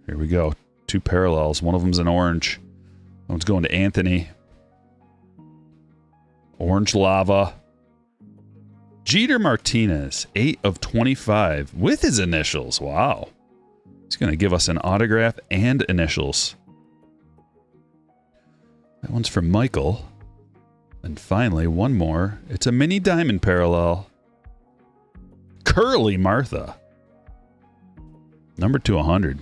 Here we go. 2 parallels. One of them's an orange. One's going to Anthony. Orange Lava. Jeter Martinez, 8 of 25 with his initials. Wow. He's going to give us an autograph and initials. That one's from Michael. And finally, one more. It's a mini diamond parallel. Curly Martha. Number 200.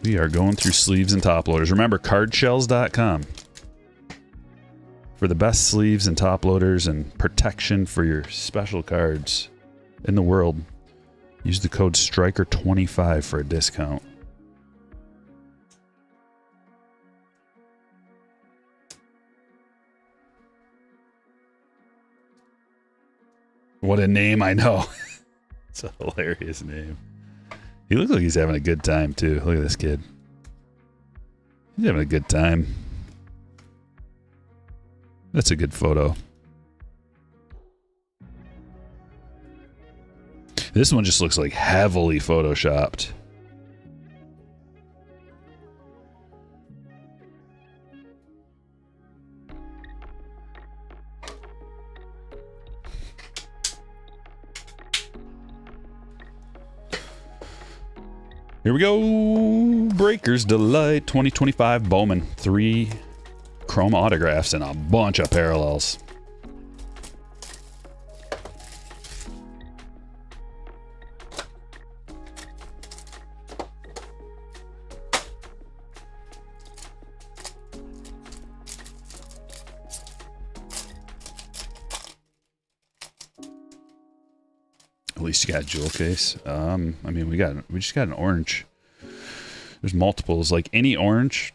We are going through sleeves and top loaders. Remember, cardshells.com for the best sleeves and top loaders and protection for your special cards in the world. Use the code Stryker25 for a discount. What a name, I know. It's a hilarious name. He looks like he's having a good time, too. Look at this kid. He's having a good time. That's a good photo. This one just looks like heavily photoshopped. Here we go. Breakers Delight 2025 Bowman. 3 chrome autographs and a bunch of parallels. At least you got a jewel case. I mean, we just got an orange. There's multiples. Like any orange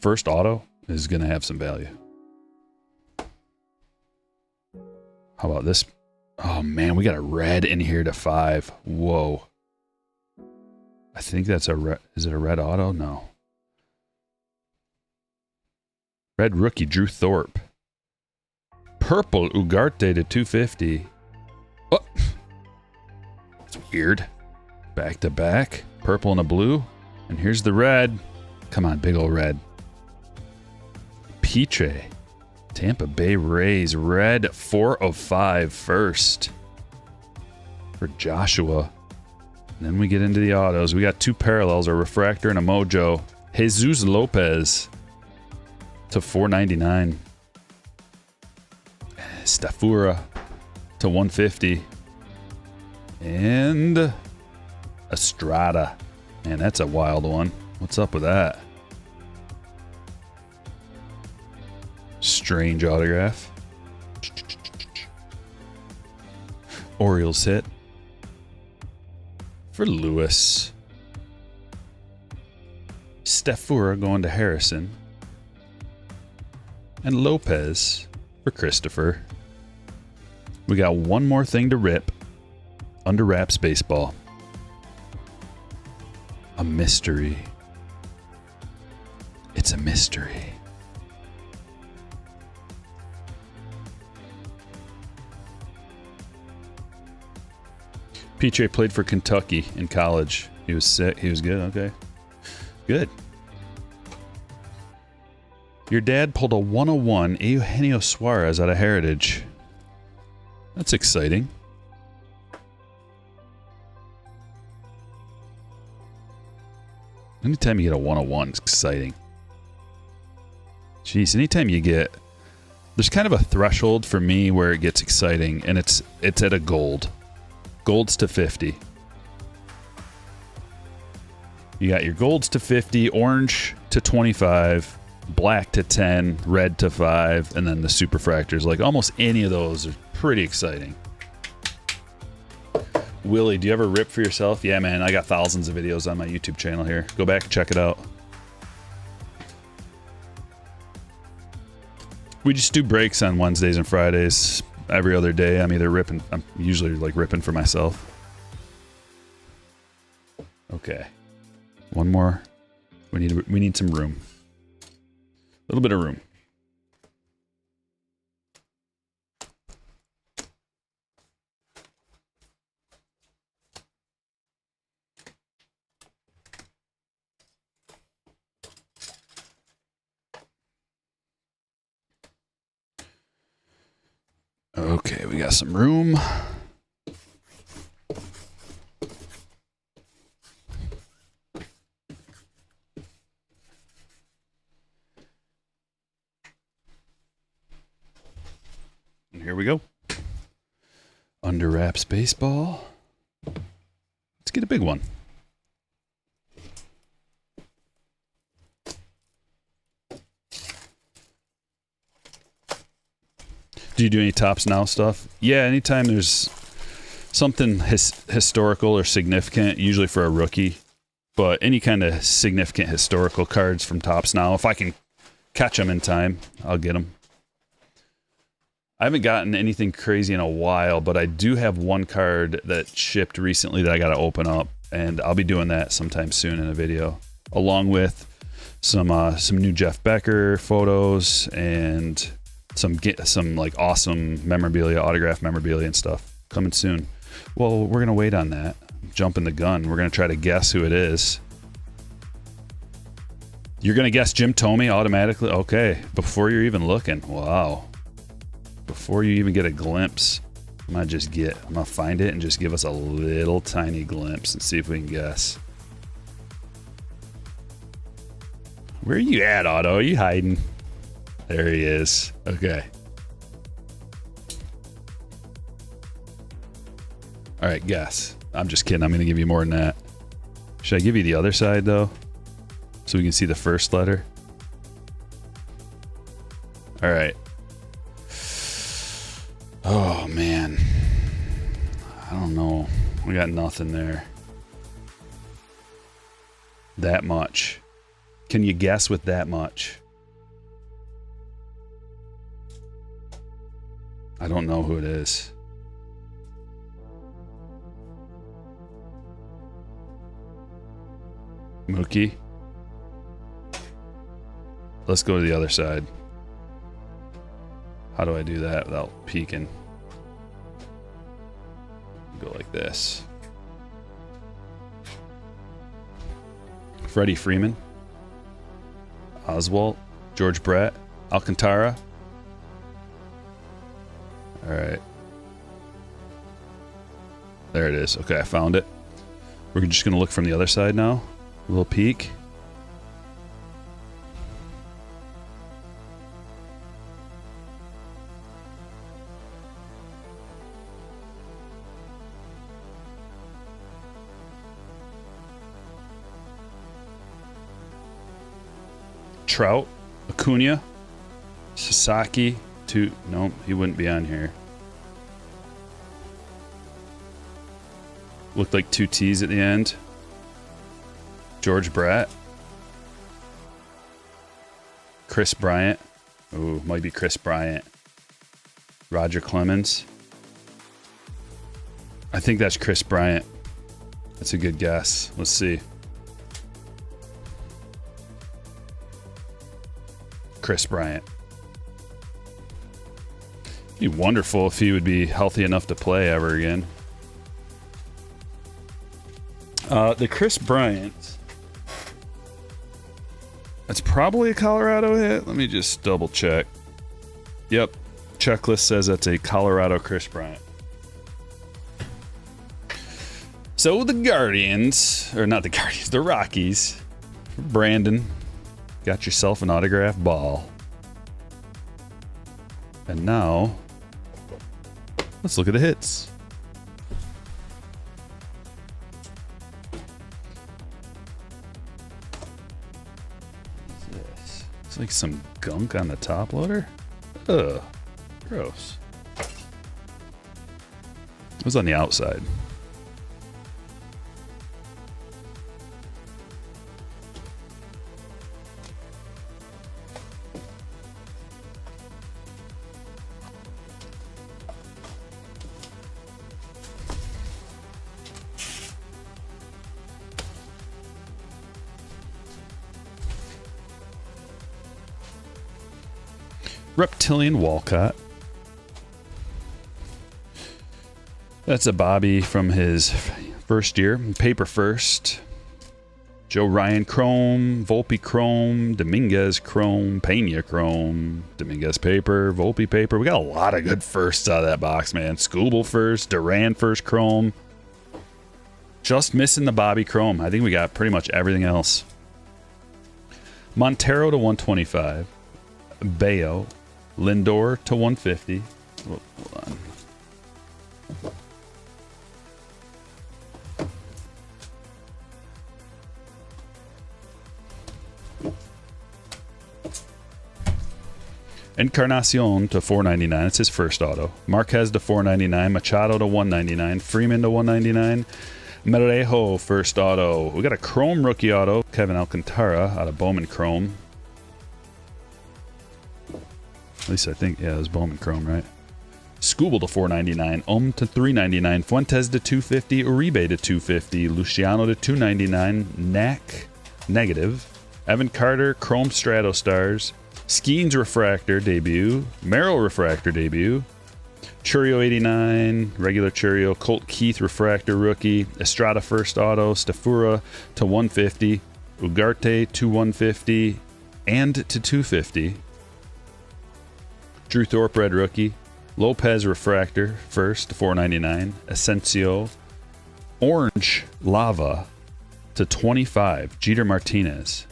first auto is gonna have some value. How about this? Oh man, we got a red in here to 5. Whoa. I think that's a red. Is it a red auto? No. Red rookie Drew Thorpe. Purple Ugarte to 250. Oh. That's weird. Back to back. Purple and a blue. And here's the red. Come on, big old red. Piche. Tampa Bay Rays. Red 4 of 5 first. For Joshua. And then we get into the autos. We got 2 parallels, a refractor and a mojo. Jesus Lopez to 499. Stafura to 150. And Estrada. Man, that's a wild one. What's up with that? Strange autograph. Orioles hit. For Lewis. Stafura going to Harrison. And Lopez for Christopher. We got one more thing to rip. Under Wraps Baseball. A mystery. It's a mystery. PJ played for Kentucky in college. He was sick. He was good. Okay. Good. Your dad pulled a 101 Eugenio Suarez out of Heritage. That's exciting. Anytime you get a 101, it's exciting. Jeez, anytime you get... There's kind of a threshold for me where it gets exciting, and it's at a gold. Golds to 50. You got your golds to 50, orange to 25, black to 10, red to 5, and then the superfractors. Like almost any of those are pretty exciting. Willie, do you ever rip for yourself? Yeah, man, I got thousands of videos on my YouTube channel here. Go back and check it out. We just do breaks on Wednesdays and Fridays. Every other day, I'm either ripping. I'm usually like ripping for myself. Okay, one more. We need some room. A little bit of room. Okay, we got some room. And here we go. Under Wraps Baseball. Let's get a big one. Do you do any Tops Now stuff? Yeah, anytime there's something historical or significant, usually for a rookie, but any kind of significant historical cards from Tops Now, if I can catch them in time, I'll get them. I haven't gotten anything crazy in a while, but I do have one card that shipped recently that I got to open up, and I'll be doing that sometime soon in a video, along with some new Jeff Becker photos and some like awesome memorabilia, autographed memorabilia and stuff coming soon. Well, we're gonna wait on that. Jumping the gun. We're gonna try to guess who it is. You're gonna guess Jim Thome automatically? Okay, before you're even looking. Wow. Before you even get a glimpse, I'm gonna find it and just give us a little tiny glimpse and see if we can guess. Where are you at, Otto? Are you hiding? There he is. Okay. All right, guess. I'm just kidding. I'm gonna give you more than that. Should I give you the other side though? So we can see the first letter? All right. Oh, man. I don't know. We got nothing there. That much. Can you guess with that much? I don't know who it is. Mookie? Let's go to the other side. How do I do that without peeking? Go like this. Freddie Freeman. Oswalt. George Brett. Alcantara. All right. There it is. Okay, I found it. We're just going to look from the other side now. A little peek. Trout, Acuna, Sasaki, nope, he wouldn't be on here. Looked like 2 T's at the end. George Brett. Chris Bryant. Ooh, might be Chris Bryant. Roger Clemens. I think that's Chris Bryant. That's a good guess. Let's see. Chris Bryant. It'd be wonderful if he would be healthy enough to play ever again. The Chris Bryant. That's probably a Colorado hit. Let me just double check. Yep. Checklist says that's a Colorado Chris Bryant. So the Guardians, or not the Guardians, the Rockies. Brandon. Got yourself an autographed ball. And now, let's look at the hits. What's this? It's like some gunk on the top loader. Ugh, gross. It was on the outside. Reptilian Walcott. That's a Bobby from his first year. Paper first. Joe Ryan Chrome. Volpe Chrome. Dominguez Chrome. Pena Chrome. Dominguez Paper. Volpe Paper. We got a lot of good firsts out of that box, man. Scooble first. Duran first Chrome. Just missing the Bobby Chrome. I think we got pretty much everything else. Montero to 125. Bayo. Lindor to 150. Hold on. Encarnacion to $4.99. It's his first auto. Marquez to $4.99. Machado to $1.99. Freeman to $1.99. Merejo first auto. We got a Chrome rookie auto. Kevin Alcantara out of Bowman Chrome. At least I think, yeah, it was Bowman Chrome, right? Skubal to $4.99. To $3.99. Fuentes to $2.50. Uribe to $2.50. Luciano to $2.99. Knack negative. Evan Carter Chrome Stratostars. Skeens Refractor debut. Merrill Refractor debut. Churio 89, regular Churio. Colt Keith Refractor rookie. Estrada first auto. Stafura to 150. Ugarte to 150 and to 250. Drew Thorpe red rookie. Lopez Refractor first to $4.99. Asensio. Orange Lava to 25. Jeter Martinez.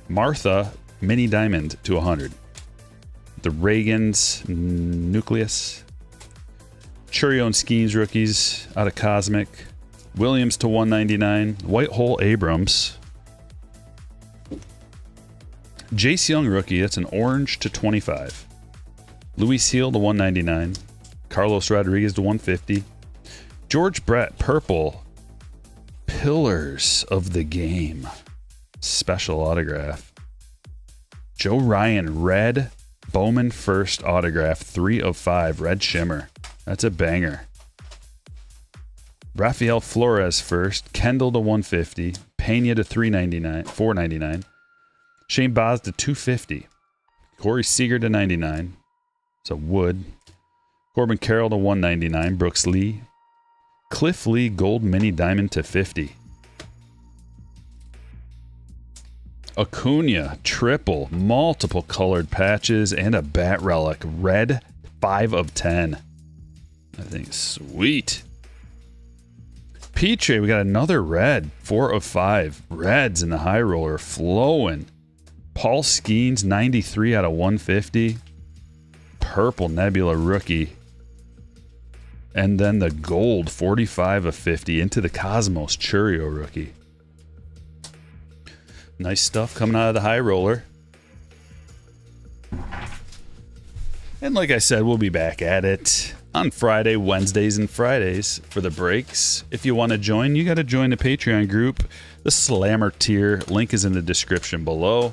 Martha Mini Diamond to 100. The Reagan's Nucleus. Churio and Skeens rookies out of Cosmic. Williams to $1.99. White Hole Abrams. Jace Young rookie. That's an orange to 25. Luis Heel to $1.99. Carlos Rodriguez to $1.50. George Brett purple. Pillars of the Game. Special autograph. Joe Ryan red Bowman first autograph 3 of 5 red shimmer. That's a banger. Rafael Flores first. Kendall to $150. Pena to $4.99. Shane Baz to $250. Corey Seager to $99. It's a wood. Corbin Carroll to $1.99. Brooks Lee. Cliff Lee gold mini diamond to $50. Acuna triple, multiple colored patches, and a bat relic. Red 5 of 10. I think sweet. Piche, we got another red. 4 of 5. Reds in the high roller flowing. Paul Skeens 93 out of 150. Purple Nebula rookie. And then the gold 45 of 50 into the Cosmos Churio rookie. Nice stuff coming out of the high roller. And like I said, we'll be back at it on Friday, Wednesdays, and Fridays for the breaks. If you want to join, you got to join the Patreon group, the Slammer tier. Link is in the description below.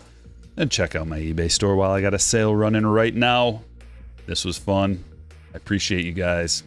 And check out my eBay store while I got a sale running right now. This was fun. I appreciate you guys.